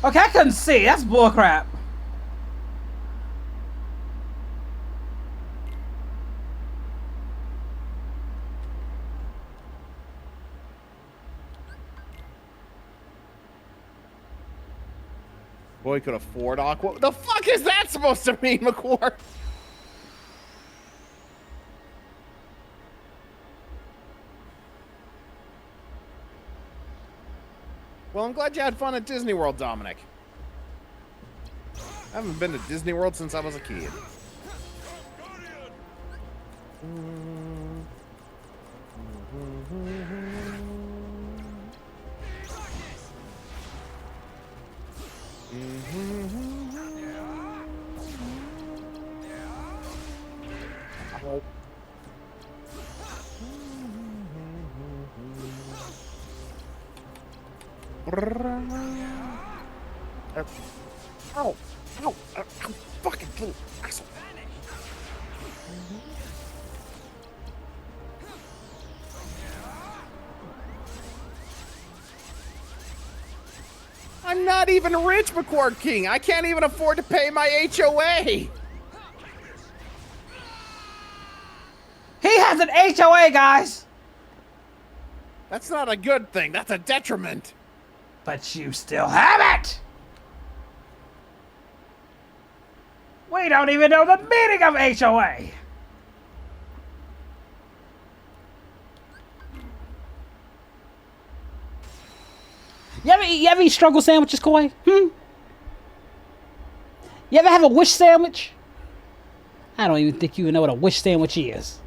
Okay, I couldn't see. That's bullcrap. Boy could afford Aqua. What the fuck is that supposed to mean, McCord? Well, I'm glad you had fun at Disney World, Dominic. I haven't been to Disney World since I was a kid. Ow! Ow! Ow! Fucking little asshole! I'm not even rich, McCord King. I can't even afford to pay my HOA. He has an HOA, guys! That's not a good thing. That's a detriment. But you still have it! We don't even know the meaning of HOA! You ever eat struggle sandwiches, Koi? You ever have a wish sandwich? I don't even think you even know what a wish sandwich is.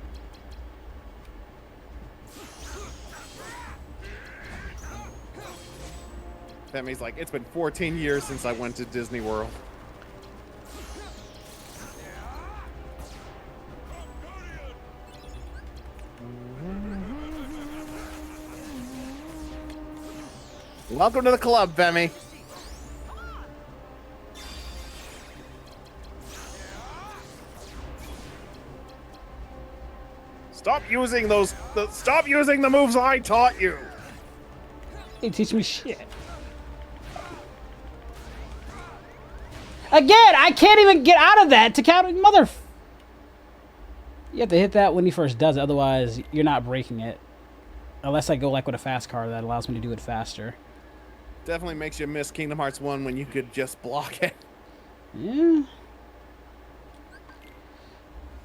That means, like, it's been 14 years since I went to Disney World. Welcome to the club, Femi. Stop using those. Stop using the moves I taught you. You teach me shit. Again, I can't even get out of that to counter mother. You have to hit that when he first does it, otherwise you're not breaking it. Unless I go like with a fast card that allows me to do it faster. Definitely makes you miss Kingdom Hearts 1 when you could just block it. Yeah.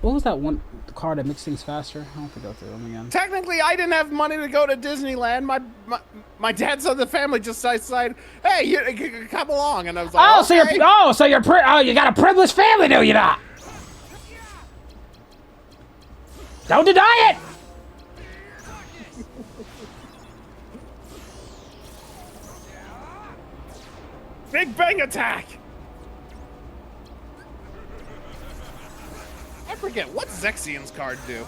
What was that one card that makes things faster? I'll have to go through them again. Technically, I didn't have money to go to Disneyland. My dad's side of the family just decided, hey, you come along, and I was like, oh, okay. so you got a privileged family, do you not? Don't deny it. Big Bang attack. I forget what Zexian's card do.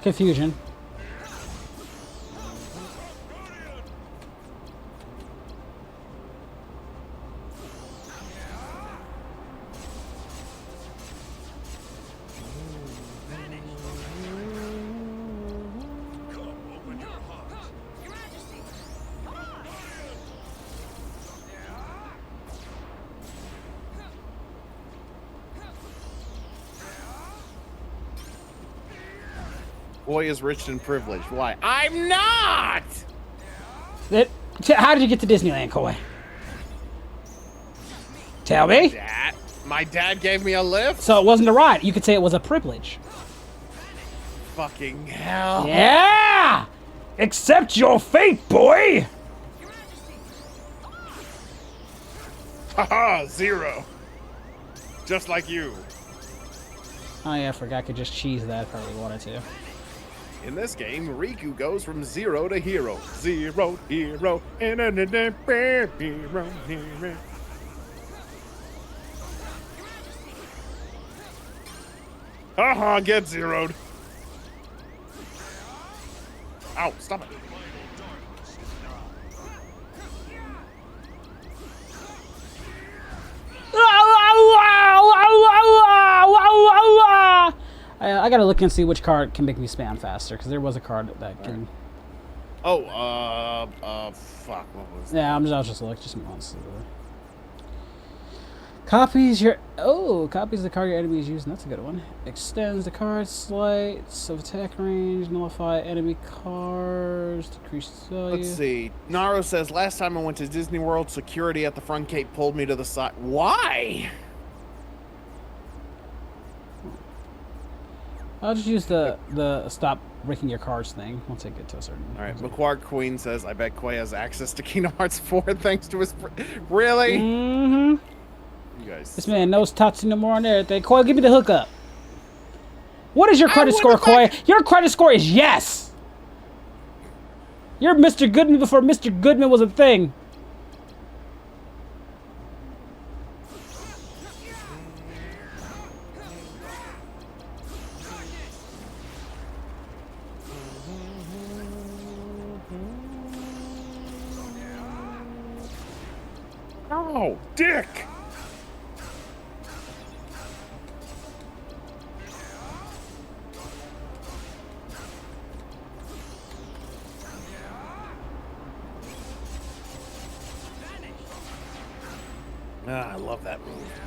Confusion. Boy is rich and privileged. Why? I'm not! How did you get to Disneyland, Koi? Tell me. My dad gave me a lift? So it wasn't a ride. You could say it was a privilege. Fucking hell. Yeah! Accept your fate, boy! Haha, 0. Just like you. Oh yeah, I forgot I could just cheese that if I really wanted to. In this game, Riku goes from 0 to hero. 0, hero, hero. Haha, get zeroed. Ow, stop it. I gotta look and see which card can make me spam faster, because there was a card that can... Oh, fuck, what was that? Yeah, I'll just look, just once. Copies the card your enemy is using, that's a good one. Extends the card slights of attack range, nullify enemy cards, decrease value. Let's see. Naro says, last time I went to Disney World, security at the front gate pulled me to the side. Why? I'll just use the stop breaking your cards thing once I get to a certain... Alright, McQuark Queen says, I bet Koi has access to Kingdom Hearts 4 thanks to his... Really? Mm-hmm. You guys... This man knows Tatsu no more and everything. Koi, give me the hookup. What is your credit score, Koi? Your credit score is yes! You're Mr. Goodman before Mr. Goodman was a thing. Oh, dick! Ah, I love that move.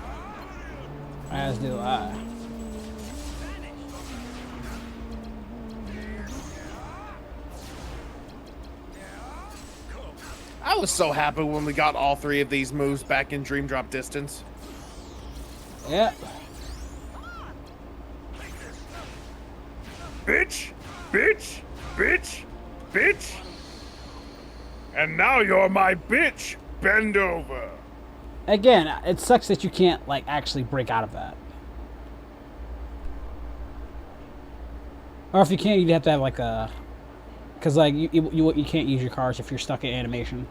As do I. I was so happy when we got all 3 of these moves back in Dream Drop distance. Yep. Bitch! Bitch! Bitch! Bitch! And now you're my bitch! Bend over! Again, it sucks that you can't, like, actually break out of that. Or if you can, you'd have to have, like, a... Because, like, you can't use your cards if you're stuck in animation.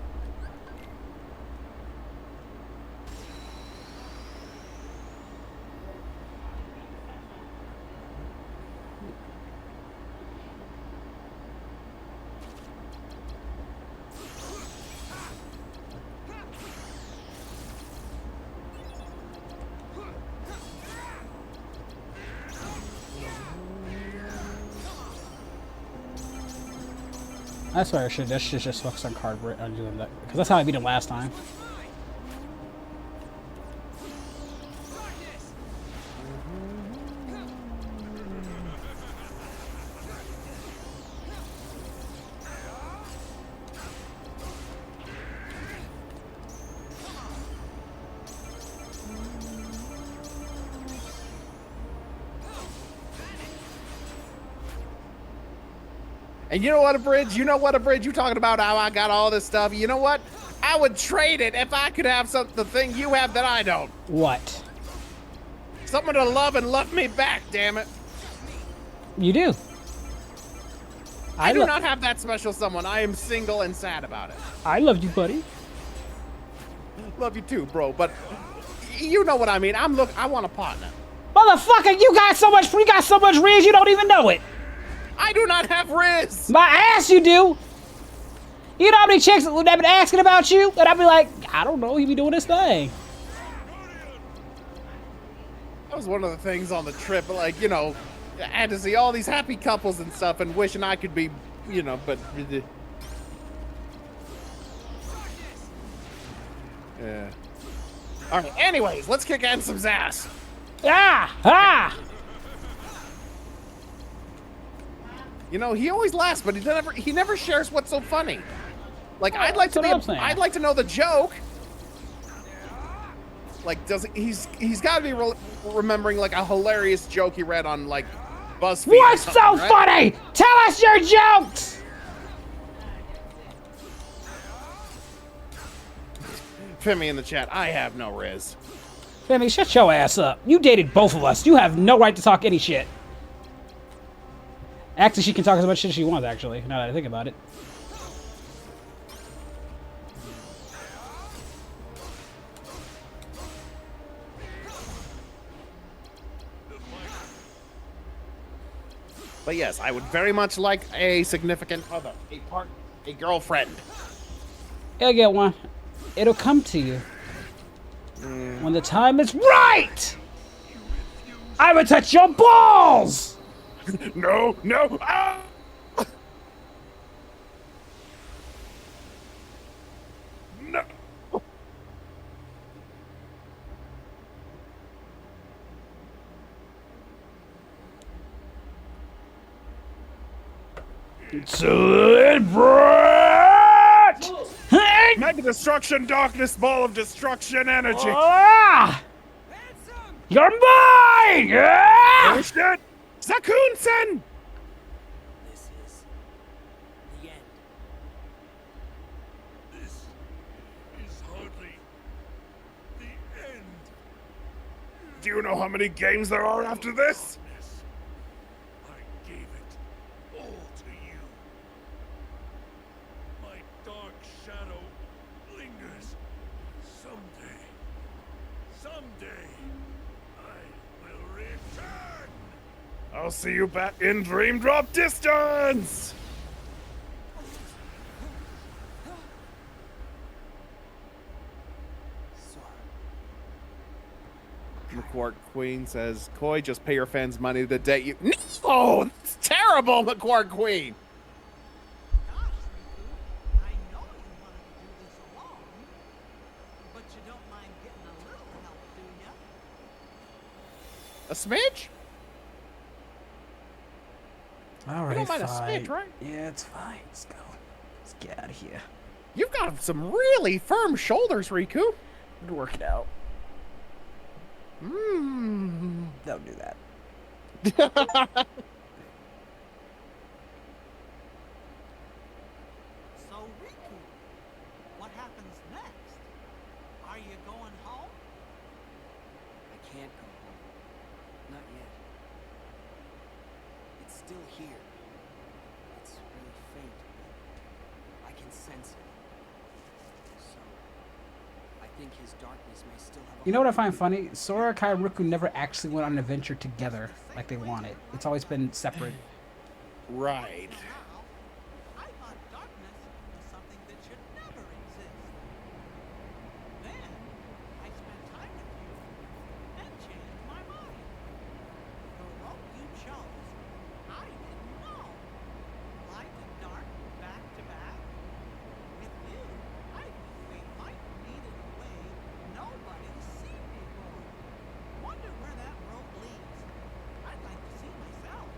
That's why I should just focus on card on doing that, because that's how I beat him last time. And you know what, Abridged? You know what, Abridged? You talking about how I got all this stuff. You know what? I would trade it if I could have the thing you have that I don't. What? Someone to love and love me back, damn it. You do. I do not have that special someone. I am single and sad about it. I love you, buddy. Love you too, bro. But you know what I mean. I want a partner. Motherfucker, you got so much Riz, you don't even know it. I do not have Riz. My ass, you do. You know how many chicks that have been asking about you? And I'd be like, I don't know, he be doing his thing. That was one of the things on the trip, like, you know, I had to see all these happy couples and stuff and wishing I could be, you know, but... Yeah. Alright, anyways, let's kick Ansem's ass. You know, he always laughs, but he never shares what's so funny. Like, I'd like to know the joke. Like, he's got to be remembering like a hilarious joke he read on like BuzzFeed. What's so funny? Tell us your jokes. Femi in the chat. I have no Riz. Femi, shut your ass up. You dated both of us. You have no right to talk any shit. Actually, she can talk as much shit as she wants, actually, now that I think about it. But yes, I would very much like a significant other, a girlfriend. You'll get one. It'll come to you. When the time is right! I will touch your balls! No! Ah! No! Celebrate! Mega destruction, darkness, ball of destruction, energy. Ah! You're mine! Ah! Oh shit! Zakun-sen! This is the end. This is hardly the end. Do you know how many games there are after this? I gave it all to you. My dark shadow lingers. Someday, I will return. I'll see you back in Dream Drop Distance! McQuark Queen says, Koi, just pay your fans money the day you... No! That's terrible, McQuark Queen! Gosh, Riku, I know you wanted to do this alone, but you don't mind getting a little help, do ya? A smidge? Alright, You don't mind a fine. smidge, right? Yeah, it's fine. Let's go. Let's get out of here. You've got some really firm shoulders, Riku. We'll work it out. Mmm. Don't do that. So, Riku, what happens next? Are you going home? I can't go home. Not yet. It's still here. It's really faint, but I can sense it. So, I think his darkness may still have a... You know what I find funny? Sora, Kai, and Riku never actually went on an adventure together like they wanted. It's always been separate. Right. Now, I thought darkness was something that should never exist. Then, I spent time with you and changed my mind. The road you chose, I didn't know. Light and dark, back to back. With you, I think we might meet in a way nobody's seen before. Wonder where that road leads. I'd like to see myself.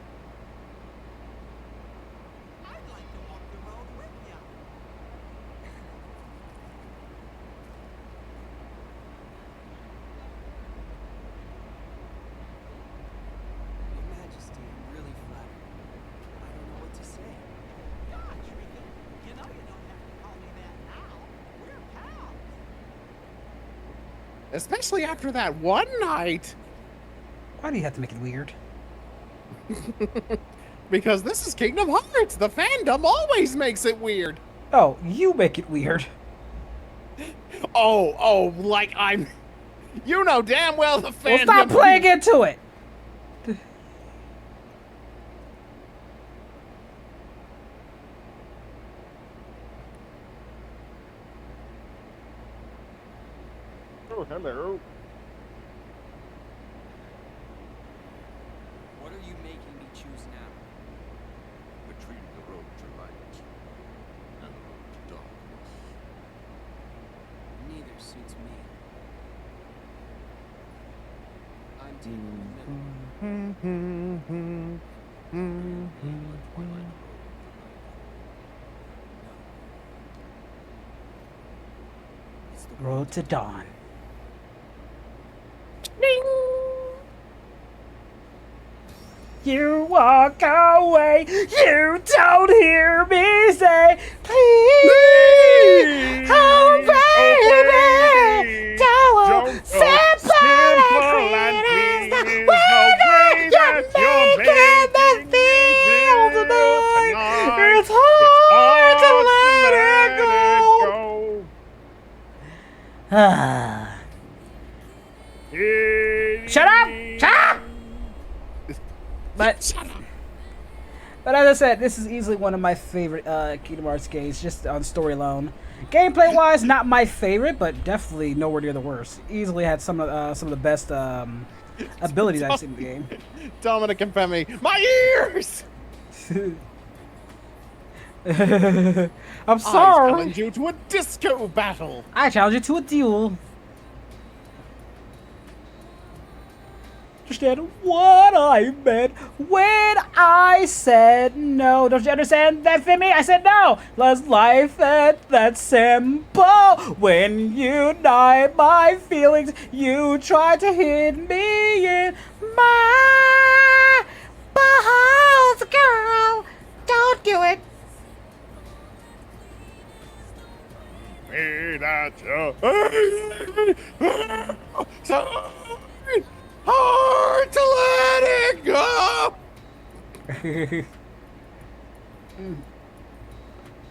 Especially after that one night. Why do you have to make it weird? Because this is Kingdom Hearts. The fandom always makes it weird. Oh, you make it weird. Oh, like I'm... You know damn well the fandom... Well, stop playing into it. Oh, hello. What are you making me choose now? Between the road to light and the road to darkness. Neither suits me. I'm taking the middle. It's the Road to Dawn. You walk away, you don't hear me say, please, oh baby, don't simple and clean as the way that you're making the feel tonight. It's hard to let it go. Shut up! Shut up! But as I said, this is easily one of my favorite Kingdom Hearts games, just on story alone. Gameplay-wise, not my favorite, but definitely nowhere near the worst. Easily had some of the best abilities I've seen in the game. Dominic and Femi, my ears! I'm sorry. I challenge you to a disco battle. I challenge you to a duel. Understand what I meant when I said no. Don't you understand that, Femi? I said no. Let's life ain't that simple. When you deny my feelings, you try to hit me in my balls, girl. Don't do it. Hard to let it go.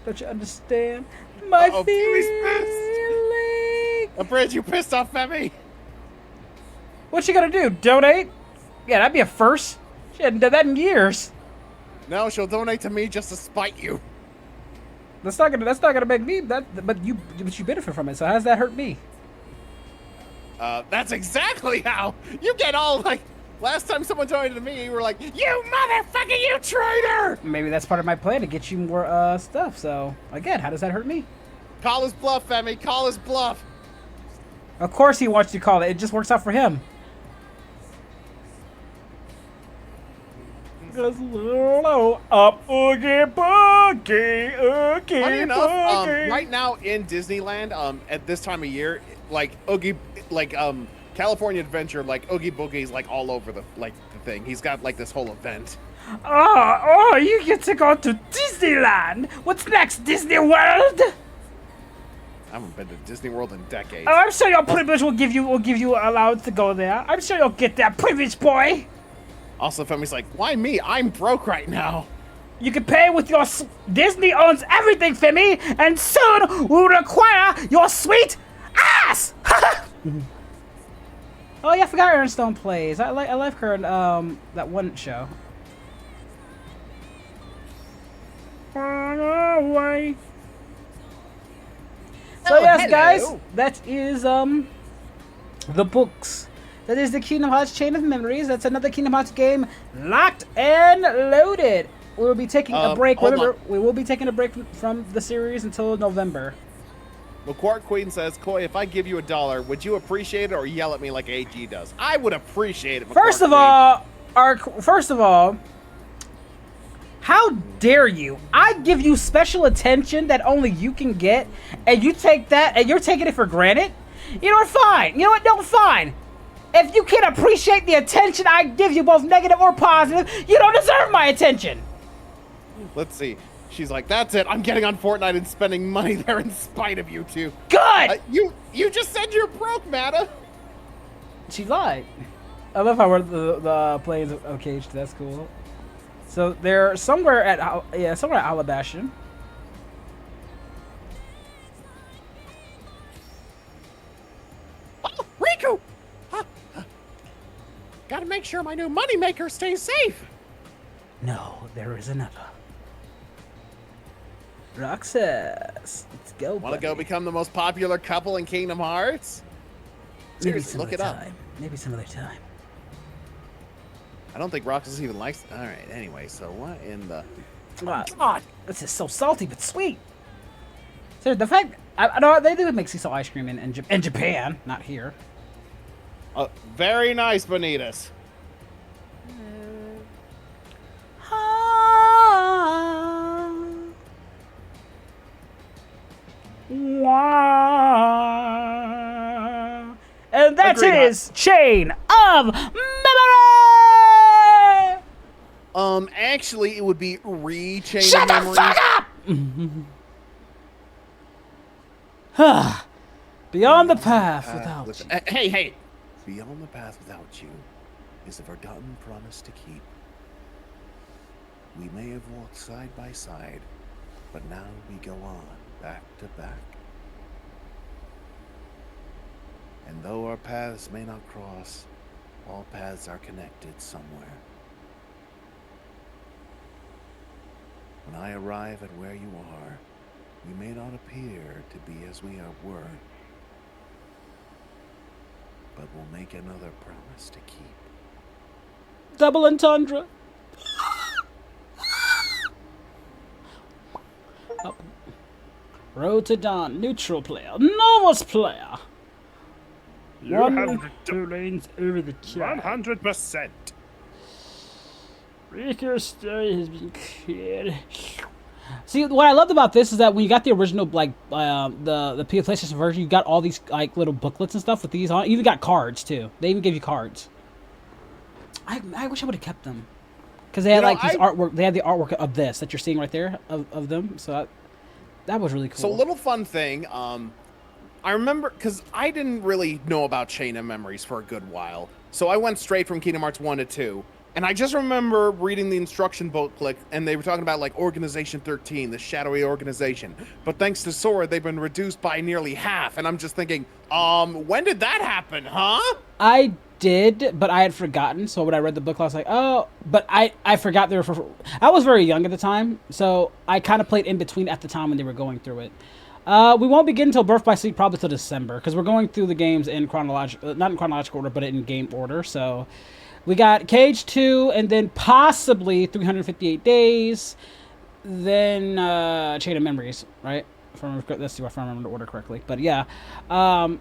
Don't you understand my feelings? Abridged, you pissed off Femi. What's she gonna do? Donate? Yeah, that'd be a first. She hadn't done that in years. No, she'll donate to me just to spite you. That's not gonna make me but you benefit from it. So how does that hurt me? That's exactly how. You get all like, last time someone donated to me, you were like, you motherfucker, you traitor! Maybe that's part of my plan to get you more stuff. So again, how does that hurt me? Call his bluff, Femi. Call his bluff. Of course he wants you to call it. It just works out for him. Up oogie boogie, oogie Funny enough, boogie. right now in Disneyland, at this time of year, like Oogie, like California Adventure, like Oogie Boogie's like all over the thing. He's got like this whole event. Oh, you get to go to Disneyland. What's next, Disney World? I haven't been to Disney World in decades. Oh, I'm sure your privilege will give you allowance to go there. I'm sure you'll get that privilege, boy. Also, Femi's like, why me? I'm broke right now. You can pay with your... Disney owns everything, Femi, and soon will require your sweet ass! Oh, yeah, I forgot Ernstone plays. I like her in that one show. Far away. So, yes, hello. guys, that is, the books. That is the Kingdom Hearts Chain of Memories. That's another Kingdom Hearts game locked and loaded. We will be taking a break. Remember, we will be taking a break from the series until November. McQuark Queen says, Koi, if I give you $1, would you appreciate it or yell at me like AG does? I would appreciate it, McQuark First of all, how dare you? I give you special attention that only you can get, and you take that, and you're taking it for granted? You know what, fine. You know what, no, fine. If you can't appreciate the attention I give you, both negative or positive, you don't deserve my attention. Let's see. She's like, that's it. I'm getting on Fortnite and spending money there in spite of you two. Good! You just said you're broke, Mata. She lied. I love how the planes of caged. That's cool. So they're somewhere at somewhere at Alabastion. Oh, Riku! Gotta make sure my new moneymaker stays safe. No, there is another. Roxas, let's go. Want to go become the most popular couple in Kingdom Hearts? Seriously, look it up. Maybe some other time. I don't think Roxas even likes. All right. Anyway, so what in the? God, this is so salty but sweet. So the fact I know they do make sea salt ice cream in Japan, not here. Very nice, Bonitas. And that is Chain of Memory! Actually, it would be Chain Shut of Memory. Shut the fuck up! Beyond the path without you. Hey! Beyond the path without you is a forgotten promise to keep. We may have walked side by side, but now we go on, back to back. And though our paths may not cross, all paths are connected somewhere. When I arrive at where you are, we may not appear to be as we were, but we'll make another promise to keep. Double entendre. Oh. Road to Dawn, neutral player, novice player. You have 2 lanes over the chat. 100%. Riku's story has been cleared. See, what I loved about this is that when you got the original, like, the PlayStation version, you got all these, like, little booklets and stuff with these on. You even got cards, too. They even gave you cards. I wish I would have kept them. Because they had, this artwork. They had the artwork of this that you're seeing right there, of them. So that was really cool. So, a little fun thing. I remember, because I didn't really know about Chain of Memories for a good while. So, I went straight from Kingdom Hearts 1 to 2. And I just remember reading the instruction booklet, and they were talking about, like, Organization 13, the shadowy organization. But thanks to Sora, they've been reduced by nearly half. And I'm just thinking, when did that happen, huh? I did, but I had forgotten. So when I read the book, I was like, oh, but I forgot they were I was very young at the time. So I kind of played in between at the time when they were going through it. We won't begin until Birth by Sleep, probably till December, because we're going through the games in not in chronological order, but in game order. So we got Cage 2, and then possibly 358 Days, then Chain of Memories, right? Let's see if I remember the order correctly. But yeah, how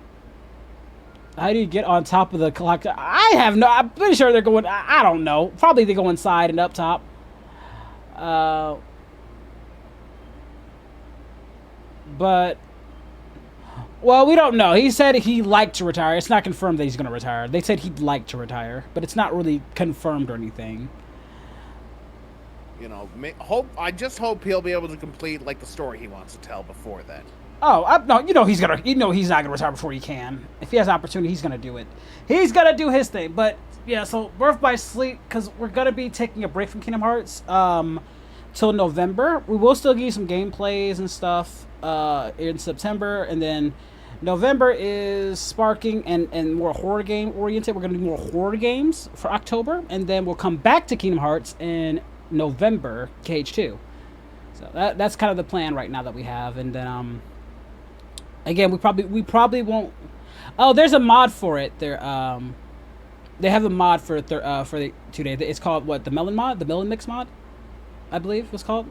do you get on top of the collector? I'm pretty sure they're going, I don't know. Probably they go inside and up top. But, well, we don't know. He said he liked to retire. It's not confirmed that he's going to retire. They said he'd like to retire, but it's not really confirmed or anything. You know, I just hope he'll be able to complete, like, the story he wants to tell before then. Oh, no, he's not gonna retire before he can. If he has opportunity, he's gonna do it. He's gonna do his thing. But yeah, so Birth by Sleep, because we're gonna be taking a break from Kingdom Hearts till November. We will still give you some gameplays and stuff in September, and then November is sparking and more horror game oriented. We're gonna do more horror games for October, and then we'll come back to Kingdom Hearts in November, KH2. So that's kind of the plan right now that we have, and then again, we probably won't. Oh, there's a mod for it. There, they have a mod for the 2 days. It's called what? The Melon mod, the Melon Mix mod, I believe it's called.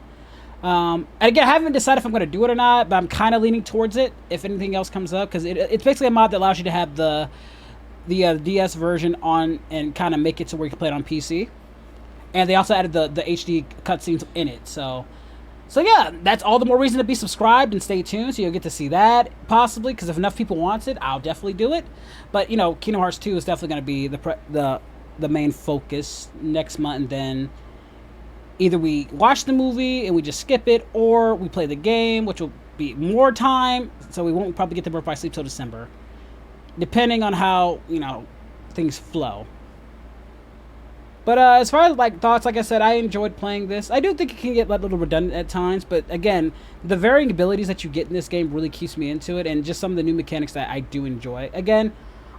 And again, I haven't decided if I'm going to do it or not, but I'm kind of leaning towards it. If anything else comes up, because it's basically a mod that allows you to have the DS version on and kind of make it to where you can play it on PC. And they also added the HD cutscenes in it. So yeah, that's all the more reason to be subscribed and stay tuned, so you'll get to see that, possibly, because if enough people want it, I'll definitely do it. But, you know, Kingdom Hearts 2 is definitely going to be the main focus next month, and then either we watch the movie and we just skip it, or we play the game, which will be more time, so we won't probably get to Birth by Sleep till December. Depending on how, things flow. But as far as like thoughts, like I said, I enjoyed playing this. I do think it can get a little redundant at times, but again, the varying abilities that you get in this game really keeps me into it, and just some of the new mechanics that I do enjoy. Again,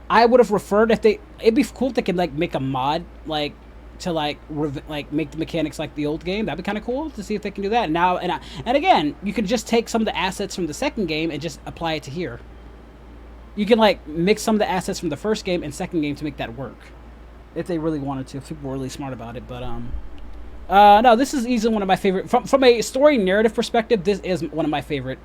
I would have preferred if it'd be cool if they could like make a mod like to like make the mechanics like the old game. That'd be kind of cool to see if they can do that. And again, you could just take some of the assets from the second game and just apply it to here. You can like mix some of the assets from the first game and second game to make that work. If they really wanted to, if people were really smart about it. But no, this is easily one of my favorite from a story narrative perspective. This is one of my favorite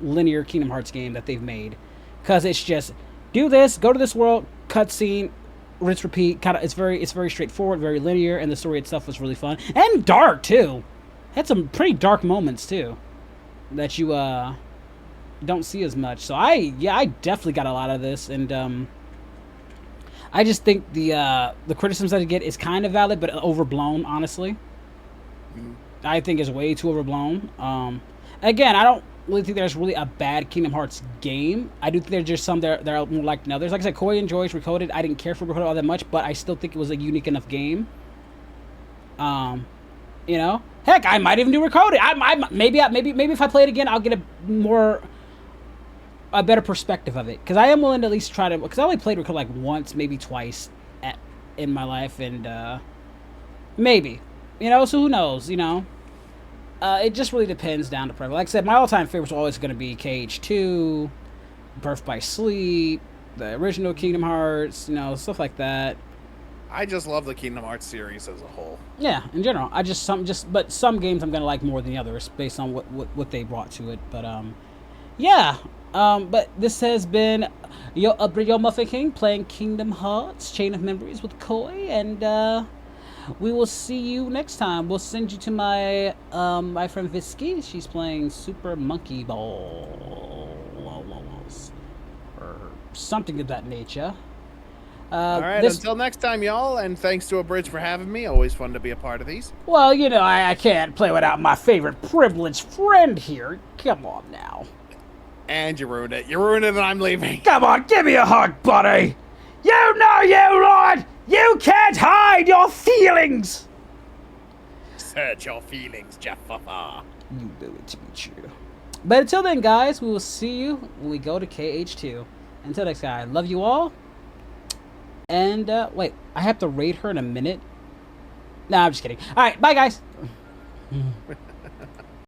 linear Kingdom Hearts game that they've made, because it's just do this, go to this world, cutscene, rinse, repeat. Kind of, it's very straightforward, very linear, and the story itself was really fun and dark too. Had some pretty dark moments too that you don't see as much. So I definitely got a lot of this, and I just think the criticisms that I get is kind of valid, but overblown, honestly. I think it's way too overblown. Again, I don't really think there's really a bad Kingdom Hearts game. I do think there's just some that are more liked than others. Like I said, Koi enjoys Recoded. I didn't care for Recoded all that much, but I still think it was a unique enough game. You know? Heck, I might even do Recoded. Maybe if I play it again, I'll get a better perspective of it, because I am willing to at least try to, because I only played Recoded like once, maybe twice in my life, and maybe, you know, so who knows, you know. It just really depends down to preference. Like I said, my all-time favorites are always going to be KH2, Birth by Sleep, the original Kingdom Hearts, you know, stuff like that. I just love the Kingdom Hearts series as a whole. Yeah, in general. But some games I'm going to like more than the others based on what they brought to it. But yeah. But this has been your Muffin King playing Kingdom Hearts Chain of Memories with Koi, and we will see you next time. We'll send you to my my friend Visky. She's playing Super Monkey Balls or something of that nature. All right, until next time, y'all, and thanks to Abridged for having me. Always fun to be a part of these. Well, you know, I can't play without my favorite privileged friend here. Come on now. And you ruined it. You ruined it, and I'm leaving. Come on, give me a hug, buddy. You know you lied. You can't hide your feelings. Search your feelings, Jaffa. You know it to be true. But until then, guys, we will see you when we go to KH2. Until next time, I love you all. And, wait, I have to rate her in a minute? Nah, I'm just kidding. All right, bye, guys.